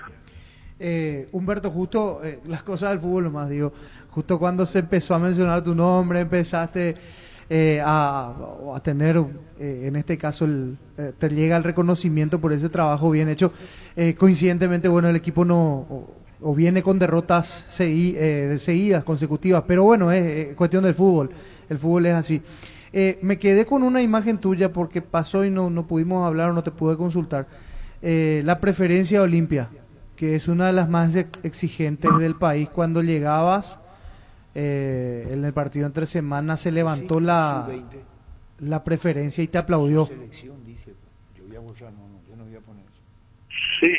Humberto, justo las cosas del fútbol nomás, digo, justo cuando se empezó a mencionar tu nombre, empezaste a tener, en este caso, te llega el reconocimiento por ese trabajo bien hecho. Coincidentemente, bueno, el equipo o viene con derrotas seguidas, consecutivas, pero bueno, es cuestión del fútbol, el fútbol es así. Me quedé con una imagen tuya porque pasó y no pudimos hablar o no te pude consultar. La preferencia de Olimpia, que es una de las más exigentes del país. Cuando llegabas en el partido entre semanas se levantó la preferencia y te aplaudió. Sí,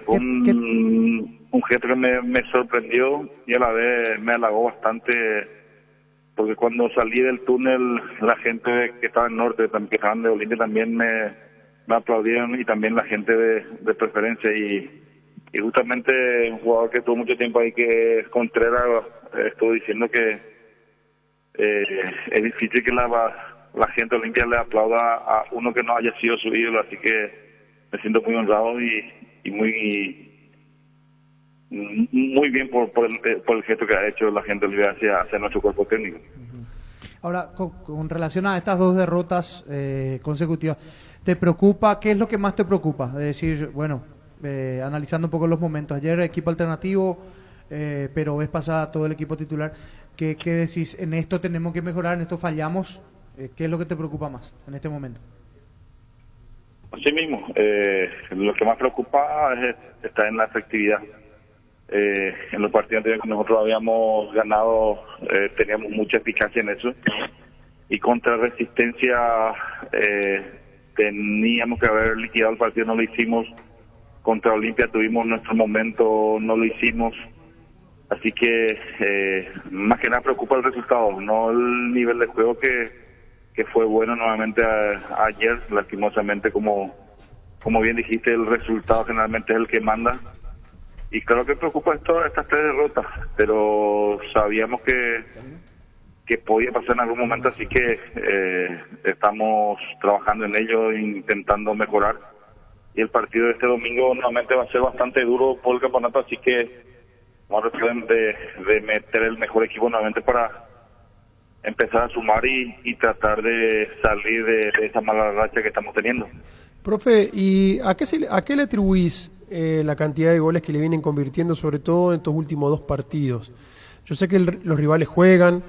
fue un gesto que me sorprendió y a la vez me halagó bastante, porque cuando salí del túnel la gente que estaba en el norte, que estaban de Olimpia, también me aplaudieron, y también la gente de preferencia. Y justamente un jugador que tuvo mucho tiempo ahí, que es Contreras, estuvo diciendo que es difícil que la gente de Olimpia le aplauda a uno que no haya sido su ídolo, así que me siento muy honrado y muy bien por el gesto que ha hecho la gente de Olimpia hacia nuestro cuerpo técnico. Ahora, con relación a estas 2 derrotas consecutivas, ¿te preocupa? ¿Qué es lo que más te preocupa? Es decir, bueno, analizando un poco los momentos, ayer equipo alternativo, pero vez pasada todo el equipo titular, ¿qué decís? En esto tenemos que mejorar, en esto fallamos, ¿qué es lo que te preocupa más en este momento? Así mismo, lo que más preocupa está en la efectividad. En los partidos anteriores que nosotros habíamos ganado, teníamos mucha eficacia en eso. Y contra Resistencia teníamos que haber liquidado el partido, no lo hicimos. Contra Olimpia tuvimos nuestro momento, no lo hicimos. Así que más que nada preocupa el resultado, no el nivel de juego que fue bueno nuevamente ayer. Lastimosamente, como bien dijiste, el resultado generalmente es el que manda. Y claro que preocupa estas 3 derrotas, pero sabíamos que podía pasar en algún momento, así que estamos trabajando en ello, intentando mejorar. Y el partido de este domingo nuevamente va a ser bastante duro por el campeonato, así que vamos a tratar de meter el mejor equipo nuevamente para empezar a sumar y tratar de salir de esa mala racha que estamos teniendo. Profe, ¿y a qué le atribuís la cantidad de goles que le vienen convirtiendo, sobre todo en estos últimos 2 partidos? Yo sé que los rivales juegan,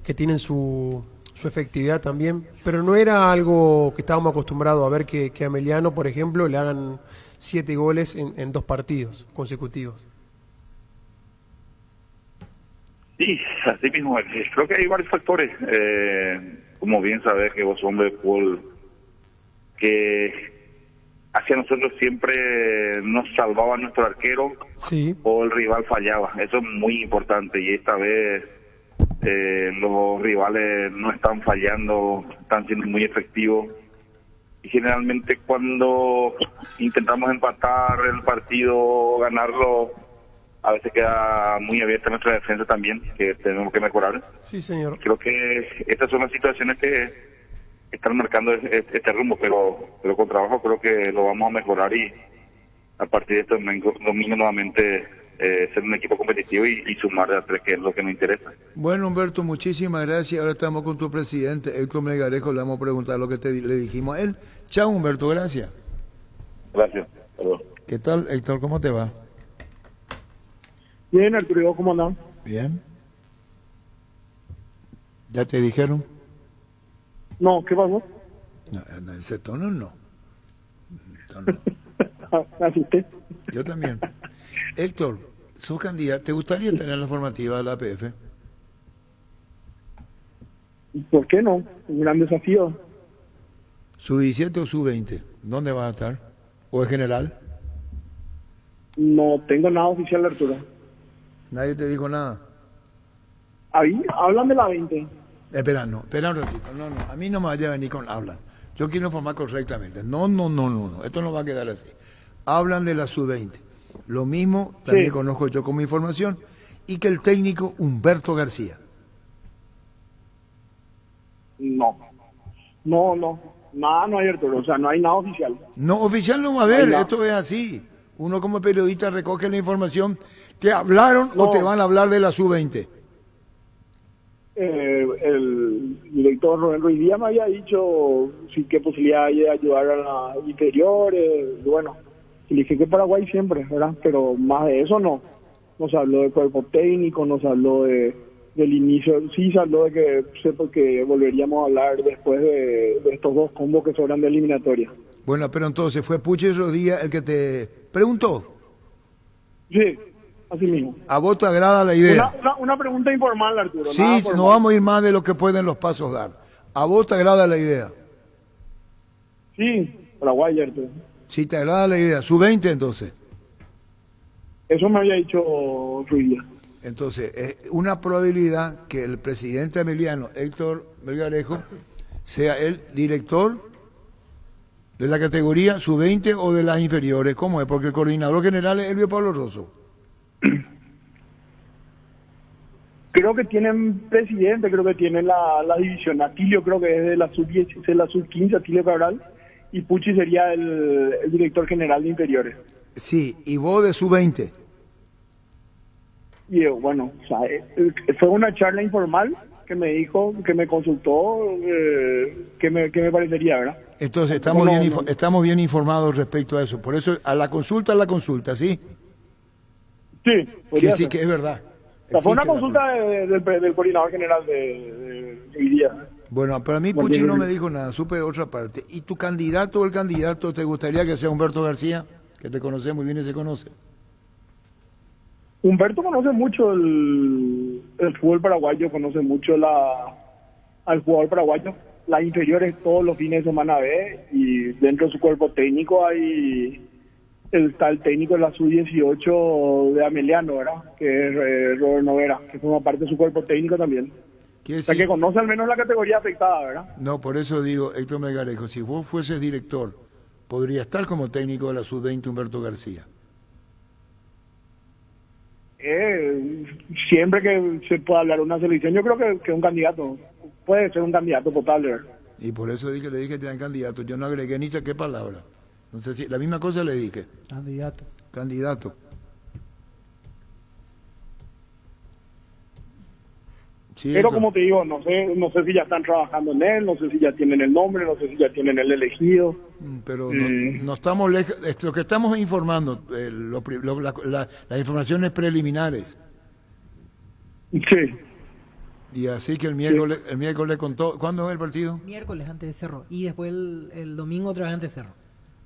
que tienen su efectividad también, pero no era algo que estábamos acostumbrados a ver que a Emiliano, por ejemplo, le hagan 7 goles en 2 partidos consecutivos. Sí, así mismo. Creo que hay varios factores. Como bien sabes que vos sos hombre de fútbol, que hacia nosotros siempre nos salvaba nuestro arquero, sí, o el rival fallaba. Eso es muy importante, y esta vez los rivales no están fallando, están siendo muy efectivos. Y generalmente cuando intentamos empatar el partido, ganarlo, a veces queda muy abierta nuestra defensa también, que tenemos que mejorar. Sí, señor. Creo que estas son las situaciones que están marcando este rumbo, pero con trabajo creo que lo vamos a mejorar, y a partir de este domingo nuevamente ser un equipo competitivo y sumar de a 3, que es lo que nos interesa. Bueno, Humberto, muchísimas gracias. Ahora estamos con tu presidente, Héctor Melgarejo. Le vamos a preguntar lo que le dijimos a él. Chao, Humberto, gracias. Gracias. Saludos. ¿Qué tal, Héctor? ¿Cómo te va? Bien, Arturo, ¿cómo andan? Bien. ¿Ya te dijeron? No, ¿qué pasó? No, ese tono no. ¿Me asusté? Yo también. Héctor, sos candidato. ¿Te gustaría tener la formativa de la APF? ¿Por qué no? Un gran desafío. ¿Sub-17 o sub-20? ¿Dónde vas a estar? ¿O es general? No tengo nada oficial, Arturo. ¿Nadie te dijo nada? Ahí hablan de la 20. Espera un ratito. No, a mí no me vaya a venir con hablan. Yo quiero informar correctamente. No. Esto no va a quedar así. Hablan de la sub-20. Lo mismo también conozco yo como información, y que el técnico Humberto García. No. Nada no hay, Arturo. O sea, no hay nada oficial. No, oficial no va a haber. Esto es así. Uno como periodista recoge la información. ¿Te hablaron o te van a hablar de la sub-20? El director Rubén Ruiz Díaz me había dicho qué posibilidad hay de ayudar a las inferiores. Bueno, le dije que Paraguay siempre, ¿verdad? Pero más de eso no. Nos habló de cuerpo técnico, nos habló del inicio. Sí, se habló de que volveríamos a hablar después de estos 2 combos que sobran de eliminatoria. Bueno, pero entonces, ¿fue Puche Rodríguez el que te preguntó? Sí, así mismo. ¿A vos te agrada la idea? Una pregunta informal, Arturo. Sí, no vamos a ir más de lo que pueden los pasos dar. ¿A vos te agrada la idea? Sí, Paraguay, Arturo. Sí, te agrada la idea. ¿Sub-20 entonces? Eso me había dicho Ruiz. Entonces, es una probabilidad que el presidente emiliano, Héctor Melgarejo, sea el director de la categoría sub-20 o de las inferiores. ¿Cómo es? Porque el coordinador general es Elvio Pablo Rosso. Creo que tienen presidente, creo que tienen la división. Atilio creo que es de la sub-10, de la sub-15, Atilio Cabral, y Pucci sería el director general de inferiores. Sí, y vos de sub-20. Y bueno, o sea, fue una charla informal que me dijo, que me consultó, que me parecería, ¿verdad? Entonces estamos bien informados respecto a eso. Por eso a la consulta, ¿sí? Sí, que sí, que es verdad. O sea, fue una consulta del coordinador general de hoy día. Bueno, para mí Pucci no me dijo nada, supe de otra parte. ¿Y tu candidato o el candidato te gustaría que sea Humberto García? Que te conoce muy bien y se conoce. Humberto conoce mucho el fútbol paraguayo, conoce mucho al jugador paraguayo. Las inferiores todos los fines de semana ve, y dentro de su cuerpo técnico está el técnico de la sub-18 de Ameliano, ¿verdad? Que es Robert Noguera, que forma parte de su cuerpo técnico también. O sea, que conoce al menos la categoría afectada, ¿verdad? No, por eso digo, Héctor Melgarejo, si vos fueses director, podría estar como técnico de la sub-20 Humberto García. Siempre que se pueda hablar de una selección, yo creo que un candidato puede ser un candidato potable, ¿verdad? Y por eso le dije que tenían candidato. Yo no agregué ni saqué palabra. No sé si la misma cosa le dije. Candidato. Sí, pero como te digo, no sé si ya están trabajando en él, no sé si ya tienen el nombre, no sé si ya tienen el elegido. Pero no estamos lejos, lo que estamos informando, las informaciones preliminares. Sí. Y así que el miércoles contó. ¿Cuándo es el partido? Miércoles ante de Cerro, y después el domingo otra vez ante Cerro.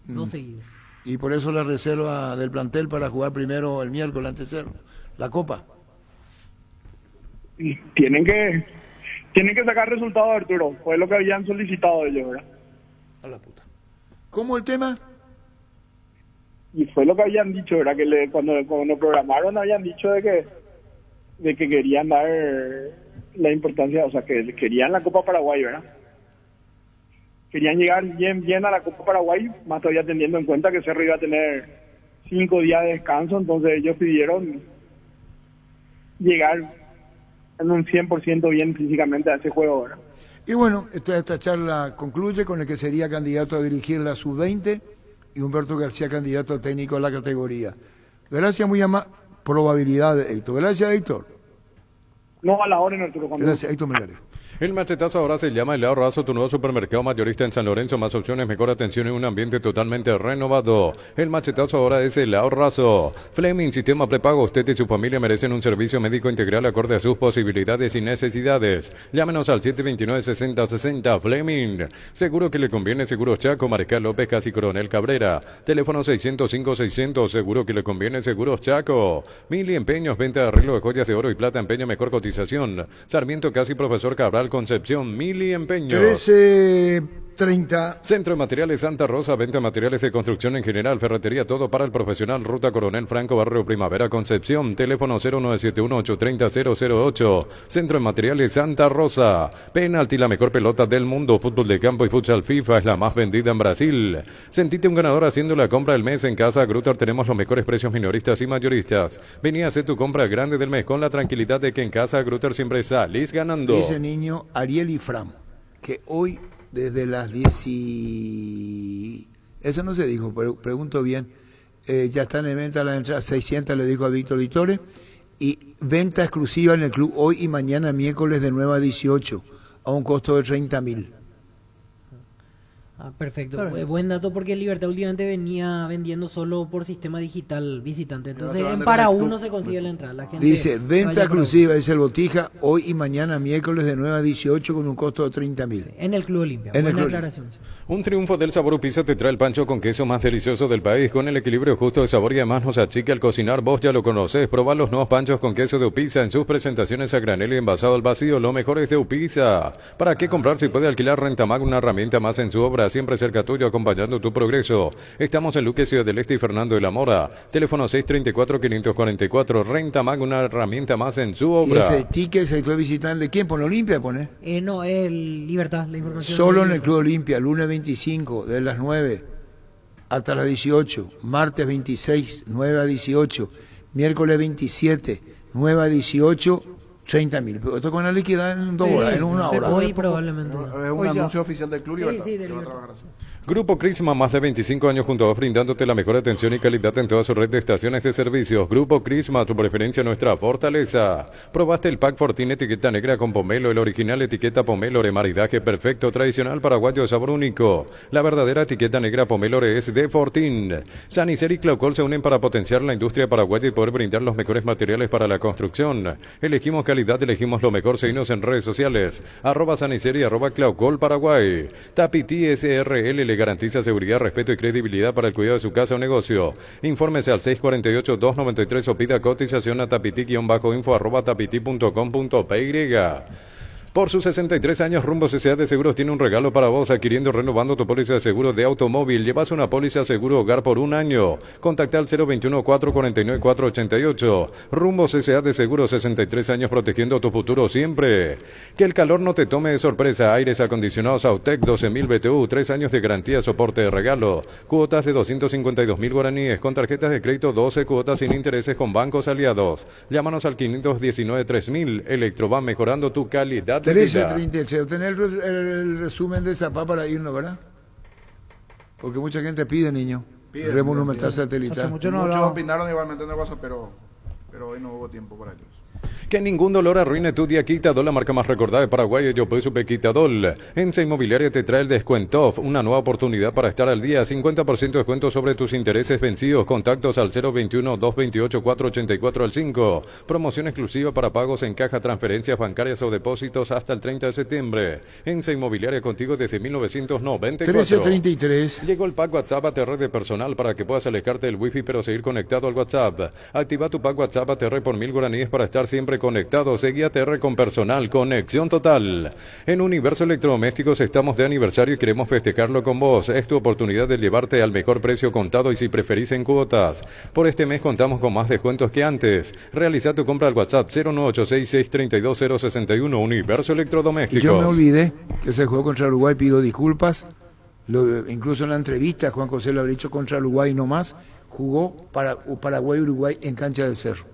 2 seguidos. Y por eso la reserva del plantel para jugar primero el miércoles ante Cerro, la Copa. Y tienen que sacar resultados, Arturo. Fue lo que habían solicitado ellos, ¿verdad? A la puta. ¿Cómo el tema? Y fue lo que habían dicho, ¿verdad? Que cuando programaron habían dicho de que querían dar la importancia, o sea, que querían la Copa Paraguay, ¿verdad? Querían llegar bien a la Copa Paraguay, más todavía teniendo en cuenta que Cerro iba a tener 5 días de descanso, entonces ellos pidieron llegar en un 100% bien físicamente a ese juego, ¿verdad? Y bueno, esta charla concluye con el que sería candidato a dirigir la sub-20 y Humberto García candidato técnico a la categoría. Gracias, muy amable. Probabilidades, Héctor. Gracias, Héctor. No a la hora, Arturo. Gracias, Héctor Melgarejo. El machetazo ahora se llama Helado Razo, tu nuevo supermercado mayorista en San Lorenzo. Más opciones, mejor atención y un ambiente totalmente renovado. El machetazo ahora es Helado Razo. Fleming, sistema prepago. Usted y su familia merecen un servicio médico integral acorde a sus posibilidades y necesidades. Llámenos al 729-6060. Fleming. Seguro que le conviene. Seguros Chaco, Mariscal López, Casi Coronel Cabrera. Teléfono 605-600. Seguro que le conviene. Seguros Chaco. Mili Empeños, venta de arreglo de joyas de oro y plata. Empeño, mejor cotización. Sarmiento Casi, Profesor Cabral, Concepción, Mili Empeño. 13:30. Centro de Materiales Santa Rosa, venta de materiales de construcción en general, ferretería, todo para el profesional. Ruta Coronel Franco, Barrio Primavera, Concepción. Teléfono 0971-830-008. Centro de Materiales Santa Rosa. Penalti, la mejor pelota del mundo. Fútbol de campo y futsal FIFA es la más vendida en Brasil. Sentite un ganador haciendo la compra del mes en Casa Grutter. Tenemos los mejores precios minoristas y mayoristas. Vení a hacer tu compra grande del mes con la tranquilidad de que en Casa Grutter siempre salís ganando. Dice niño Ariel y Fram, que hoy desde las 10 y... Eso no se dijo, pero pregunto bien. Ya están en venta las entradas, 600 le dijo a Víctor Vitore, y venta exclusiva en el club hoy y mañana miércoles de 9 a 18, a un costo de 30.000. Perfecto. Buen dato, porque el Libertad últimamente venía vendiendo solo por sistema digital visitante. Entonces en para uno se consigue la entrada. La gente dice, venta exclusiva, dice el Botija, hoy y mañana miércoles de 9 a 18 con un costo de 30.000. En el Club Olimpia. Buena aclaración. Un triunfo del Sabor Pizza te trae el pancho con queso más delicioso del país, con el equilibrio justo de sabor y además nos achica al cocinar. Vos ya lo conocés, probá los nuevos panchos con queso de Upisa en sus presentaciones a granel y envasado al vacío. Lo mejor es de Upisa. ¿Para qué comprar si puede alquilar Rentamag, una herramienta más en su obra, siempre cerca tuyo, acompañando tu progreso? Estamos en Luque, Ciudad del Este y Fernando de la Mora. Teléfono 634-544. Rentamag, una herramienta más en su obra. ¿Y ese ticket se fue visitando de quién? ¿Por la Olimpia pone? No, el Libertad, la información. Solo en el Club Olimpia, lunes 25, de las 9 hasta las 18, martes 26, 9 a 18, miércoles 27, 9 a 18, 30.000. Pero esto con la liquidez en 2 horas, en 1 hora. Hoy probablemente. Es un anuncio oficial del Club Libertad. Sí, del Libertad. Grupo Crisma, más de 25 años junto a vos, brindándote la mejor atención y calidad en toda su red de estaciones de servicios. Grupo Crisma, tu preferencia, nuestra fortaleza. Probaste el Pack Fortín etiqueta negra con pomelo, el original etiqueta pomelo, maridaje perfecto, tradicional paraguayo de sabor único. La verdadera etiqueta negra pomelo es de Fortín. Sanicer y Claucol se unen para potenciar la industria paraguaya y poder brindar los mejores materiales para la construcción. Elegimos calidad, elegimos lo mejor. Seguinos en redes sociales, @Sanicer y @Claucol Paraguay. Tapiti SRL, le garantiza seguridad, respeto y credibilidad para el cuidado de su casa o negocio. Infórmese al 648-293 o pida cotización a tapiti-info@tapiti.com.py. Por sus 63 años, Rumbo S.A. de Seguros tiene un regalo para vos, adquiriendo o renovando tu póliza de seguro de automóvil. Llevas una póliza seguro hogar por un año. Contacta al 021-449-488. Rumbo S.A. de Seguros, 63 años protegiendo tu futuro siempre. Que el calor no te tome de sorpresa. Aires acondicionados Autec 12.000 BTU, 3 años de garantía, soporte de regalo. Cuotas de 252.000 guaraníes, con tarjetas de crédito 12 cuotas sin intereses con bancos aliados. Llámanos al 519-3000. Electroban, mejorando tu calidad. 13:36. Tener el resumen de Zapá para irnos, ¿verdad? Porque mucha gente pide, niño. Re Monumental Satelital. Muchos opinaron igualmente en el WhatsApp, pero hoy no hubo tiempo para ellos. Que ningún dolor arruine tu día. Quitadol, la marca más recordada de Paraguay. Yo soy Supe Quitadol. EMSA Inmobiliaria te trae el descuento, una nueva oportunidad para estar al día. 50% de descuento sobre tus intereses vencidos. Contactos al 021-228-484-5. Promoción exclusiva para pagos en caja, transferencias bancarias o depósitos hasta el 30 de septiembre. EMSA Inmobiliaria contigo desde 1994. 13:33. Llegó el pack WhatsApp ATR de personal para que puedas alejarte del wifi pero seguir conectado al WhatsApp. Activa tu pack WhatsApp ATR por 1000 guaraníes para estar siempre conectado. Seguí ATR con personal, conexión total. En Universo Electrodomésticos estamos de aniversario y queremos festejarlo con vos. Es tu oportunidad de llevarte al mejor precio contado y si preferís en cuotas. Por este mes contamos con más descuentos que antes. Realiza tu compra al WhatsApp 09866320061. Universo Electrodomésticos. Y yo me olvidé que se jugó contra Uruguay, pido disculpas. Incluso en la entrevista Juan José lo habría dicho contra Uruguay nomás. Jugó para Paraguay-Uruguay en cancha del Cerro.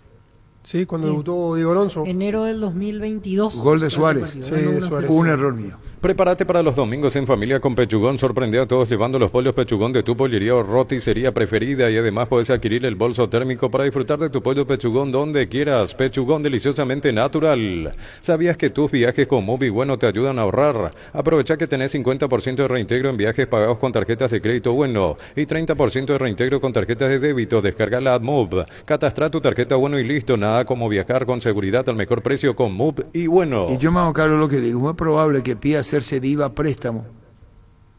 Sí, cuando debutó Diego Alonso. Enero del 2022. Gol de Suárez. Sí, de Suárez. Un error mío. Prepárate para los domingos en familia con Pechugón. Sorprende a todos llevando los pollos Pechugón de tu pollería o roticería preferida y además puedes adquirir el bolso térmico para disfrutar de tu pollo Pechugón donde quieras. Pechugón deliciosamente natural. ¿Sabías que tus viajes con Movie Bueno te ayudan a ahorrar? Aprovecha que tenés 50% de reintegro en viajes pagados con tarjetas de crédito Bueno y 30% de reintegro con tarjetas de débito. Descarga la AdMove. Catastra tu tarjeta Bueno y listo. Nada como viajar con seguridad al mejor precio con Move y Bueno. Y yo me hago cargo de lo que digo. Muy probable que pida hacerse diva préstamo.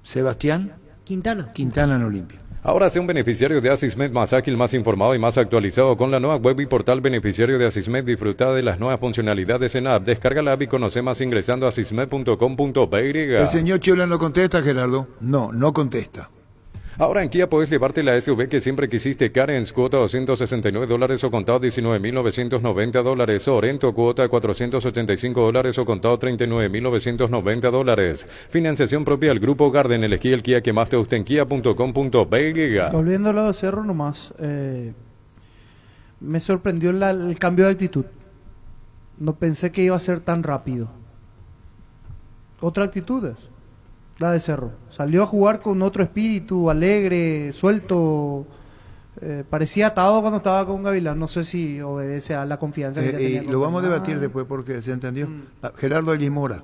Sebastián Quintana en Olimpia. Ahora sea un beneficiario de Asismed más ágil, más informado y más actualizado con la nueva web y portal beneficiario de Asismed. Disfruta de las nuevas funcionalidades en app. Descarga la app y conoce más ingresando a asismed.com.py. El señor Chiola no contesta, Gerardo. No contesta. Ahora en Kia puedes llevarte la SUV que siempre quisiste. Carens, cuota $269 o contado $19.990. Sorento, cuota $485 o contado $39.990. Financiación propia al Grupo Garden. Elegí el Kia que más te guste en kia.com.py. Volviendo al lado de Cerro nomás, me sorprendió el cambio de actitud. No pensé que iba a ser tan rápido. Otra actitud es la de Cerro. Salió a jugar con otro espíritu, alegre, suelto. Parecía atado cuando estaba con Gavilán. No sé si obedece a la confianza que tenía. Lo vamos a debatir después porque se entendió. Gerardo Aguimora.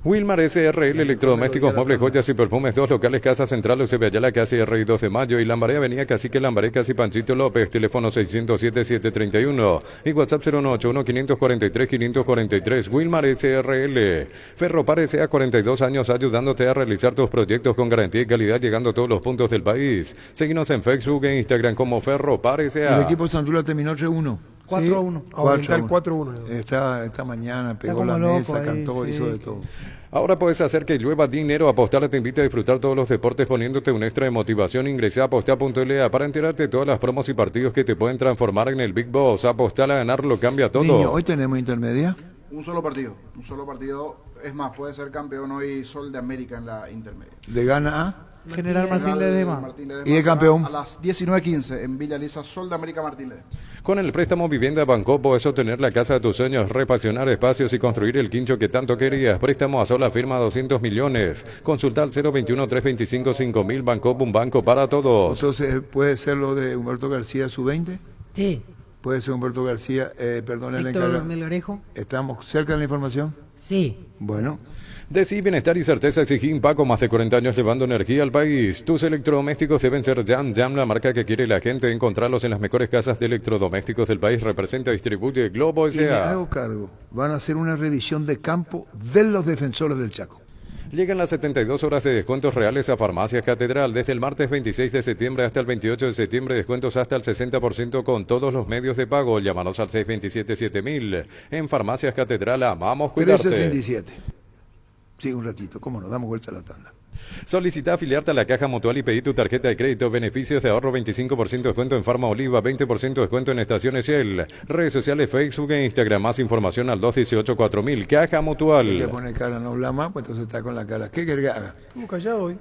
Wilmar SRL, electrodomésticos, muebles, joyas y perfumes, 2 locales, Casa Central, UCB Ayala, Casi R y 2 de Mayo, y Lambaré, Avenida Cacique Lambaré, Casi Panchito López, teléfono 607-731 y WhatsApp 091-543-543, Wilmar SRL. Ferropar S.A. 42 años ayudándote a realizar tus proyectos con garantía y calidad, llegando a todos los puntos del país. Síguenos en Facebook e Instagram como Ferropar S.A. El equipo Santula terminó 3-1. 4-1. Oriental 4-1. Esta mañana pegó la mesa, ahí, cantó, hizo de todo. Ahora puedes hacer que llueva dinero. Apostar te invita a disfrutar todos los deportes poniéndote un extra de motivación. Ingresa a apostar.la para enterarte de todas las promos y partidos que te pueden transformar en el Big Boss. Apostar a ganar lo cambia todo. Niño, hoy tenemos intermedia. Un solo partido. Es más, puede ser campeón hoy Sol de América en la intermedia. ¿Le gana a? General Martín Ledesma. ¿Y el campeón? A las 19:15 en Villa Lisa, Sol de América Martín Ledesma. Con el préstamo Vivienda Banco puedes obtener la casa de tus sueños, repasionar espacios y construir el quincho que tanto querías. Préstamo a sola firma 200 millones. Consulta al 021-325-5000. Banco, un banco para todos. Entonces, ¿puede ser lo de Humberto García sub-20? Sí. ¿Puede ser Humberto García, perdón, el encargado? Melgarejo. ¿Estamos cerca de la información? Sí. Bueno. Decí Bienestar y Certeza Exigín Paco, más de 40 años llevando energía al país. Tus electrodomésticos deben ser Jam, la marca que quiere la gente. Encontrarlos en las mejores casas de electrodomésticos del país. Representa, distribuye Globo S.A. Y me hago cargo. Van a hacer una revisión de campo de los Defensores del Chaco. Llegan las 72 horas de descuentos reales a Farmacias Catedral. Desde el martes 26 de septiembre hasta el 28 de septiembre, descuentos hasta el 60% con todos los medios de pago. Llámanos al 627-7000. En Farmacias Catedral, amamos cuidarte. 1337. Sí, un ratito, cómo no, damos vuelta a la tanda. Solicita afiliarte a la Caja Mutual y pedí tu tarjeta de crédito. Beneficios de ahorro: 25% descuento en Farma Oliva, 20% descuento en estaciones Shell. Redes sociales Facebook e Instagram. Más información al 218-4000. Caja Mutual. Que pone cara, no habla más, pues entonces está con la cara. ¿Qué querés que haga? Estuvo callado hoy.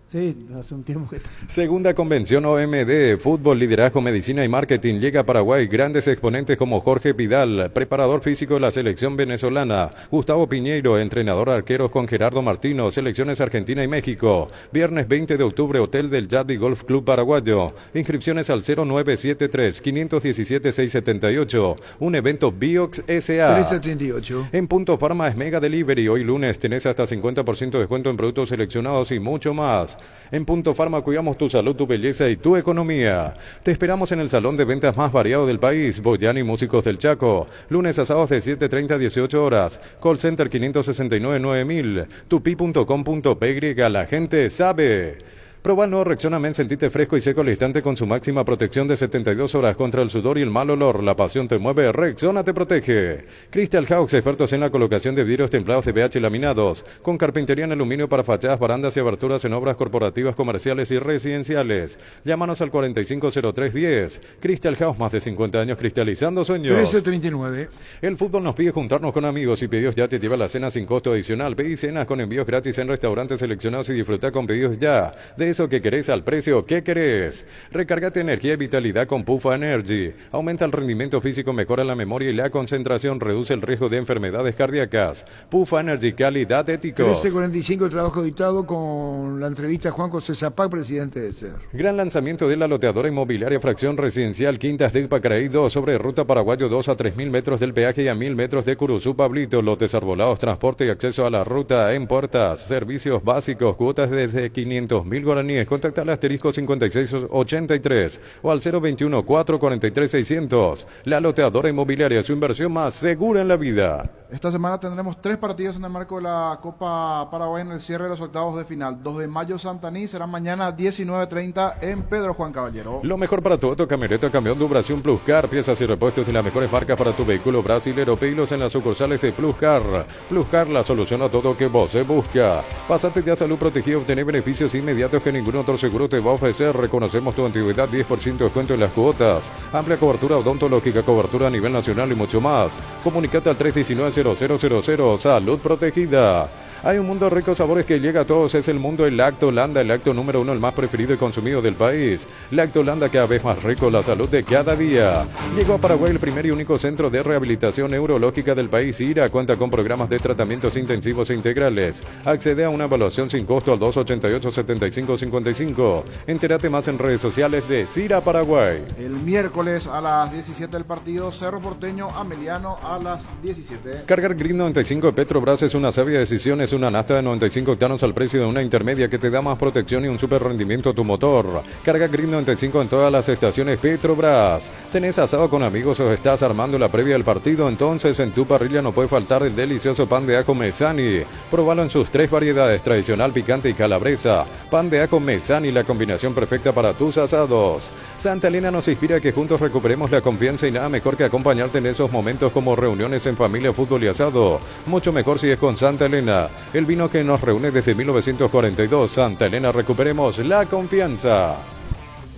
Sí, hace un tiempo que... Segunda convención OMD, Fútbol, Liderazgo, Medicina y Marketing. Llega a Paraguay. Grandes exponentes como Jorge Pidal, preparador físico de la selección venezolana. Gustavo Piñeiro, entrenador arqueros con Gerardo Martino. Selecciones Argentina y México. Viernes 20 de octubre, Hotel del Yaddi Golf Club Paraguayo. Inscripciones al 0973-517-678. Un evento Biox S.A. 1338. En Punto Farma es Mega Delivery. Hoy lunes tenés hasta 50% de descuento en productos seleccionados y mucho más. En Punto Farma cuidamos tu salud, tu belleza y tu economía. Te esperamos en el salón de ventas más variado del país, Boyani Músicos del Chaco. Lunes a sábados de 7:30 a 18 horas. Call Center 569-9000. tupi.com.py. La gente sabe. Proba el nuevo Rexona Men, sentite fresco y seco al instante con su máxima protección de 72 horas contra el sudor y el mal olor. La pasión te mueve, Rexona te protege. Crystal House, expertos en la colocación de vidrios templados de pH laminados, con carpintería en aluminio para fachadas, barandas y aberturas en obras corporativas, comerciales y residenciales. Llámanos al 450310. Crystal House, más de 50 años cristalizando sueños. 1339. El fútbol nos pide juntarnos con amigos y Pedidos Ya te lleva la cena sin costo adicional. Pedí cenas con envíos gratis en restaurantes seleccionados y disfruta con Pedidos Ya. De eso que querés al precio que querés. Recargate energía y vitalidad con Pufa Energy. Aumenta el rendimiento físico, mejora la memoria y la concentración, reduce el riesgo de enfermedades cardíacas. Pufa Energy, calidad ético. 1345, el trabajo editado con la entrevista a Juan José Zapac, presidente de SER. Gran lanzamiento de la loteadora inmobiliaria Fracción Residencial Quintas del Pacaraí 2 sobre Ruta Paraguayo 2 a 3.000 metros del peaje y a 1.000 metros de Curuzú Pablito. Lotes arbolados, transporte y acceso a la ruta en puertas. Servicios básicos, cuotas desde 500.000 guaraníes. Contacta al asterisco 5683 o al 021-443-600. La loteadora inmobiliaria, su inversión más segura en la vida. Esta semana tendremos 3 partidos en el marco de la Copa Paraguay en el cierre de los octavos de final. 2 de mayo Santaní, será mañana 19:30 en Pedro Juan Caballero. Lo mejor para tu auto, camioneta, camión de Brasil Plus Car. Piezas y repuestos de las mejores marcas para tu vehículo brasilero. Pedilos en las sucursales de Plus Car. Plus Car, la solución a todo que vos se busca. Pasate ya a Salud Protegida, obtener beneficios inmediatos que ningún otro seguro te va a ofrecer. Reconocemos tu antigüedad, 10% de descuento en las cuotas. Amplia cobertura odontológica, cobertura a nivel nacional y mucho más. Comunicate al 319-0000. Salud Protegida. Hay un mundo rico de sabores que llega a todos, es el mundo del Lactolanda, el lácteo número 1, el más preferido y consumido del país. Lactolanda, cada vez más rico, la salud de cada día. Llegó a Paraguay el primer y único centro de rehabilitación neurológica del país. IRA cuenta con programas de tratamientos intensivos e integrales. Accede a una evaluación sin costo al 288-7555. Entérate más en redes sociales de CIRA Paraguay. El miércoles a las 17 del partido, Cerro Porteño, Ameliano a las 17. Cargar Green 95 de Petrobras es una sabia decisión. Es una nafta de 95 octanos al precio de una intermedia que te da más protección y un super rendimiento a tu motor. Carga Green 95 en todas las estaciones Petrobras. ¿Tenés asado con amigos o estás armando la previa del partido? Entonces en tu parrilla no puede faltar el delicioso pan de ajo Mesani. Probalo en sus 3 variedades, tradicional, picante y calabresa. Pan de ajo Mesani, la combinación perfecta para tus asados. Santa Elena nos inspira a que juntos recuperemos la confianza y nada mejor que acompañarte en esos momentos como reuniones en familia, fútbol y asado. Mucho mejor si es con Santa Elena. El vino que nos reúne desde 1942. Santa Elena, recuperemos la confianza.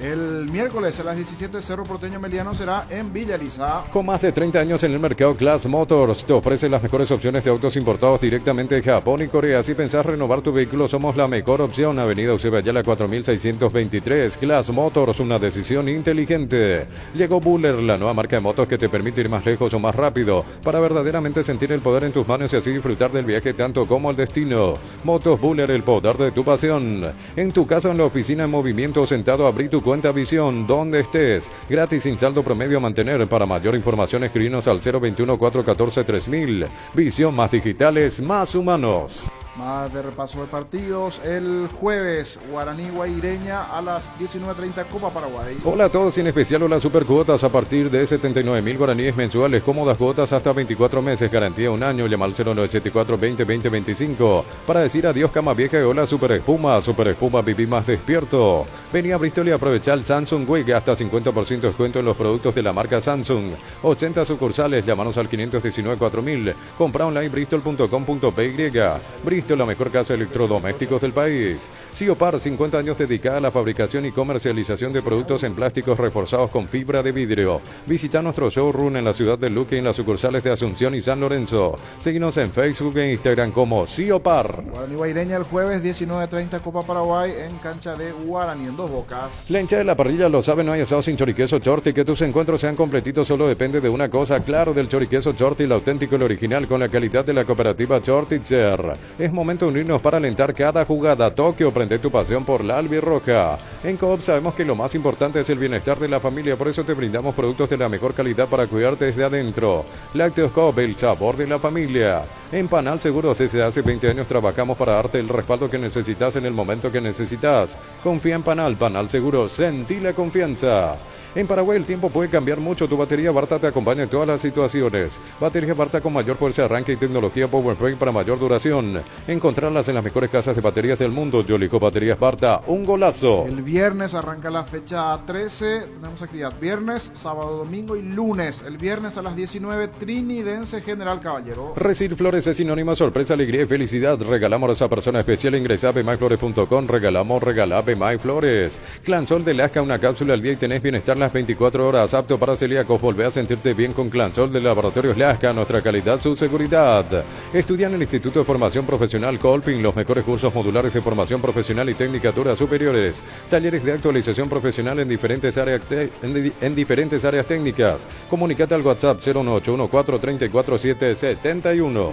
El miércoles a las 17, Cerro Porteño Meliano será en Villa Elisa. Con más de 30 años en el mercado, Class Motors te ofrece las mejores opciones de autos importados directamente de Japón y Corea. Si pensás renovar tu vehículo, somos la mejor opción. Avenida Eusebio Ayala 4623. Class Motors, una decisión inteligente. Llegó Buller, la nueva marca de motos que te permite ir más lejos o más rápido para verdaderamente sentir el poder en tus manos y así disfrutar del viaje tanto como el destino. Motos Buller, el poder de tu pasión. En tu casa o en la oficina en movimiento, sentado, abrí tu cuenta Visión, donde estés, gratis sin saldo promedio a mantener. Para mayor información escribinos al 021-414-3000. Visión, más digitales, más humanos. Más de repaso de partidos. El jueves, Guaraní Guaireña a las 19:30, Copa Paraguay. Hola a todos y en especial hola supercuotas a partir de 79.000 guaraníes mensuales, cómodas cuotas hasta 24 meses, garantía un año. Llama al 0974 20 20 25 para decir adiós cama vieja y hola Super Espuma. Super Espuma, viví más despierto. Vení a Bristol y aprovecha el Samsung Week, hasta 50% de descuento en los productos de la marca Samsung. 80 sucursales, llámanos al 519 4000. Compra online bristol.com.py. Bristol, la mejor casa de electrodomésticos del país. Siopar, 50 años dedicada a la fabricación y comercialización de productos en plásticos reforzados con fibra de vidrio. Visita nuestro showroom en la ciudad de Luque y en las sucursales de Asunción y San Lorenzo. Síguenos en Facebook e Instagram como Siopar. Guaraní Guaireña el jueves 19:30, Copa Paraguay en cancha de Guaraní en Dos Bocas. La hincha de la parrilla lo sabe, no hay asado sin choriqueso Chorti. Que tus encuentros sean completitos solo depende de una cosa, claro, del choriqueso Chorti, el auténtico y el original con la calidad de la cooperativa Chortitzer. Es momento de unirnos para alentar cada jugada. Toque o prende tu pasión por la albirroja. En Coop sabemos que lo más importante es el bienestar de la familia, por eso te brindamos productos de la mejor calidad para cuidarte desde adentro. Lácteos Coop, el sabor de la familia. En Panal Seguros desde hace 20 años trabajamos para darte el respaldo que necesitas en el momento que necesitas. Confía en Panal, Panal Seguros, sentí la confianza. En Paraguay el tiempo puede cambiar mucho. Tu batería Barta te acompaña en todas las situaciones. Batería Barta con mayor fuerza de arranque y tecnología Power Break para mayor duración. Encontrarlas en las mejores casas de baterías del mundo. Yolico Baterías Barta, un golazo. El viernes arranca la fecha 13. Tenemos actividad viernes, sábado, domingo y lunes. El viernes a las 19, Trinidense General Caballero. Recibir flores es sinónimo de sorpresa, alegría y felicidad. Regalamos a esa persona especial. Ingresa a bmyflores.com. Regala BMyFlores. Clansol de Lasca, una cápsula al día y tenés bienestar las 24 horas, apto para celíacos. Volvé a sentirte bien con Clansol de Laboratorios Lasca, nuestra calidad, su seguridad. Estudia en el Instituto de Formación Profesional Colping, los mejores cursos modulares de formación profesional y tecnicaturas superiores. Talleres de actualización profesional en diferentes áreas técnicas. Comunicate al WhatsApp 01814347771.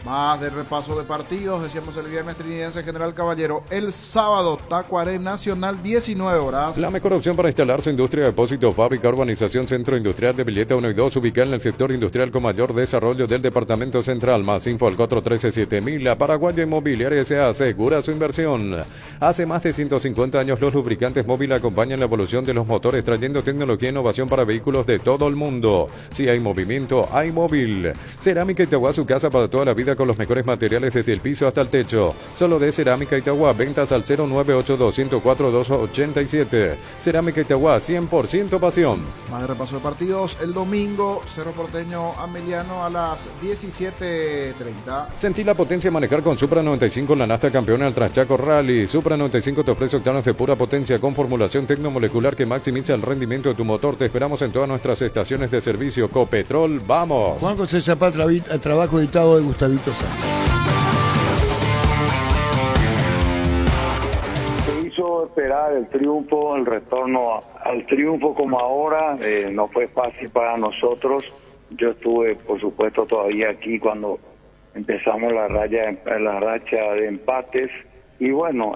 Más de repaso de partidos, decíamos el viernes Trinidense General Caballero, el sábado Tacuaré Nacional 19 horas. La mejor opción para instalar su industria, depósito, fábrica, urbanización, centro industrial de Villeta 1 y 2, ubicada en el sector industrial con mayor desarrollo del departamento central. Más info al 413-7000. La Paraguaya Inmobiliaria S.A. asegura su inversión. Hace más de 150 años los lubricantes móvil acompañan la evolución de los motores, trayendo tecnología e innovación para vehículos de todo el mundo. Si hay movimiento, hay móvil. Cerámica Itagua, su casa para toda la vida con los mejores materiales desde el piso hasta el techo. Solo de Cerámica Itagua, ventas al 0982-104-287. Cerámica Itagua, 100% pasión. Más de repaso de partidos, el domingo Cerro Porteño Ameliano a las 17:30. Sentí la potencia de manejar con Supra 95, la Nasta campeona del Transchaco Rally. Supra 95 te ofrece octanos de pura potencia con formulación tecnomolecular que maximiza el rendimiento de tu motor. Te esperamos en todas nuestras estaciones de servicio. Copetrol, vamos. Juan José Zapata, trabajo editado de Gustavito Sánchez. Se hizo esperar el triunfo, el retorno al triunfo como ahora. No fue fácil para nosotros. Yo estuve, por supuesto, todavía aquí cuando empezamos la racha de empates. Y bueno,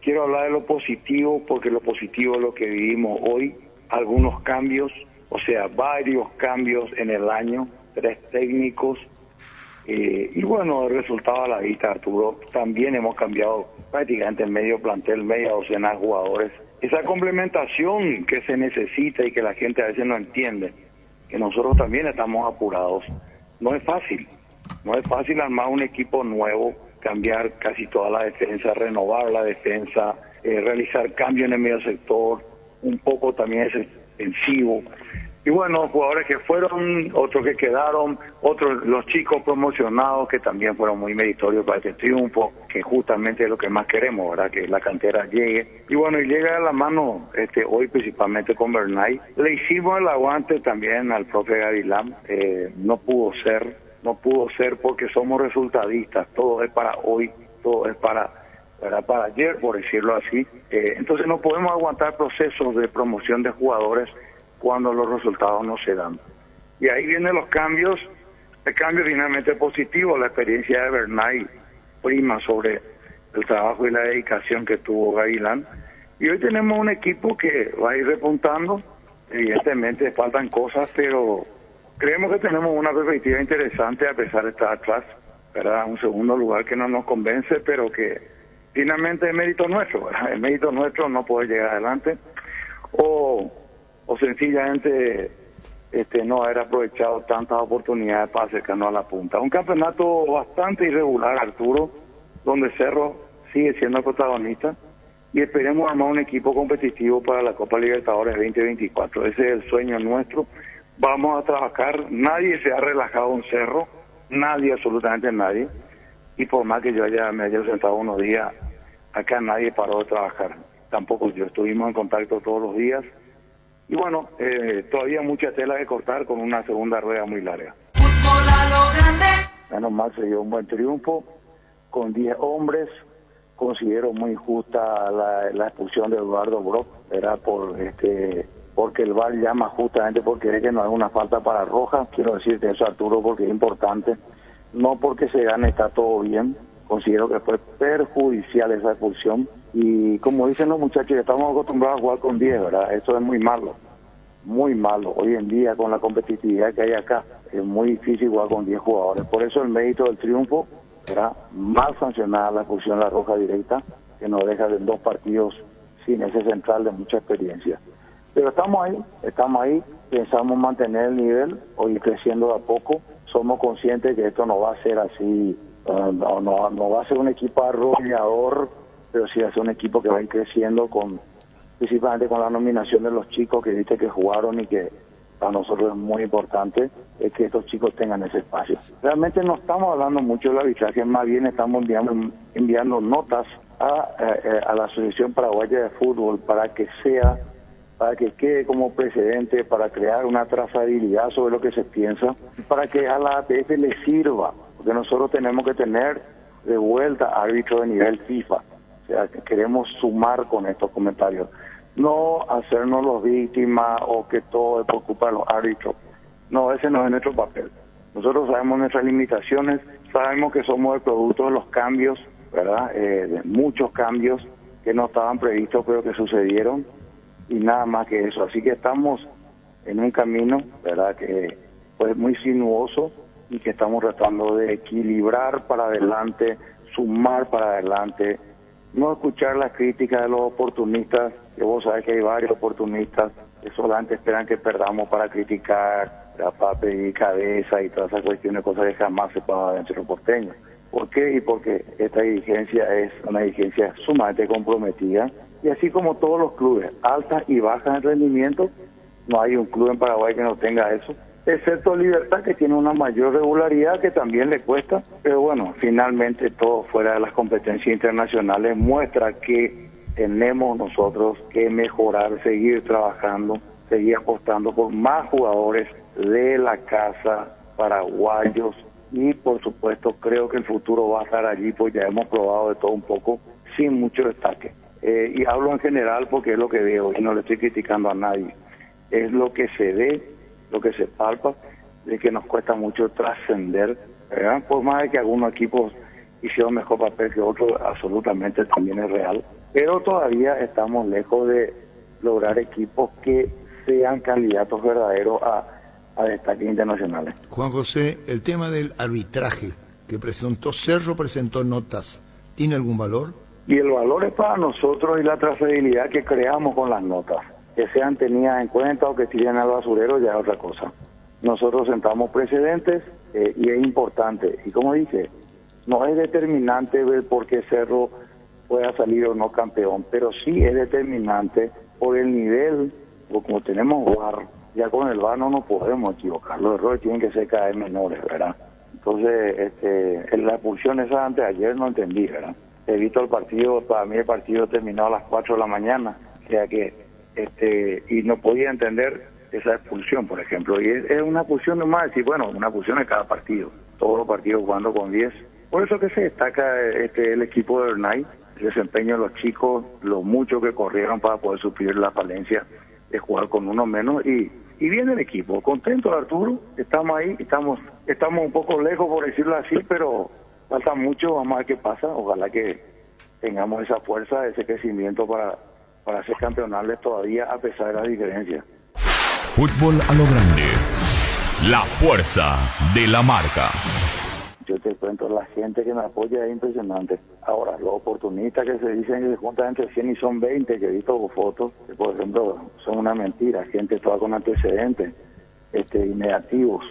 quiero hablar de lo positivo, porque lo positivo es lo que vivimos hoy. Algunos cambios, o sea, varios cambios en el año, 3 técnicos. Y bueno, el resultado a la vista, Arturo. También hemos cambiado prácticamente el medio plantel, media docena de jugadores. Esa complementación que se necesita y que la gente a veces no entiende, que nosotros también estamos apurados. No es fácil armar un equipo nuevo, cambiar casi toda la defensa, renovar la defensa, realizar cambios en el medio sector, un poco también es defensivo. Y bueno, jugadores que fueron, otros que quedaron, otros los chicos promocionados que también fueron muy meritorios para este triunfo, que justamente es lo que más queremos, ¿verdad? Que la cantera llegue. Y bueno, y llega a la mano hoy principalmente con Bernay. Le hicimos el aguante también al profe Gavilán, no pudo ser porque somos resultadistas, todo es para hoy, todo es para ayer, por decirlo así. Entonces no podemos aguantar procesos de promoción de jugadores cuando los resultados no se dan. Y ahí vienen los cambios, el cambio finalmente positivo, la experiencia de Bernay prima sobre el trabajo y la dedicación que tuvo Gavilán. Y hoy tenemos un equipo que va a ir repuntando, evidentemente faltan cosas, pero creemos que tenemos una perspectiva interesante a pesar de estar atrás. ¿verdad? Un segundo lugar que no nos convence, pero que finalmente es mérito nuestro, ¿verdad? Es mérito nuestro no poder llegar adelante o sencillamente no haber aprovechado tantas oportunidades para acercarnos a la punta. Un campeonato bastante irregular, Arturo, donde Cerro sigue siendo protagonista y esperemos armar un equipo competitivo para la Copa Libertadores 2024. Ese es el sueño nuestro. Vamos a trabajar, nadie se ha relajado en Cerro, nadie, absolutamente nadie, y por más que yo me haya sentado unos días, acá nadie paró de trabajar, tampoco yo, estuvimos en contacto todos los días, y bueno, todavía mucha tela que cortar con una segunda rueda muy larga. Menos mal se dio un buen triunfo, con 10 hombres. Considero muy injusta la expulsión de Eduardo Brock, era porque el VAR llama justamente porque cree que no hay una falta para roja. Quiero decirte eso, Arturo, porque es importante, no porque se gane está todo bien. Considero que fue perjudicial esa expulsión y como dicen los muchachos, estamos acostumbrados a jugar con 10, ¿verdad? Eso es muy malo, muy malo. Hoy en día con la competitividad que hay acá es muy difícil jugar con 10 jugadores, por eso el mérito del triunfo era mal sancionada la expulsión, la roja directa, que nos deja de 2 partidos sin ese central de mucha experiencia. Pero estamos ahí, pensamos mantener el nivel, hoy creciendo de a poco, somos conscientes que esto no va a ser así, no va a ser un equipo arrollador, pero sí va a ser un equipo que va a ir creciendo principalmente con la nominación de los chicos que viste que jugaron y que para nosotros es muy importante es que estos chicos tengan ese espacio. Realmente no estamos hablando mucho del arbitraje, más bien estamos enviando notas a la Asociación Paraguaya de Fútbol para que quede como precedente, para crear una trazabilidad sobre lo que se piensa, para que a la APF le sirva, porque nosotros tenemos que tener de vuelta árbitros de nivel FIFA. O sea, que queremos sumar con estos comentarios. No hacernos los víctimas o que todo es por culpa de los árbitros. No, ese no es nuestro papel. Nosotros sabemos nuestras limitaciones, sabemos que somos el producto de los cambios, ¿verdad? De muchos cambios que no estaban previstos pero que sucedieron y nada más que eso. Así que estamos en un camino, ¿verdad? Que fue muy sinuoso y que estamos tratando de equilibrar para adelante, sumar para adelante, no escuchar las críticas de los oportunistas, que vos sabés que hay varios oportunistas que solamente esperan que perdamos para criticar, para pedir cabeza y todas esas cuestiones, cosas que jamás se pagan dentro de los porteños. ¿Por qué? Y porque esta dirigencia es una dirigencia sumamente comprometida, y así como todos los clubes, altas y bajas en rendimiento, no hay un club en Paraguay que no tenga eso, excepto Libertad, que tiene una mayor regularidad que también le cuesta, pero bueno, finalmente todo fuera de las competencias internacionales muestra que tenemos nosotros que mejorar, seguir trabajando, seguir apostando por más jugadores de la casa, paraguayos, y por supuesto creo que el futuro va a estar allí, pues ya hemos probado de todo un poco, sin mucho destaque. Y hablo en general porque es lo que veo y no le estoy criticando a nadie, es lo que se ve, lo que se palpa, de que nos cuesta mucho trascender, ¿verdad? Por más de que algunos equipos hicieron mejor papel que otros, absolutamente también es real, pero todavía estamos lejos de lograr equipos que sean candidatos verdaderos a destaques internacionales. Juan José, el tema del arbitraje que presentó Cerro, presentó notas, ¿tiene algún valor? Y el valor es para nosotros y la trazabilidad que creamos con las notas. Que sean tenidas en cuenta o que tiren al basurero ya es otra cosa. Nosotros sentamos precedentes y es importante. Y como dije, no es determinante ver por qué Cerro pueda salir o no campeón, pero sí es determinante por el nivel, porque como tenemos VAR, ya con el VAR no nos podemos equivocar. Los errores tienen que ser cada vez menores, ¿verdad? Entonces, la expulsión esa antes de ayer no entendí, ¿verdad? He visto el partido, para mí el partido terminó a las 4 de la mañana, o sea que y no podía entender esa expulsión, por ejemplo, y es una expulsión nomás, decir, bueno, una expulsión de cada partido, todos los partidos jugando con 10, por eso que se destaca el equipo de Bernay, el desempeño de los chicos, lo mucho que corrieron para poder suplir la falencia de jugar con uno menos, y viene el equipo, contento Arturo, estamos ahí, estamos un poco lejos por decirlo así, pero falta mucho, vamos a ver qué pasa, ojalá que tengamos esa fuerza, ese crecimiento para ser campeonables todavía a pesar de las diferencias. Fútbol a lo grande. La fuerza de la marca. yo te cuento, la gente que me apoya es impresionante. Ahora, los oportunistas que se dicen que se juntan entre 100 y son 20, que he visto fotos, que por ejemplo son una mentira, gente toda con antecedentes y negativos.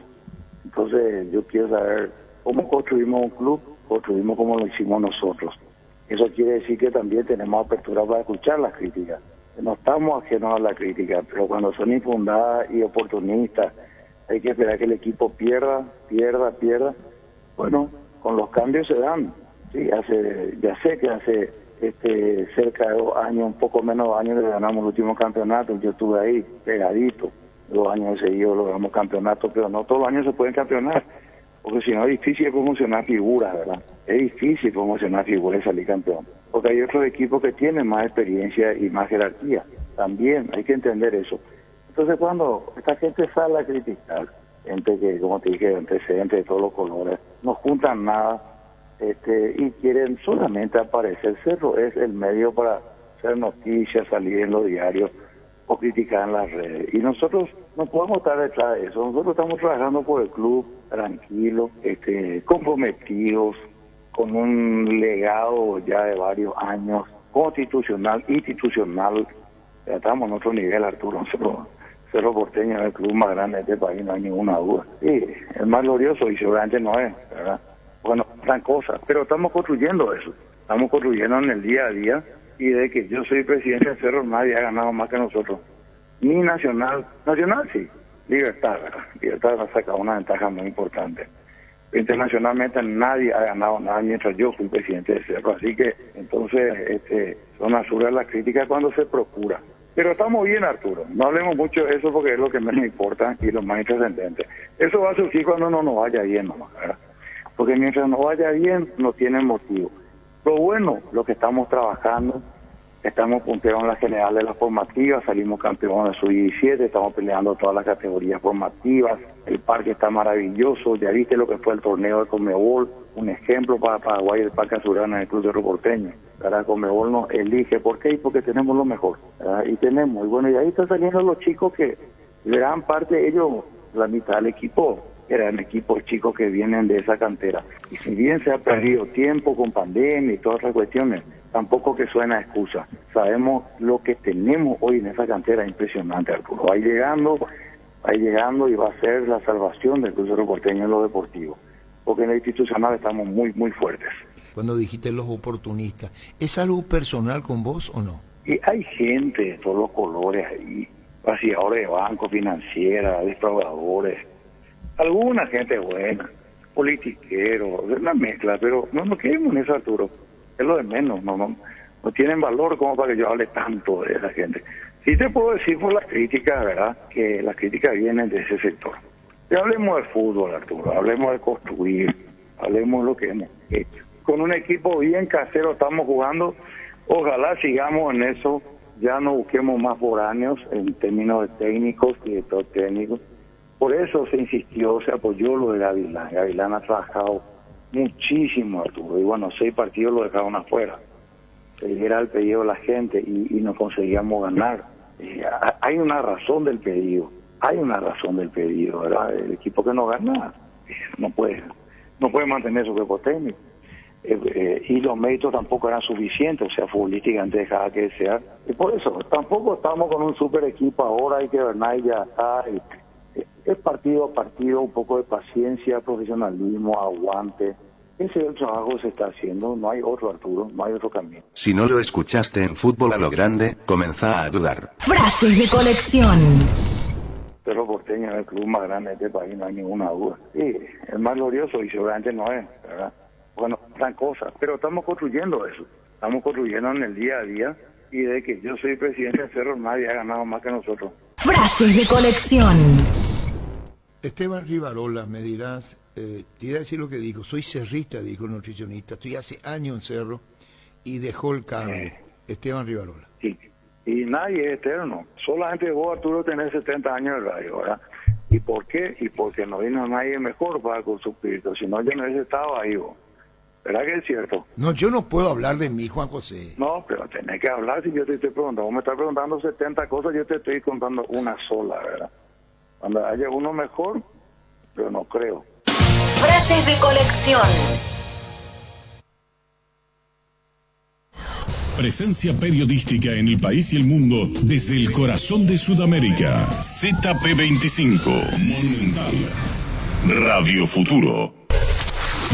Entonces yo quiero saber cómo construimos un club, construimos como lo hicimos nosotros. Eso quiere decir que también tenemos apertura para escuchar las críticas. No estamos ajenos a la crítica, pero cuando son infundadas y oportunistas, hay que esperar que el equipo pierda. Bueno, con los cambios se dan. Sí, ya sé que hace cerca de 2 años, un poco menos de 2 años, que ganamos el último campeonato. Yo estuve ahí, pegadito. 2 años seguidos logramos campeonato, pero no todos los años se pueden campeonar, porque si no es difícil promocionar figuras, ¿verdad? Es difícil promocionar figuras y salir campeón, porque hay otros equipos que tienen más experiencia y más jerarquía. También hay que entender eso. Entonces cuando esta gente sale a criticar, gente que, como te dije, antecedentes de todos los colores, no juntan nada y quieren solamente aparecer. Cerro es el medio para hacer noticias, salir en los diarios o criticar en las redes. Y nosotros no podemos estar detrás de eso. Nosotros estamos trabajando por el club, tranquilos, comprometidos, con un legado ya de varios años, constitucional, institucional. Ya estamos en otro nivel, Arturo. Cerro Porteño es el club más grande de este país, no hay ninguna duda. Sí, el más glorioso y seguramente no es, ¿verdad? Bueno, gran cosa, pero estamos construyendo eso. Estamos construyendo en el día a día. Y de que yo soy presidente de Cerro, nadie ha ganado más que nosotros. Ni Nacional sí, Libertad, ¿verdad? Libertad ha sacado una ventaja muy importante. Internacionalmente nadie ha ganado nada mientras yo fui presidente de Cerro, así que entonces son absurdas las críticas cuando se procura. Pero estamos bien, Arturo, no hablemos mucho de eso porque es lo que menos importa y lo más trascendente. Eso va a surgir cuando no nos vaya bien nomás, ¿verdad? Porque mientras nos vaya bien no tiene motivo. Lo bueno, lo que estamos trabajando, estamos punteros en la general de las formativas, salimos campeones de sub-17, estamos peleando todas las categorías formativas, el parque está maravilloso, ya viste lo que fue el torneo de Conmebol, un ejemplo para Paraguay, el Parque Azurana en el Club Cerro Porteño. Ahora Conmebol nos elige, ¿por qué? Porque tenemos lo mejor, ¿verdad? Y bueno, y ahí están saliendo los chicos que gran parte de ellos, la mitad del equipo, eran equipos chicos que vienen de esa cantera. Y si bien se ha perdido tiempo con pandemia y todas esas cuestiones, tampoco que suena excusa. Sabemos lo que tenemos hoy en esa cantera, impresionante, Arturo. Va llegando y va a ser la salvación del Club Cerro Porteño en lo deportivo. Porque en lo institucional estamos muy, muy fuertes. Cuando dijiste los oportunistas, ¿es algo personal con vos o no? Y hay gente de todos los colores ahí, vaciadores de bancos, financieras, defraudadores, alguna gente buena, politiqueros, una mezcla, pero no nos queremos en eso, Arturo, es lo de menos, no tienen valor como para que yo hable tanto de esa gente. Sí te puedo decir por las críticas, ¿verdad?, que las críticas vienen de ese sector. Y hablemos de fútbol, Arturo, hablemos de construir, hablemos de lo que hemos hecho. Con un equipo bien casero estamos jugando, ojalá sigamos en eso, ya no busquemos más foráneos en términos de técnicos, director técnico. Por eso se insistió, se apoyó lo de Gavilán. Gavilán ha trabajado muchísimo, Arturo, y bueno, 6 partidos lo dejaron afuera. Era el pedido de la gente y no conseguíamos ganar. Hay una razón del pedido, ¿verdad? El equipo que no gana no puede mantener su cuerpo técnico. Y los méritos tampoco eran suficientes, o sea, futbolísticamente dejaba que desear. Y por eso, tampoco estamos con un super equipo ahora, hay que ver, ya está. Es partido a partido, un poco de paciencia, profesionalismo, aguante. Ese es el trabajo que se está haciendo, no hay otro, Arturo, no hay otro camino. Si no lo escuchaste en Fútbol a lo Grande, comenzá a dudar. Frases de colección. Cerro Porteño es el club más grande de este país, no hay ninguna duda. Sí, el más glorioso y seguramente no es, ¿verdad? Bueno, gran cosa, pero estamos construyendo eso, estamos construyendo en el día a día, y de que yo soy presidente de Cerro, nadie ha ganado más que nosotros. Frases de colección. Esteban Rivarola, me dirás, te iba a decir lo que dijo, soy cerrista, dijo el nutricionista, estoy hace años en Cerro y dejó el cargo. Esteban Rivarola. Sí, y nadie es eterno, solamente vos, Arturo, tenés 70 años de radio, ¿verdad? ¿Y por qué? Y porque no vino nadie mejor para suplir, si no yo no hubiese estado ahí vos. ¿Verdad que es cierto? No, yo no puedo hablar de mí, Juan José. No, pero tenés que hablar si yo te estoy preguntando. Vos me estás preguntando 70 cosas, yo te estoy contando una sola, ¿verdad? Cuando haya uno mejor, pero no creo. Voces de colección. Presencia periodística en el país y el mundo desde el corazón de Sudamérica. ZP25, Monumental, Radio Futuro.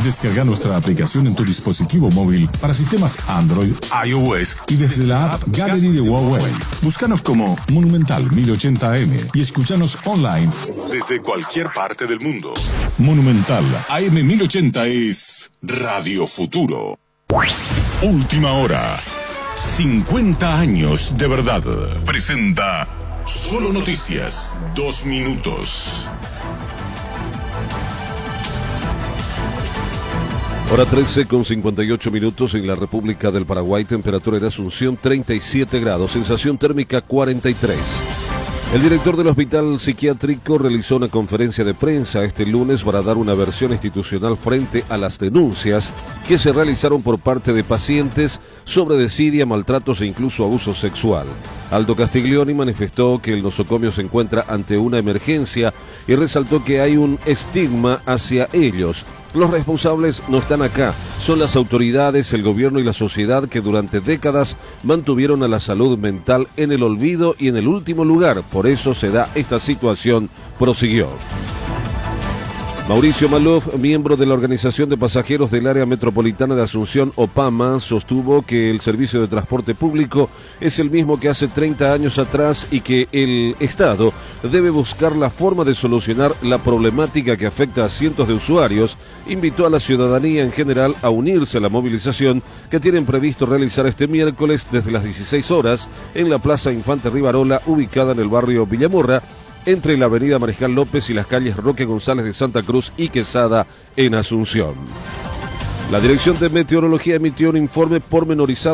Descarga nuestra aplicación en tu dispositivo móvil para sistemas Android, iOS y desde la app Gallery de Huawei. Búscanos como Monumental 1080 AM y escúchanos online desde cualquier parte del mundo. Monumental AM 1080 es Radio Futuro. Última hora. 50 años de verdad. Presenta Solo Noticias. 2 minutos. Hora 13 con 58 minutos en la República del Paraguay. Temperatura en Asunción 37 grados. Sensación térmica 43. El director del Hospital Psiquiátrico realizó una conferencia de prensa este lunes para dar una versión institucional frente a las denuncias que se realizaron por parte de pacientes sobre desidia, maltratos e incluso abuso sexual. Aldo Castiglioni manifestó que el nosocomio se encuentra ante una emergencia y resaltó que hay un estigma hacia ellos. Los responsables no están acá, son las autoridades, el gobierno y la sociedad que durante décadas mantuvieron a la salud mental en el olvido y en el último lugar. Por eso se da esta situación, prosiguió. Mauricio Maluf, miembro de la Organización de Pasajeros del Área Metropolitana de Asunción, OPAMA, sostuvo que el servicio de transporte público es el mismo que hace 30 años atrás y que el Estado debe buscar la forma de solucionar la problemática que afecta a cientos de usuarios. Invitó a la ciudadanía en general a unirse a la movilización que tienen previsto realizar este miércoles desde las 16 horas en la Plaza Infante Rivarola, ubicada en el barrio Villamorra, entre la avenida Mariscal López y las calles Roque González de Santa Cruz y Quesada en Asunción. La Dirección de Meteorología emitió un informe pormenorizado